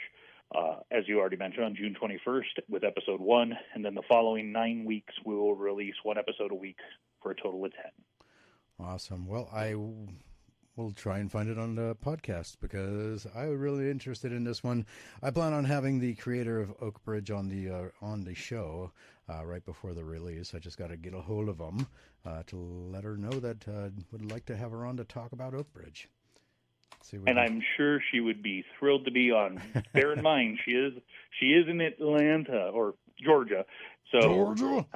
As you already mentioned, on June 21st with episode 1, and then the following 9 weeks we will release 1 episode a week for a total of 10. Awesome. Well, I will try and find it on the podcast because I'm really interested in this one. I plan on having the creator of Oak Bridge on the show right before the release. I just got to get a hold of them to let her know that would like to have her on to talk about Oak Bridge. And I'm sure she would be thrilled to be on. Bear in mind, she is in Atlanta or Georgia. So Georgia.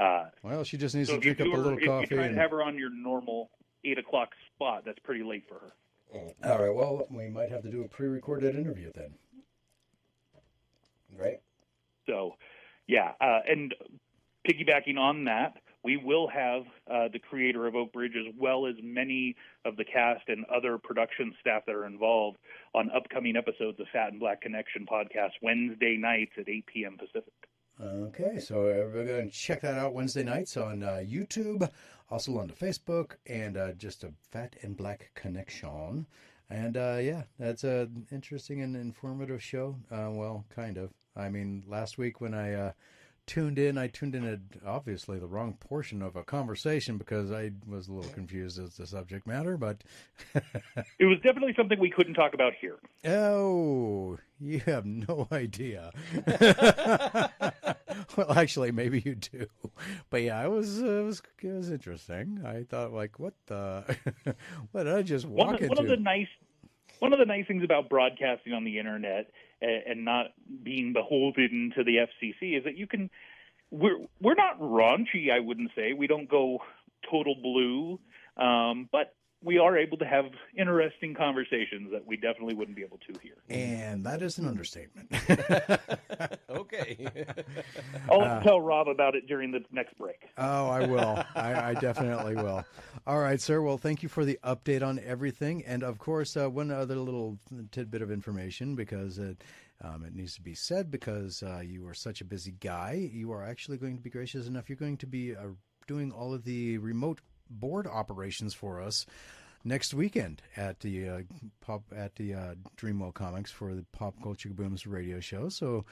Well, she just needs to drink up a little coffee. If you try to have her on your normal 8 o'clock spot, that's pretty late for her. All right. Well, we might have to do a pre-recorded interview then. Right. So, yeah, and piggybacking on that, we will have the creator of Oak Bridge as well as many of the cast and other production staff that are involved on upcoming episodes of Fat and Black Connection podcast Wednesday nights at 8 p.m. Pacific. Okay, so we're going to check that out Wednesday nights on YouTube, also on the Facebook, and just a Fat and Black Connection. And that's an interesting and informative show. Well, kind of. I mean, last week when I tuned in at obviously the wrong portion of a conversation because I was a little confused as to subject matter, but it was definitely something we couldn't talk about here. Oh, you have no idea. Well, actually, maybe you do, but yeah, it was interesting. I thought, like, what did I just walk into? one of the nice things about broadcasting on the internet and not being beholden to the FCC is that we're not raunchy, I wouldn't say. We don't go total blue, but we are able to have interesting conversations that we definitely wouldn't be able to here. And that is an understatement. Okay. I'll tell Rob about it during the next break. Oh, I will. I definitely will. All right, sir. Well, thank you for the update on everything. And, of course, one other little tidbit of information, because it needs to be said, because you are such a busy guy. You are actually going to be gracious enough. You're going to be doing all of the remote board operations for us next weekend at the Dreamwell Comics for the Pop Culture Kabooms radio show. So,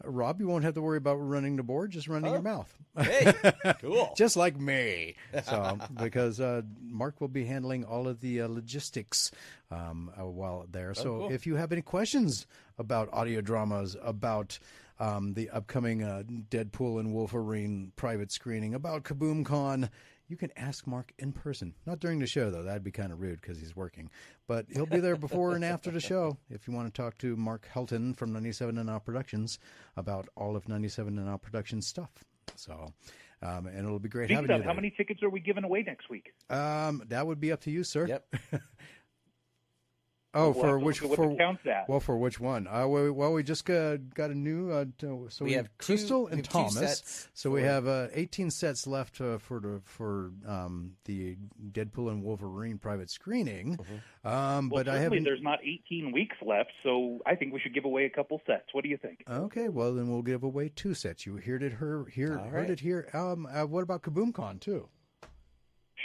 Rob, you won't have to worry about running the board, just running your mouth. Hey, cool. Just like me. So, because Mark will be handling all of the logistics while there. So, cool. If you have any questions about audio dramas, about the upcoming Deadpool and Wolverine private screening, about Kaboom-Con, you can ask Mark in person. Not during the show, though. That'd be kind of rude because he's working. But he'll be there before and after the show if you want to talk to Mark Helton from 97 and Out Productions about all of 97 and Out Productions stuff. So, and it'll be great having you there. How many tickets are we giving away next week? That would be up to you, sir. Yep. Oh, for which one? Well, we just got a new. So we have Crystal and Thomas. So we have 18 sets left for the Deadpool and Wolverine private screening. But there's not 18 weeks left, so I think we should give away a couple sets. What do you think? Okay, well then we'll give away 2 sets. You heard it here. What about Kaboom-Con too?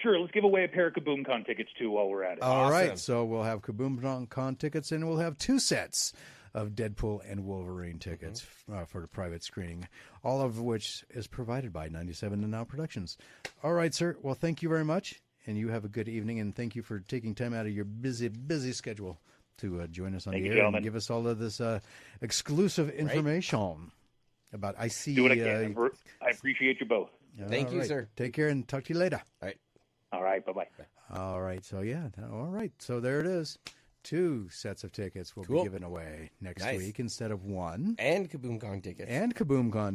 Sure, let's give away a pair of Kaboom-Con tickets, too, while we're at it. All right, so we'll have Kaboom-Con tickets, and we'll have 2 sets of Deadpool and Wolverine tickets for the private screening, all of which is provided by 97 and Now Productions. All right, sir. Well, thank you very much, and you have a good evening, and thank you for taking time out of your busy schedule to join us on the air and give us all of this exclusive information about IC. Do it again. I appreciate you both. Thank you, sir. Take care, and talk to you later. All right. All right, bye-bye. All right, so all right, so there it is. 2 sets of tickets will be given away next week instead of 1. And Kaboom-Con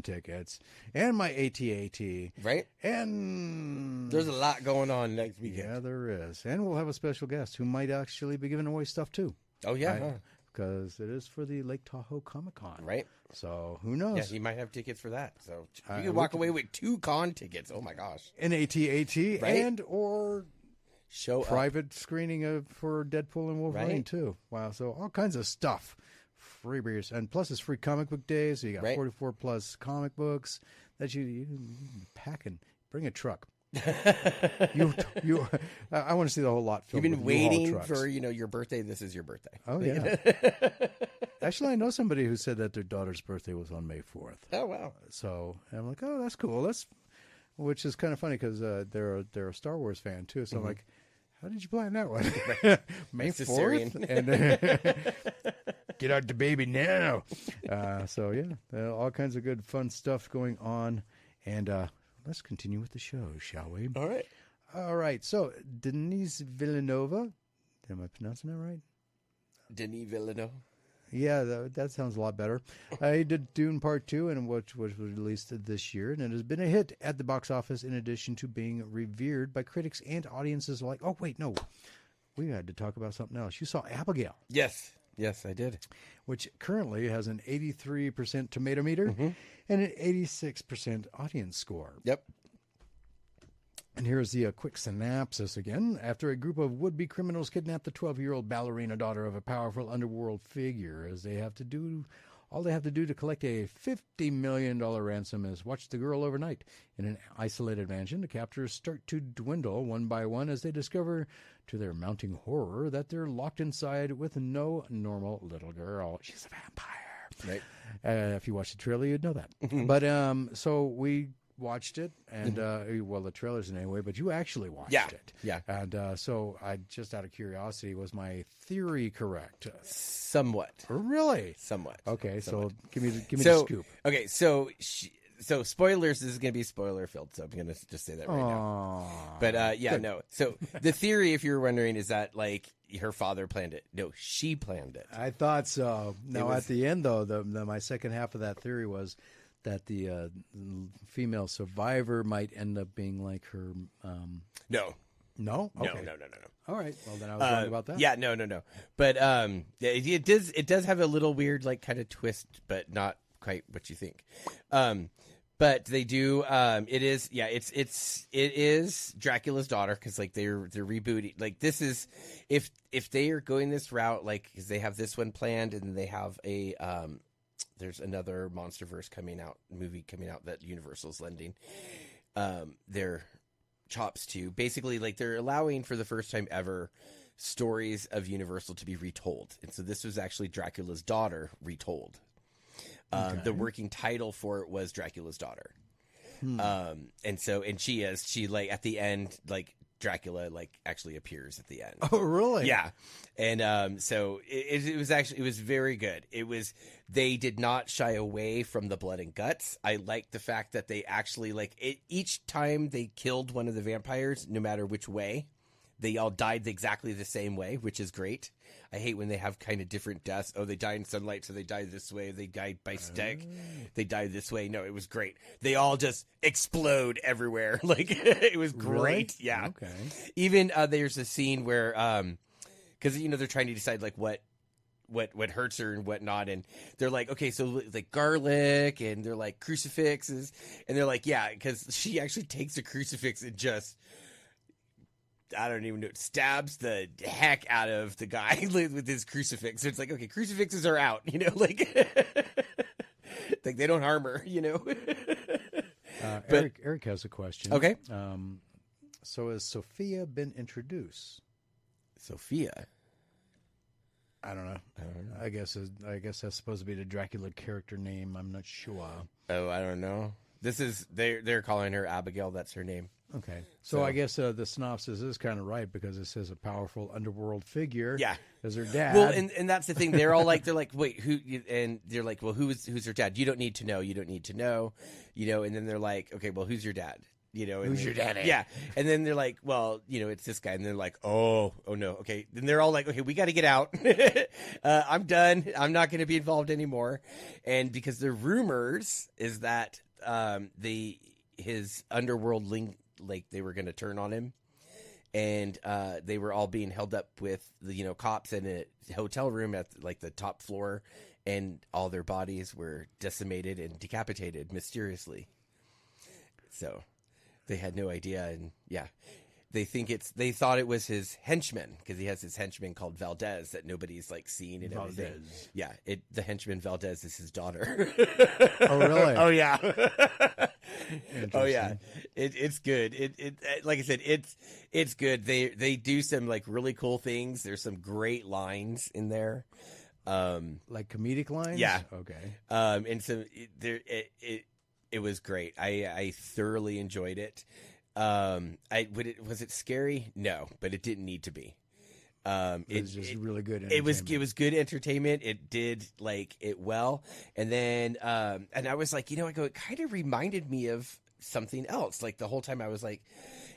tickets. And my AT-AT. Right. And there's a lot going on next weekend. Yeah, there is. And we'll have a special guest who might actually be giving away stuff too. Oh, yeah. Because it is for the Lake Tahoe Comic-Con. Right. So who knows? Yeah, he might have tickets for that. So you can walk away with 2 con tickets. Oh, my gosh. An AT-AT and or show private screening for Deadpool and Wolverine too. Wow. So all kinds of stuff. Freebies. And plus it's free comic book days. So you got 44 plus comic books that you pack and bring a truck. I want to see the whole lot. You've been waiting for your birthday. This is your birthday. Oh yeah. Actually, I know somebody who said that their daughter's birthday was on May 4th. Oh wow. So I'm like, oh, that's cool. Which is kind of funny because they're a Star Wars fan too. So I'm like, how did you plan that one? May 4th, and get out the baby now. So yeah, all kinds of good fun stuff going on, and. Let's continue with the show, shall we? All right. So, Denis Villeneuve. Am I pronouncing that right? Denis Villeneuve. Yeah, that sounds a lot better. He did Dune Part 2, which was released this year, and it has been a hit at the box office in addition to being revered by critics and audiences alike. Oh, wait, no. We had to talk about something else. You saw Abigail. Yes, I did. Which currently has an 83% tomato meter and an 86% audience score. Yep. And here's the quick synopsis again. After a group of would-be criminals kidnap the 12-year-old ballerina daughter of a powerful underworld figure, all they have to do to collect a $50 million ransom is watch the girl overnight. In an isolated mansion, the captors start to dwindle one by one as they discover, to their mounting horror, that they're locked inside with no normal little girl. She's a vampire. Right. If you watch the trailer, you'd know that. But so we watched it, and well, the trailers anyway, but you actually watched it. Yeah. And so I just out of curiosity, was my theory correct? Somewhat. Really? Somewhat. Okay, Somewhat. So give me the scoop. Okay, so spoilers, this is going to be spoiler filled, so I'm going to just say that right now. But yeah, no. So the theory, if you're wondering, is that like her father planned it. No, she planned it. I thought so. Now at the end, though, my second half of that theory was that the female survivor might end up being like her. No. No? Okay. No. All right. Well, then I was wrong about that. Yeah, no. But it does have a little weird, like, kind of twist, but not quite what you think. But they do. It is Dracula's daughter, because like they're rebooting. Like, this is if they are going this route, like, because they have this one planned, and then they have a there's another MonsterVerse movie coming out that Universal's lending their chops to. Basically, like, they're allowing for the first time ever stories of Universal to be retold, and so this was actually Dracula's daughter retold. Okay. The working title for it was Dracula's daughter. And she like at the end, like Dracula like actually appears at the end. Oh, really? Yeah. And so it was very good. They did not shy away from the blood and guts. I liked the fact that they actually each time they killed one of the vampires, no matter which way, they all died exactly the same way, which is great. I hate when they have kind of different deaths. Oh, they died in sunlight, so they died this way. They died by stag. They died this way. No, it was great. They all just explode everywhere. Like, it was great. Really? Yeah. Okay. Even there's a scene where, because they're trying to decide like what hurts her and whatnot, and they're like, okay, so like garlic, and they're like crucifixes, and they're like, yeah, because she actually takes a crucifix and just, I don't even know, stabs the heck out of the guy with his crucifix. So it's like, okay, crucifixes are out, like, like they don't harm her, But, Eric has a question. Okay. So has Sophia been introduced? Sophia? I don't know. I guess that's supposed to be the Dracula character name. I'm not sure. Oh, I don't know. They're calling her Abigail. That's her name. Okay. So I guess the synopsis is kind of right, because it says a powerful underworld figure. Yeah. As her dad. Well, and that's the thing. They're like, wait, who? And they're like, well, who's her dad? You don't need to know. And then they're like, okay, well, who's your dad? Who's your daddy? Yeah. And then they're like, well, it's this guy. And they're like, oh no. Okay. Then they're all like, okay, we got to get out. I'm done. I'm not going to be involved anymore. And because the rumors is that his underworld link, like, they were going to turn on him, and they were all being held up with the cops in a hotel room at like the top floor, and all their bodies were decimated and decapitated mysteriously. So they had no idea, and yeah, they thought it was his henchman, because he has his henchman called Valdez that nobody's like seen and everything. Valdez. Yeah, the henchman Valdez is his daughter. Oh, really? Oh, yeah. Oh, yeah. It's good. It like I said, it's good. They do some like really cool things. There's some great lines in there. Like comedic lines? Yeah. Okay. And so it was great. I thoroughly enjoyed it. Was it scary? No, but it didn't need to be. It was just really good. It was good entertainment. It did like it well, and then and I was like, it kind of reminded me of something else. Like the whole time I was like,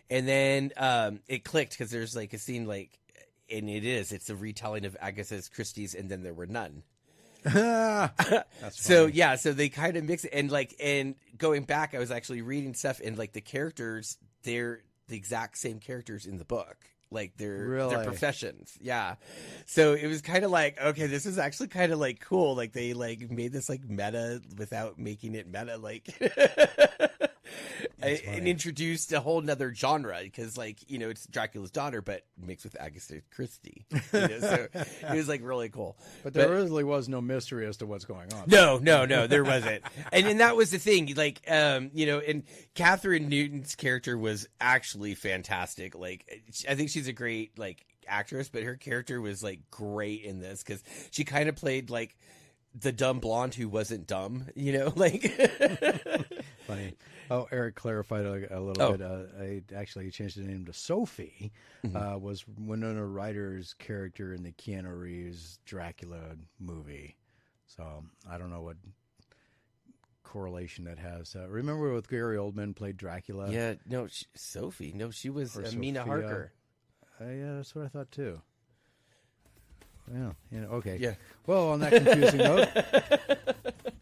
and then it clicked, because there's like a scene like, and it's a retelling of Agatha Christie's "And Then There Were None." That's so funny. yeah, so they kind of mix it, and going back, I was actually reading stuff, and like the characters, they're the exact same characters in the book, like their professions. Yeah, so it was kind of like, okay, this is actually kind of like cool, like they like made this like meta without making it meta, like and introduced a whole nother genre, because like it's Dracula's daughter but mixed with Agatha Christie, so it was like really cool. But there really was no mystery as to what's going on. No, there wasn't. And that was the thing, like and Catherine Newton's character was actually fantastic. Like, I think she's a great like actress, but her character was like great in this, because she kind of played like the dumb blonde who wasn't dumb, like Funny. Oh, Eric clarified a little bit. I actually changed the name to Sophie. Mm-hmm. Was Winona Ryder's character in the Keanu Reeves Dracula movie. So I don't know what correlation that has. Remember with Gary Oldman played Dracula? Yeah, no, Sophie. No, she was Mina Harker. Yeah, that's what I thought too. Well, okay. Yeah. Well, on that confusing note,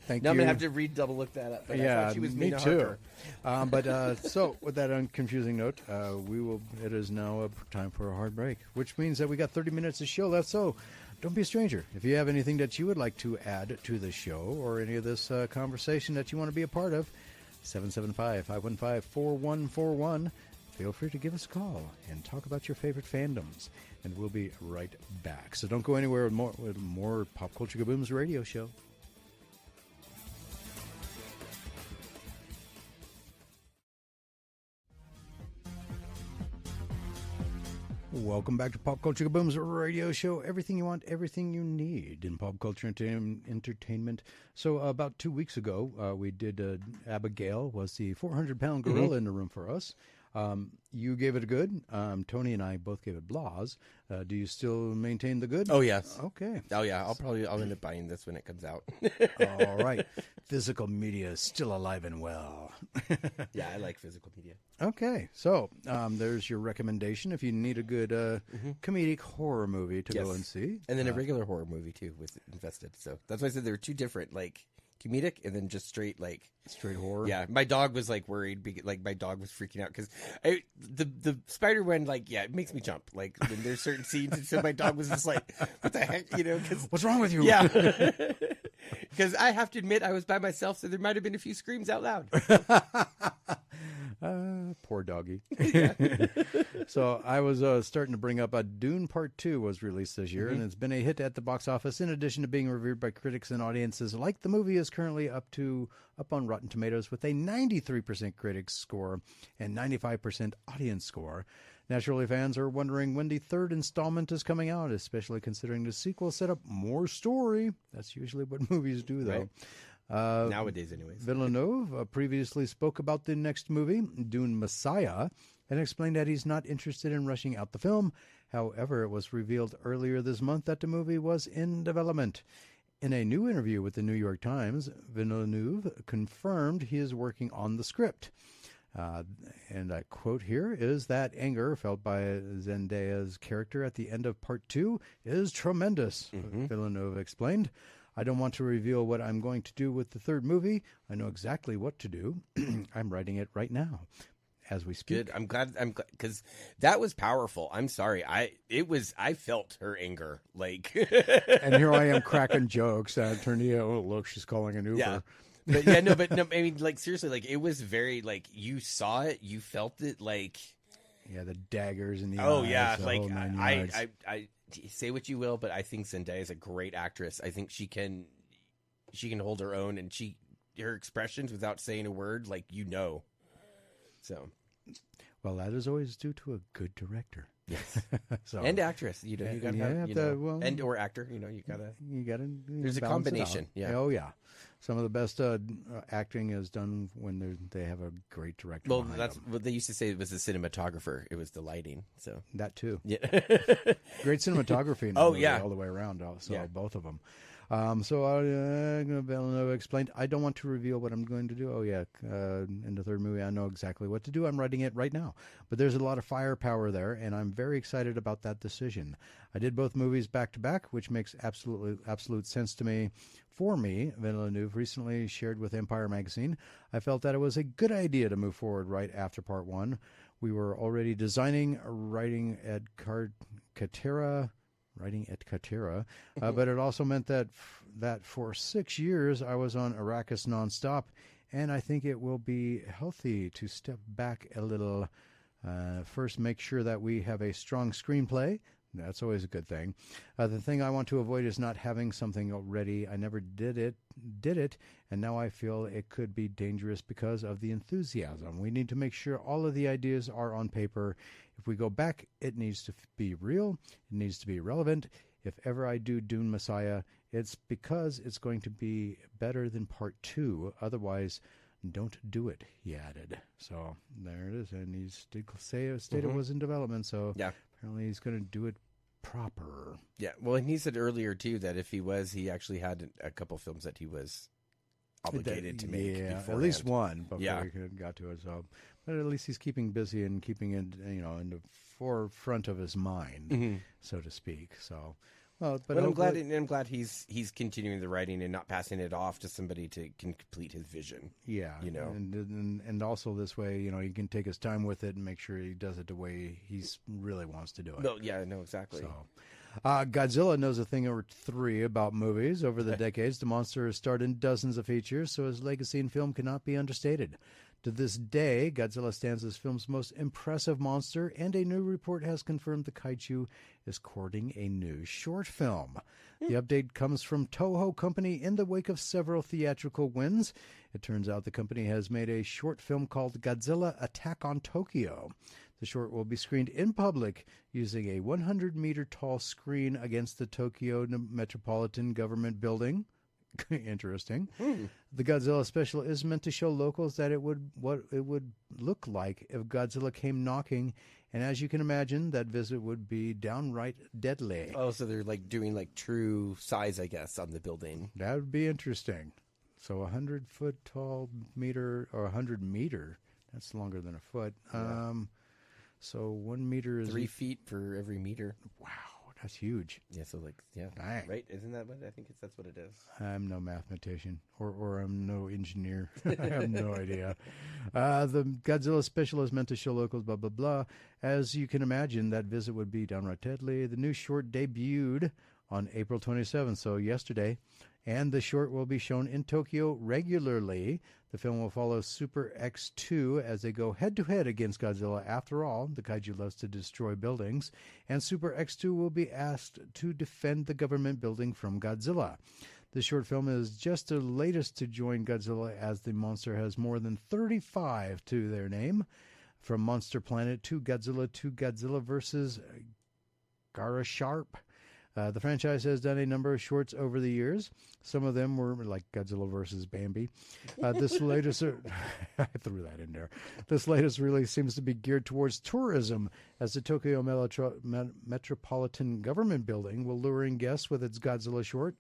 thank you. Now I'm gonna have to double look that up. But I thought she was me Mina too. Harker. So with that unconfusing note, it is now time for a hard break, which means that we got 30 minutes of show left. So don't be a stranger. If you have anything that you would like to add to the show or any of this conversation that you want to be a part of, 775-515-4141. Feel free to give us a call and talk about your favorite fandoms, and we'll be right back. So don't go anywhere with more Pop Culture Kaboom's radio show. Welcome back to Pop Culture Kaboom's radio show. Everything you want, everything you need in pop culture entertainment. So about 2 weeks ago, we did Abigail was the 400-pound gorilla in the room for us. You gave it a good. Tony and I both gave it blahs. Do you still maintain the good? Oh, yes. Okay. Oh, yeah. I'll end up buying this when it comes out. All right. Physical media is still alive and well. Yeah, I like physical media. Okay. So there's your recommendation if you need a good comedic horror movie to go and see. And then a regular horror movie, too, with Infested. So that's why I said there were two different, like, comedic and then just straight horror. Yeah, my dog was like worried, like my dog was freaking out because the spider one, like, yeah, it makes me jump, like when there's certain scenes, and so my dog was just like, what the heck, cause, what's wrong with you? Yeah, because I have to admit I was by myself, so there might have been a few screams out loud. Poor doggy. So I was starting to bring up Dune Part 2 was released this year, and it's been a hit at the box office. In addition to being reviewed by critics and audiences, like the movie is currently up on Rotten Tomatoes with a 93% critics score and 95% audience score. Naturally, fans are wondering when the third installment is coming out, especially considering the sequel set up more story. That's usually what movies do, though. Right. Nowadays, anyways. Villeneuve previously spoke about the next movie, Dune Messiah, and explained that he's not interested in rushing out the film. However, it was revealed earlier this month that the movie was in development. In a new interview with the New York Times, Villeneuve confirmed he is working on the script. And I quote here is that anger felt by Zendaya's character at the end of Part 2 is tremendous, Villeneuve explained. I don't want to reveal what I'm going to do with the third movie. I know exactly what to do. I'm writing it right now as we speak. Good. I'm glad because that was powerful. I'm sorry. I felt her anger. Like, and here I am cracking jokes. Oh, look, she's calling an Uber. Yeah. But no, I mean, like, seriously, like, it was very, like, you saw it, you felt it, like, yeah, the daggers in the eyes. Oh yeah, like, I say what you will, but I think Zendaya is a great actress. I think she can hold her own, and her expressions without saying a word, like, so. Well, that is always due to a good director. Yes. So, and actress, you gotta have, and or actor, you gotta. There's a combination. Yeah. Oh yeah. Some of the best acting is done when they have a great director. Well, that's what they used to say. It was the cinematographer. It was the lighting. So that too. Yeah. Great cinematography. In movie, all the way around. So both of them. Villeneuve explained, I don't want to reveal what I'm going to do. In the third movie, I know exactly what to do. I'm writing it right now. But there's a lot of firepower there, and I'm very excited about that decision. I did both movies back to back, which makes absolute sense to me. For me, Villeneuve recently shared with Empire Magazine, I felt that it was a good idea to move forward right after Part 1. We were already writing at Katera, but it also meant that for 6 years I was on Arrakis nonstop, and I think it will be healthy to step back a little. First, make sure that we have a strong screenplay. That's always a good thing. The thing I want to avoid is not having something already. I never did it, and now I feel it could be dangerous because of the enthusiasm. We need to make sure all of the ideas are on paper. If we go back, it needs to be real. It needs to be relevant. If ever I do Dune Messiah, it's because it's going to be better than Part 2. Otherwise, don't do it, he added. So there it is. And he did say it was in development. So apparently he's going to do it proper. Yeah. Well, and he said earlier, too, that if he actually had a couple films that he was obligated to make. Yeah, beforehand. at least one before he got to it. So, but at least he's keeping busy and keeping it, in the forefront of his mind, so to speak. So, well, but I'm glad he's continuing the writing and not passing it off to somebody to complete his vision. Yeah, and also this way, he can take his time with it and make sure he does it the way he really wants to do it. No, exactly. So. Godzilla knows a thing or three about movies. Over the decades, the monster has starred in dozens of features, so his legacy in film cannot be understated. To this day, Godzilla stands as film's most impressive monster, and a new report has confirmed the kaiju is courting a new short film. The update comes from Toho Company in the wake of several theatrical wins. It turns out the company has made a short film called Godzilla Attack on Tokyo. The short will be screened in public using a 100-meter tall screen against the Tokyo Metropolitan Government Building. Interesting. The Godzilla special is meant to show locals that what it would look like if Godzilla came knocking, and as you can imagine, that visit would be downright deadly. Oh, so they're doing true size, I guess, on the building. That would be interesting. So 100-foot tall meter, or 100-meter, that's longer than a foot. Yeah. So 1 meter is 3 feet for every meter. Wow, that's huge. Yeah, so Dang. Right? Isn't that what I think? That's what it is. I'm no mathematician, or I'm no engineer. I have no idea. The Godzilla special is meant to show locals, blah blah blah. As you can imagine, that visit would be downright deadly. The new short debuted on April 27th, so yesterday, and the short will be shown in Tokyo regularly. The film will follow Super X2 as they go head-to-head against Godzilla. After all, the kaiju loves to destroy buildings, and Super X2 will be asked to defend the government building from Godzilla. The short film is just the latest to join Godzilla, as the monster has more than 35 to their name. From Monster Planet to Godzilla versus Gara Sharp. The franchise has done a number of shorts over the years. Some of them were like Godzilla versus Bambi. This latest, I threw that in there. This latest release seems to be geared towards tourism, as the Tokyo Metropolitan Government Building will lure in guests with its Godzilla short.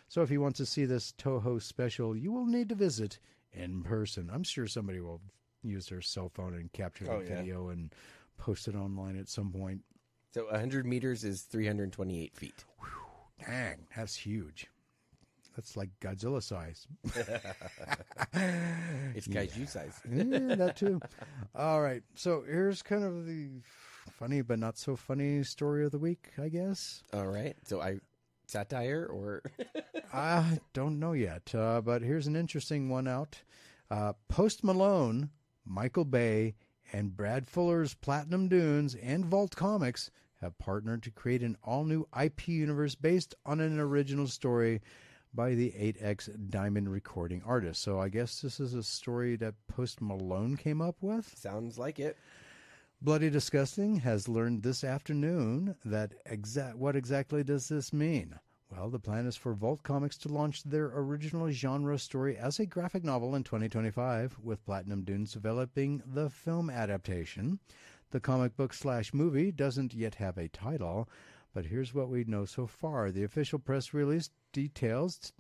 So if you want to see this Toho special, you will need to visit in person. I'm sure somebody will use their cell phone and capture the video and post it online at some point. So 100 meters is 328 feet. Whew, dang, that's huge. That's like Godzilla size. It's kaiju size. Yeah, that too. All right, so here's kind of the funny but not so funny story of the week, I guess. All right, so satire or? I don't know yet, but here's an interesting one out. Post Malone, Michael Bay, and Brad Fuller's Platinum Dunes and Vault Comics have partnered to create an all-new IP universe based on an original story by the 8X Diamond recording artist. So I guess this is a story that Post Malone came up with? Sounds like it. Bloody Disgusting has learned this afternoon that what exactly does this mean? Well, the plan is for Vault Comics to launch their original genre story as a graphic novel in 2025, with Platinum Dunes developing the film adaptation. The comic book / movie doesn't yet have a title, but here's what we know so far. The official press release details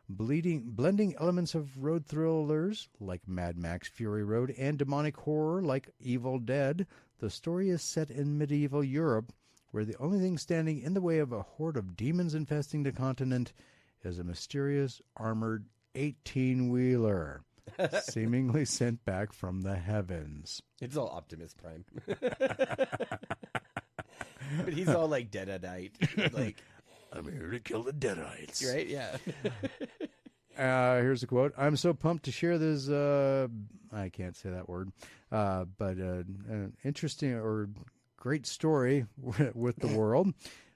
blending elements of road thrillers like Mad Max Fury Road and demonic horror like Evil Dead. The story is set in medieval Europe, where the only thing standing in the way of a horde of demons infesting the continent is a mysterious armored 18-wheeler, seemingly sent back from the heavens. It's all Optimus Prime. But he's all like Deadite. Like, I'm here to kill the Deadites. Right? Yeah. Here's a quote. I'm so pumped to share this, I can't say that word, but an interesting or great story with the world.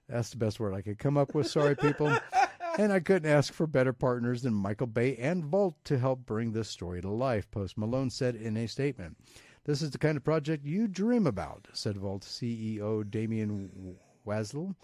That's the best word I could come up with. Sorry, people. And I couldn't ask for better partners than Michael Bay and Vault to help bring this story to life, Post Malone said in a statement. This is the kind of project you dream about, said Vault CEO Damien Wasl.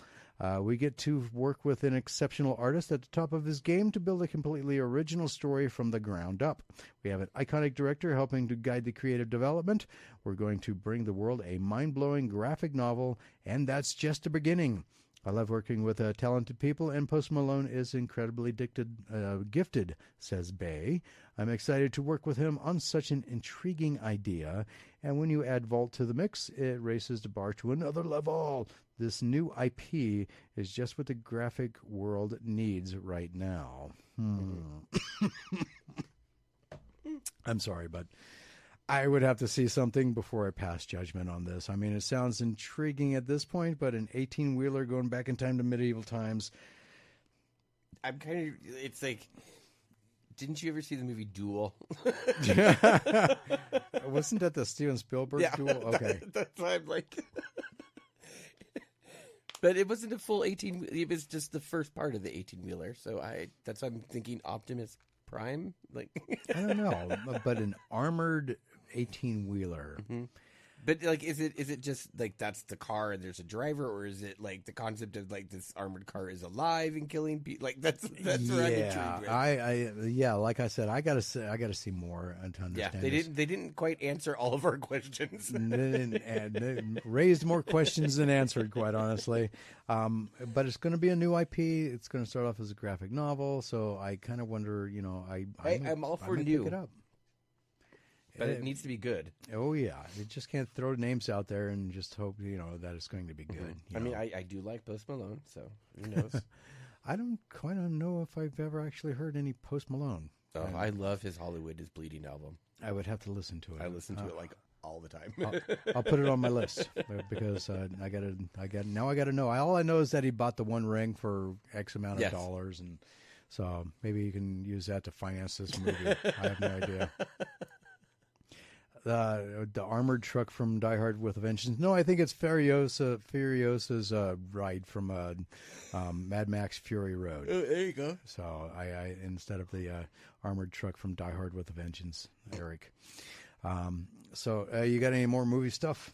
We get to work with an exceptional artist at the top of his game to build a completely original story from the ground up. We have an iconic director helping to guide the creative development. We're going to bring the world a mind-blowing graphic novel, and that's just the beginning. I love working with talented people, and Post Malone is incredibly gifted, says Bay. I'm excited to work with him on such an intriguing idea, and when you add Vault to the mix, it raises the bar to another level. This new IP is just what the graphic world needs right now. I'm sorry, but I would have to see something before I pass judgment on this. I mean, it sounds intriguing at this point, but an 18-wheeler going back in time to medieval times. I'm kind of, it's like, didn't you ever see the movie Duel? Wasn't that the Steven Spielberg Duel? Okay. That's why I'm like, but it wasn't a full 18, it was just the first part of the 18-wheeler. So that's why I'm thinking Optimus Prime. Like, I don't know, but an armored 18-wheeler. Mm-hmm. But like, is it just like that's the car and there's a driver, or is it like the concept of like this armored car is alive and killing people? Like that's what I'm intrigued with. Like I said, I gotta see more to understand. Yeah, they didn't quite answer all of our questions. They raised more questions than answered, quite honestly. But it's going to be a new IP. It's going to start off as a graphic novel, so I kind of wonder. I'm all for new. new. Pick it up. But it needs to be good. Oh, yeah. You just can't throw names out there and just hope, that it's going to be good. I mean, I do like Post Malone, so who knows? I don't quite know if I've ever actually heard any Post Malone. Oh, I love his Hollywood is Bleeding album. I would have to listen to it. I listen to it like all the time. I'll put it on my list because I got to know. All I know is that he bought the One Ring for X amount of dollars, and so maybe you can use that to finance this movie. I have no idea. The armored truck from Die Hard with a Vengeance. No, I think it's Furiosa's ride from Mad Max Fury Road. Oh, there you go. So I instead of the armored truck from Die Hard with a Vengeance, Eric. So you got any more movie stuff?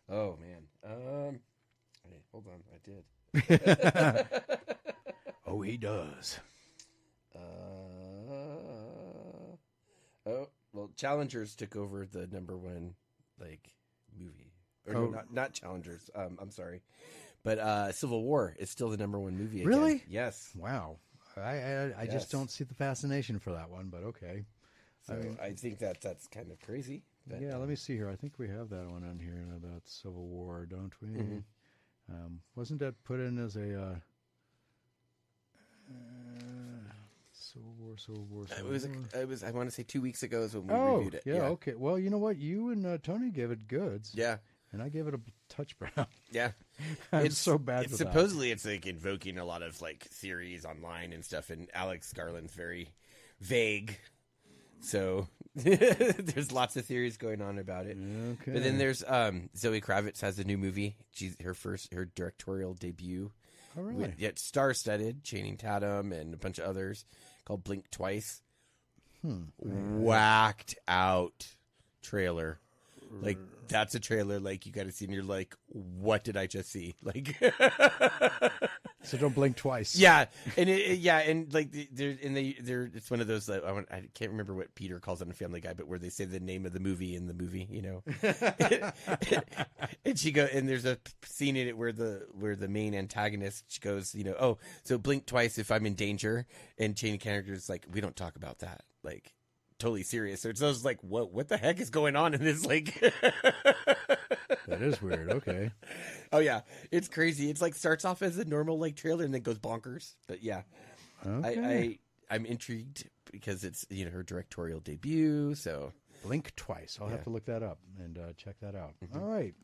Oh man. Hey, hold on, I did. Oh, he does. Well, Challengers took over the number one movie, or not Challengers. I'm sorry, but Civil War is still the number one movie. Again. Really? Yes. Wow. I just don't see the fascination for that one, but okay. So I think that's kind of crazy. But, let me see here. I think we have that one on here about Civil War, don't we? Mm-hmm. Wasn't that put in as a Civil War. It was. I want to say 2 weeks ago is when we reviewed it. Yeah. Okay. Well, you know what? You and Tony gave it goods. Yeah. And I gave it a touch brown. Yeah. It's so bad. Supposedly, it's invoking a lot of theories online and stuff. And Alex Garland's very vague, so there's lots of theories going on about it. Okay. But then there's Zoe Kravitz has a new movie. She's her directorial debut. Oh, really? Star-studded, Channing Tatum and a bunch of others, called Blink Twice. Whacked out trailer. That's a trailer you got to see and you're like, what did I just see? So don't blink twice. Yeah. And it's one of those I can't remember what Peter calls on a Family Guy, but where they say the name of the movie in the movie, and she goes, and there's a scene in it where the main antagonist, she goes, oh, so blink twice if I'm in danger, and Channing character's like, we don't talk about that, totally serious. So it's those what the heck is going on in this That is weird. Okay. Oh yeah, it's crazy. It's starts off as a normal trailer and then goes bonkers. But yeah, okay. I'm intrigued because it's her directorial debut. So Blink Twice. I'll have to look that up and check that out. Mm-hmm. All right.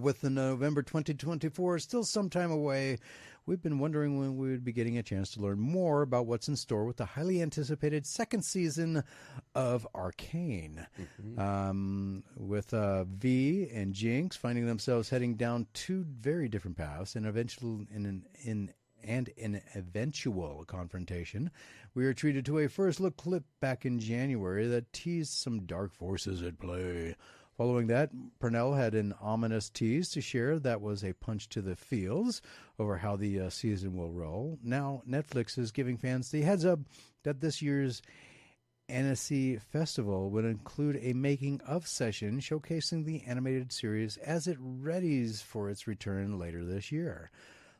With the November 2024 still some time away, we've been wondering when we would be getting a chance to learn more about what's in store with the highly anticipated second season of Arcane. Mm-hmm. With V and Jinx finding themselves heading down two very different paths and an eventual confrontation, we are treated to a first look clip back in January that teased some dark forces at play. Following that, Purnell had an ominous tease to share that was a punch to the feels over how the season will roll. Now, Netflix is giving fans the heads up that this year's Annecy Festival will include a making-of session showcasing the animated series as it readies for its return later this year.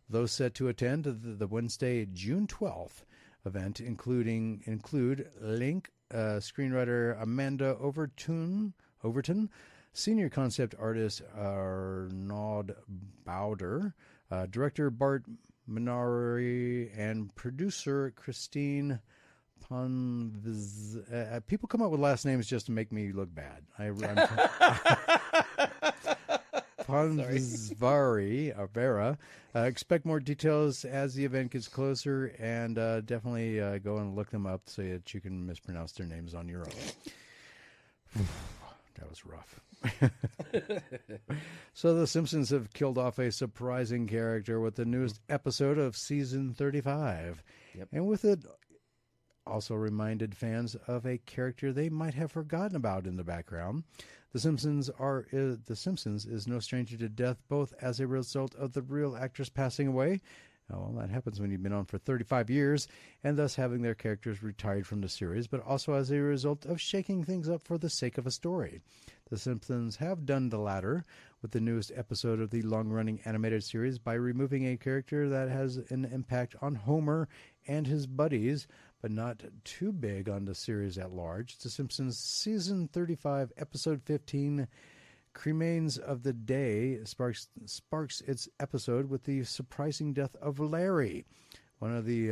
Those set to attend the Wednesday, June 12th event include Link, screenwriter Amanda Overton, senior concept artist Arnaud Bowder, director Bart Minari, and producer Christine people come up with last names just to make me look bad. Panzvari Vera. Expect more details as the event gets closer, and definitely go and look them up so that you can mispronounce their names on your own. That was rough. So the Simpsons have killed off a surprising character with the newest episode of season 35. Yep. And with it also reminded fans of a character they might have forgotten about in the background. The Simpsons is no stranger to death, both as a result of the real actress passing away. Well, that happens when you've been on for 35 years, and thus having their characters retired from the series, but also as a result of shaking things up for the sake of a story. The Simpsons have done the latter with the newest episode of the long-running animated series by removing a character that has an impact on Homer and his buddies, but not too big on the series at large. The Simpsons Season 35, Episode 15, Cremains of the Day, sparks its episode with the surprising death of Larry, one of the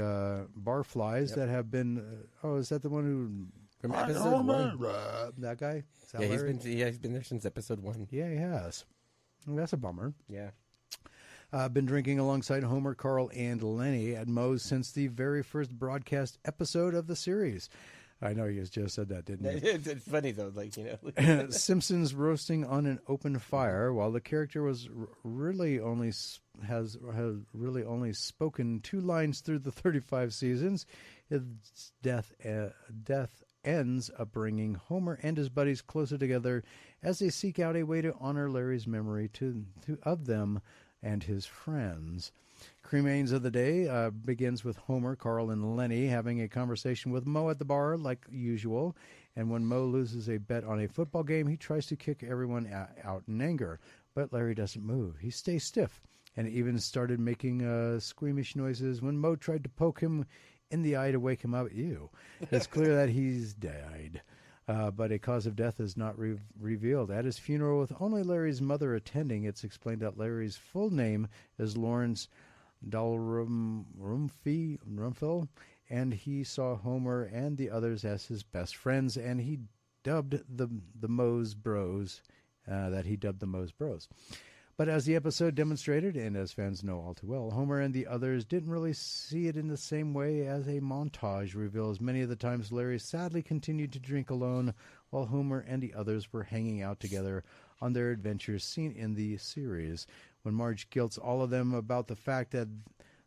barflies that have been... is that the one who... From episode 1? That guy? Is that Yeah, Larry? he's been there since episode 1. Yeah, he has. Well, that's a bummer. Yeah. Been drinking alongside Homer, Carl, and Lenny at Moe's since the very first broadcast episode of the series. I know you just said that, didn't you? It's funny, though. Simpsons roasting on an open fire, while the character was has really only spoken 2 lines through the 35 seasons. His death ends up bringing Homer and his buddies closer together as they seek out a way to honor Larry's memory of them and his friends. Cremains of the Day begins with Homer, Carl, and Lenny having a conversation with Moe at the bar, like usual. And when Moe loses a bet on a football game, he tries to kick everyone out in anger. But Larry doesn't move. He stays stiff and even started making squeamish noises when Moe tried to poke him in the eye to wake him up. Ew. It's clear that he's died. But a cause of death is not revealed. At his funeral, with only Larry's mother attending, it's explained that Larry's full name is Lawrence Dalrymple, and he saw Homer and the others as his best friends, and he dubbed the Moe's Bros. But as the episode demonstrated, and as fans know all too well, Homer and the others didn't really see it in the same way, as a montage reveals many of the times Larry sadly continued to drink alone while Homer and the others were hanging out together on their adventures seen in the series. When Marge guilts all of them about the fact that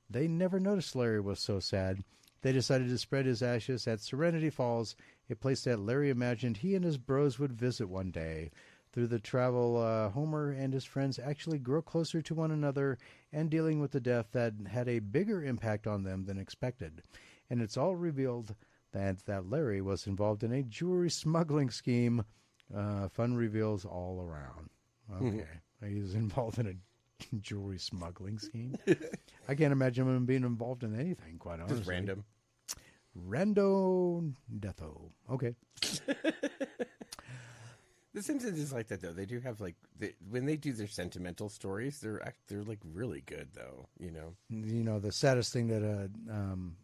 they never noticed Larry was so sad, they decided to spread his ashes at Serenity Falls, a place that Larry imagined he and his bros would visit one day. Through the travel, Homer and his friends actually grow closer to one another and dealing with the death that had a bigger impact on them than expected. And it's all revealed that Larry was involved in a jewelry smuggling scheme. Fun reveals all around. Okay. He was involved in a jewelry smuggling scheme. I can't imagine him being involved in anything, quite honestly. Just random. Rando Detho. Okay. The Simpsons is like that, though. They do have, when they do their sentimental stories, they're like really good, though. You know. You know, the saddest thing that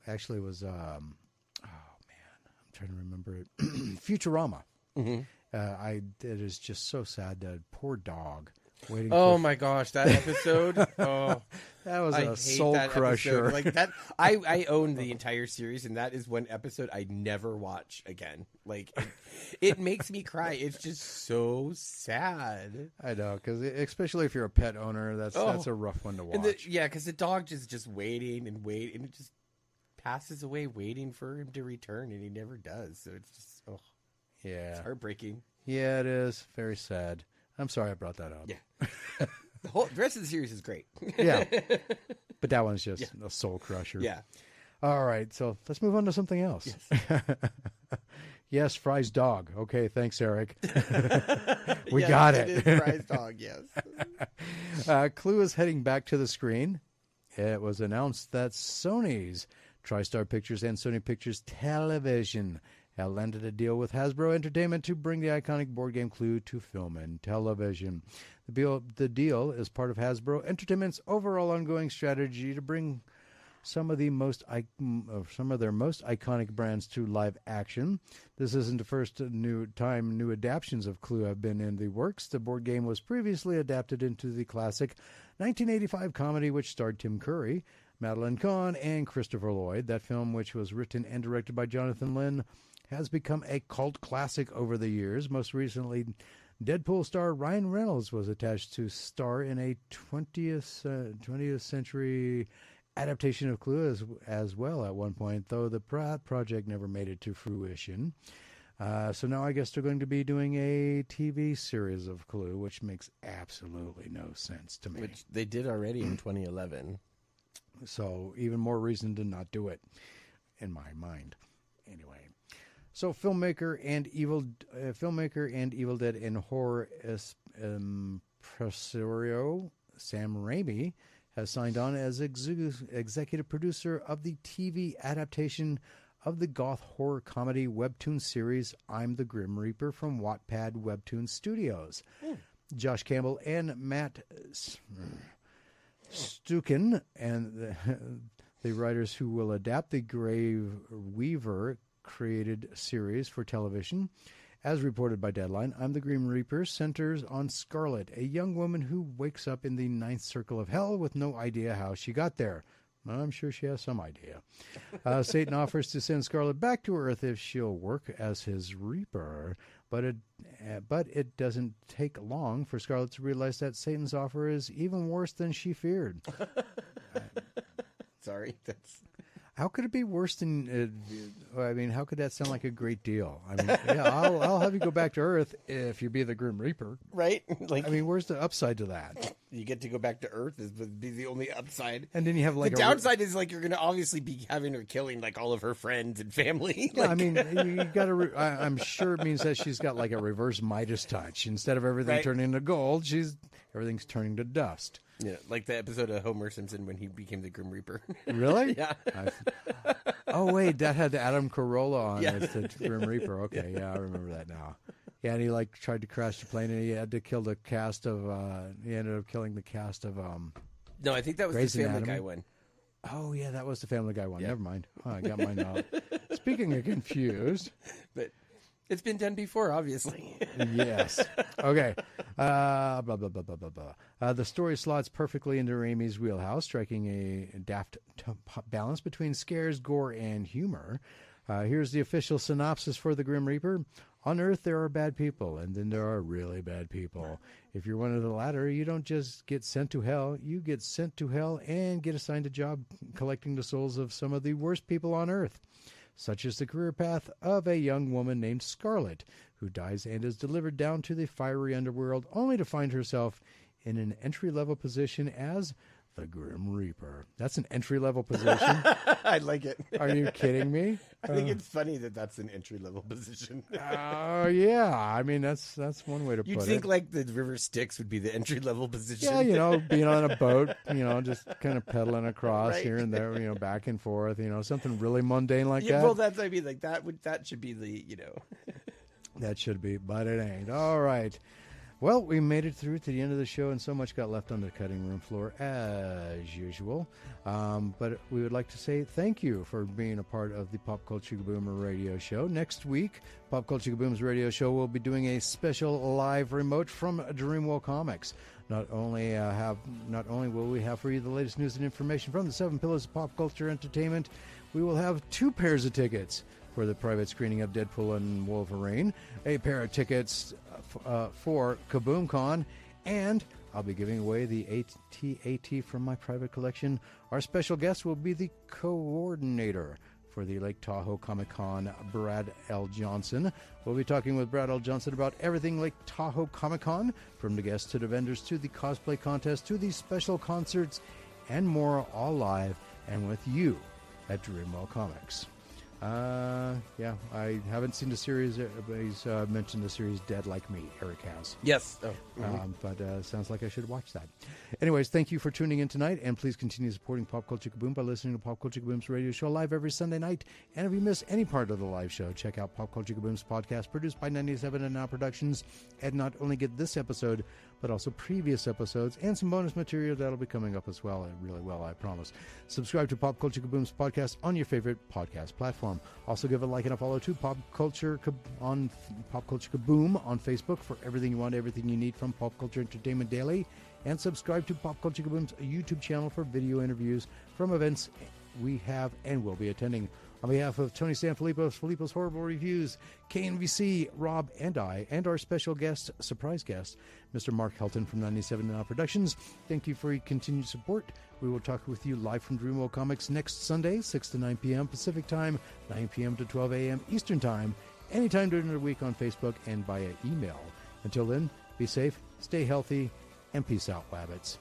actually was, I'm trying to remember it. Futurama. Mm-hmm. It is just so sad. That poor dog waiting. Oh my gosh, that episode! Oh, that was a soul crusher. Episode. Like that, I own the entire series, and that is one episode I never watch again. Like, it makes me cry. It's just so sad. I know, because especially if you're a pet owner, that's a rough one to watch. Because the dog is just waiting and it just passes away, waiting for him to return, and he never does. So it's just it's heartbreaking. Yeah, it is very sad. I'm sorry I brought that up. Yeah. The rest of the series is great. Yeah. But that one's just a soul crusher. Yeah. All right. So let's move on to something else. Yes. Yes, Fry's dog. Okay, thanks, Eric. We got it. It is Fry's dog, yes. Clue is heading back to the screen. It was announced that Sony's TriStar Pictures and Sony Pictures Television have landed a deal with Hasbro Entertainment to bring the iconic board game Clue to film and television. The deal is part of Hasbro Entertainment's overall ongoing strategy to bring some of their most iconic brands to live action. This isn't the first new adaptations of Clue have been in the works. The board game was previously adapted into the classic 1985 comedy, which starred Tim Curry, Madeline Kahn, and Christopher Lloyd. That film, which was written and directed by Jonathan Lynn, has become a cult classic over the years. Most recently, Deadpool star Ryan Reynolds was attached to star in a 20th century adaptation of Clue as well at one point, though the project never made it to fruition. So now I guess they're going to be doing a TV series of Clue, which makes absolutely no sense to me. Which they did already in 2011. So even more reason to not do it, in my mind. Anyway, so filmmaker and Evil Dead and horror impresario Sam Raimi has signed on as executive producer of the TV adaptation of the goth horror comedy webtoon series I'm the Grim Reaper from Wattpad Webtoon Studios. Josh Campbell and Matt Stukin, and the writers who will adapt the Grave Weaver created series for television. As reported by Deadline, I'm the Grim Reaper centers on Scarlet, a young woman who wakes up in the ninth circle of hell with no idea how she got there. I'm sure she has some idea. Satan offers to send Scarlet back to Earth if she'll work as his Reaper, but it doesn't take long for Scarlet to realize that Satan's offer is even worse than she feared. Sorry, that's... How could it be worse than? I mean, how could that sound like a great deal? I mean, yeah, I'll have you go back to Earth if you be the Grim Reaper, right? Like, I mean, where's the upside to that? You get to go back to Earth would be the only upside, and then you have like the downside is like you're going to obviously be having her killing like all of her friends and family. Yeah, I mean, you got to. I'm sure it means that she's got like a reverse Midas touch. Instead of everything turning to gold, everything's turning to dust. Yeah, like the episode of Homer Simpson when he became the Grim Reaper. Really? Yeah. Oh, wait, that had Adam Carolla on it, the Grim Reaper. Okay, yeah, I remember that now. Yeah, and he like tried to crash the plane, and he had to kill the cast of. He ended up killing the cast of. No, I think that was Grey's the Family Anatomy. Guy one. Oh yeah, that was the Family Guy one. Yeah. Never mind. Oh, I got mine now. Speaking of confused, but it's been done before, obviously. Yes. Okay. Blah, blah, blah, blah, blah, blah. The story slots perfectly into Raimi's wheelhouse, striking a daft balance between scares, gore, and humor. Here's the official synopsis for the Grim Reaper. On Earth, there are bad people, and then there are really bad people. If you're one of the latter, you don't just get sent to hell. You get sent to hell and get assigned a job collecting the souls of some of the worst people on Earth. Such is the career path of a young woman named Scarlet, who dies and is delivered down to the fiery underworld, only to find herself in an entry-level position as the Grim Reaper. That's an entry-level position? I like it. Are you kidding me? I think it's funny that that's an entry-level position. Oh, yeah. I mean, that's one way to put it. You'd think like the River Styx would be the entry-level position. Yeah, being on a boat, just kind of pedaling across here and there, back and forth, something really mundane like that. Well, that should be the, That should be, but it ain't. All right. Well, we made it through to the end of the show, and so much got left on the cutting room floor, as usual. But we would like to say thank you for being a part of the Pop Culture Kaboomer radio show. Next week, Pop Culture Kaboom's radio show will be doing a special live remote from Dreamwell Comics. Not only will we have for you the latest news and information from the 7 Pillars of Pop Culture Entertainment, we will have 2 pairs of tickets for the private screening of Deadpool and Wolverine, a pair of tickets for Kaboom-Con, and I'll be giving away the AT-AT from my private collection. Our special guest will be the coordinator for the Lake Tahoe Comic-Con, Brad L. Johnson. We'll be talking with Brad L. Johnson about everything Lake Tahoe Comic-Con, from the guests to the vendors to the cosplay contest to the special concerts and more, all live and with you at Dreamwell Comics. Yeah, I haven't seen the series. Everybody's mentioned the series Dead Like Me. Eric has. Yes. Oh. But sounds like I should watch that. Anyways, thank you for tuning in tonight, and please continue supporting Pop Culture Kaboom by listening to Pop Culture Kaboom's radio show live every Sunday night. And if you miss any part of the live show, check out Pop Culture Kaboom's podcast produced by 97 and Now Productions, and not only get this episode, but also previous episodes and some bonus material that'll be coming up as well, really well, I promise. Subscribe to Pop Culture Kaboom's podcast on your favorite podcast platform. Also give a like and a follow to Pop Culture Kaboom on Facebook for everything you want, everything you need from Pop Culture Entertainment Daily. And subscribe to Pop Culture Kaboom's YouTube channel for video interviews from events we have and will be attending. On behalf of Tony Sanfilippo's Horrible Reviews, KNVC, Rob, and I, and our special guest, surprise guest, Mr. Mark Helton from 97 Now Productions, thank you for your continued support. We will talk with you live from Dreamworld Comics next Sunday, 6 to 9 p.m. Pacific Time, 9 p.m. to 12 a.m. Eastern Time, anytime during the week on Facebook and via email. Until then, be safe, stay healthy, and peace out, Wabbits.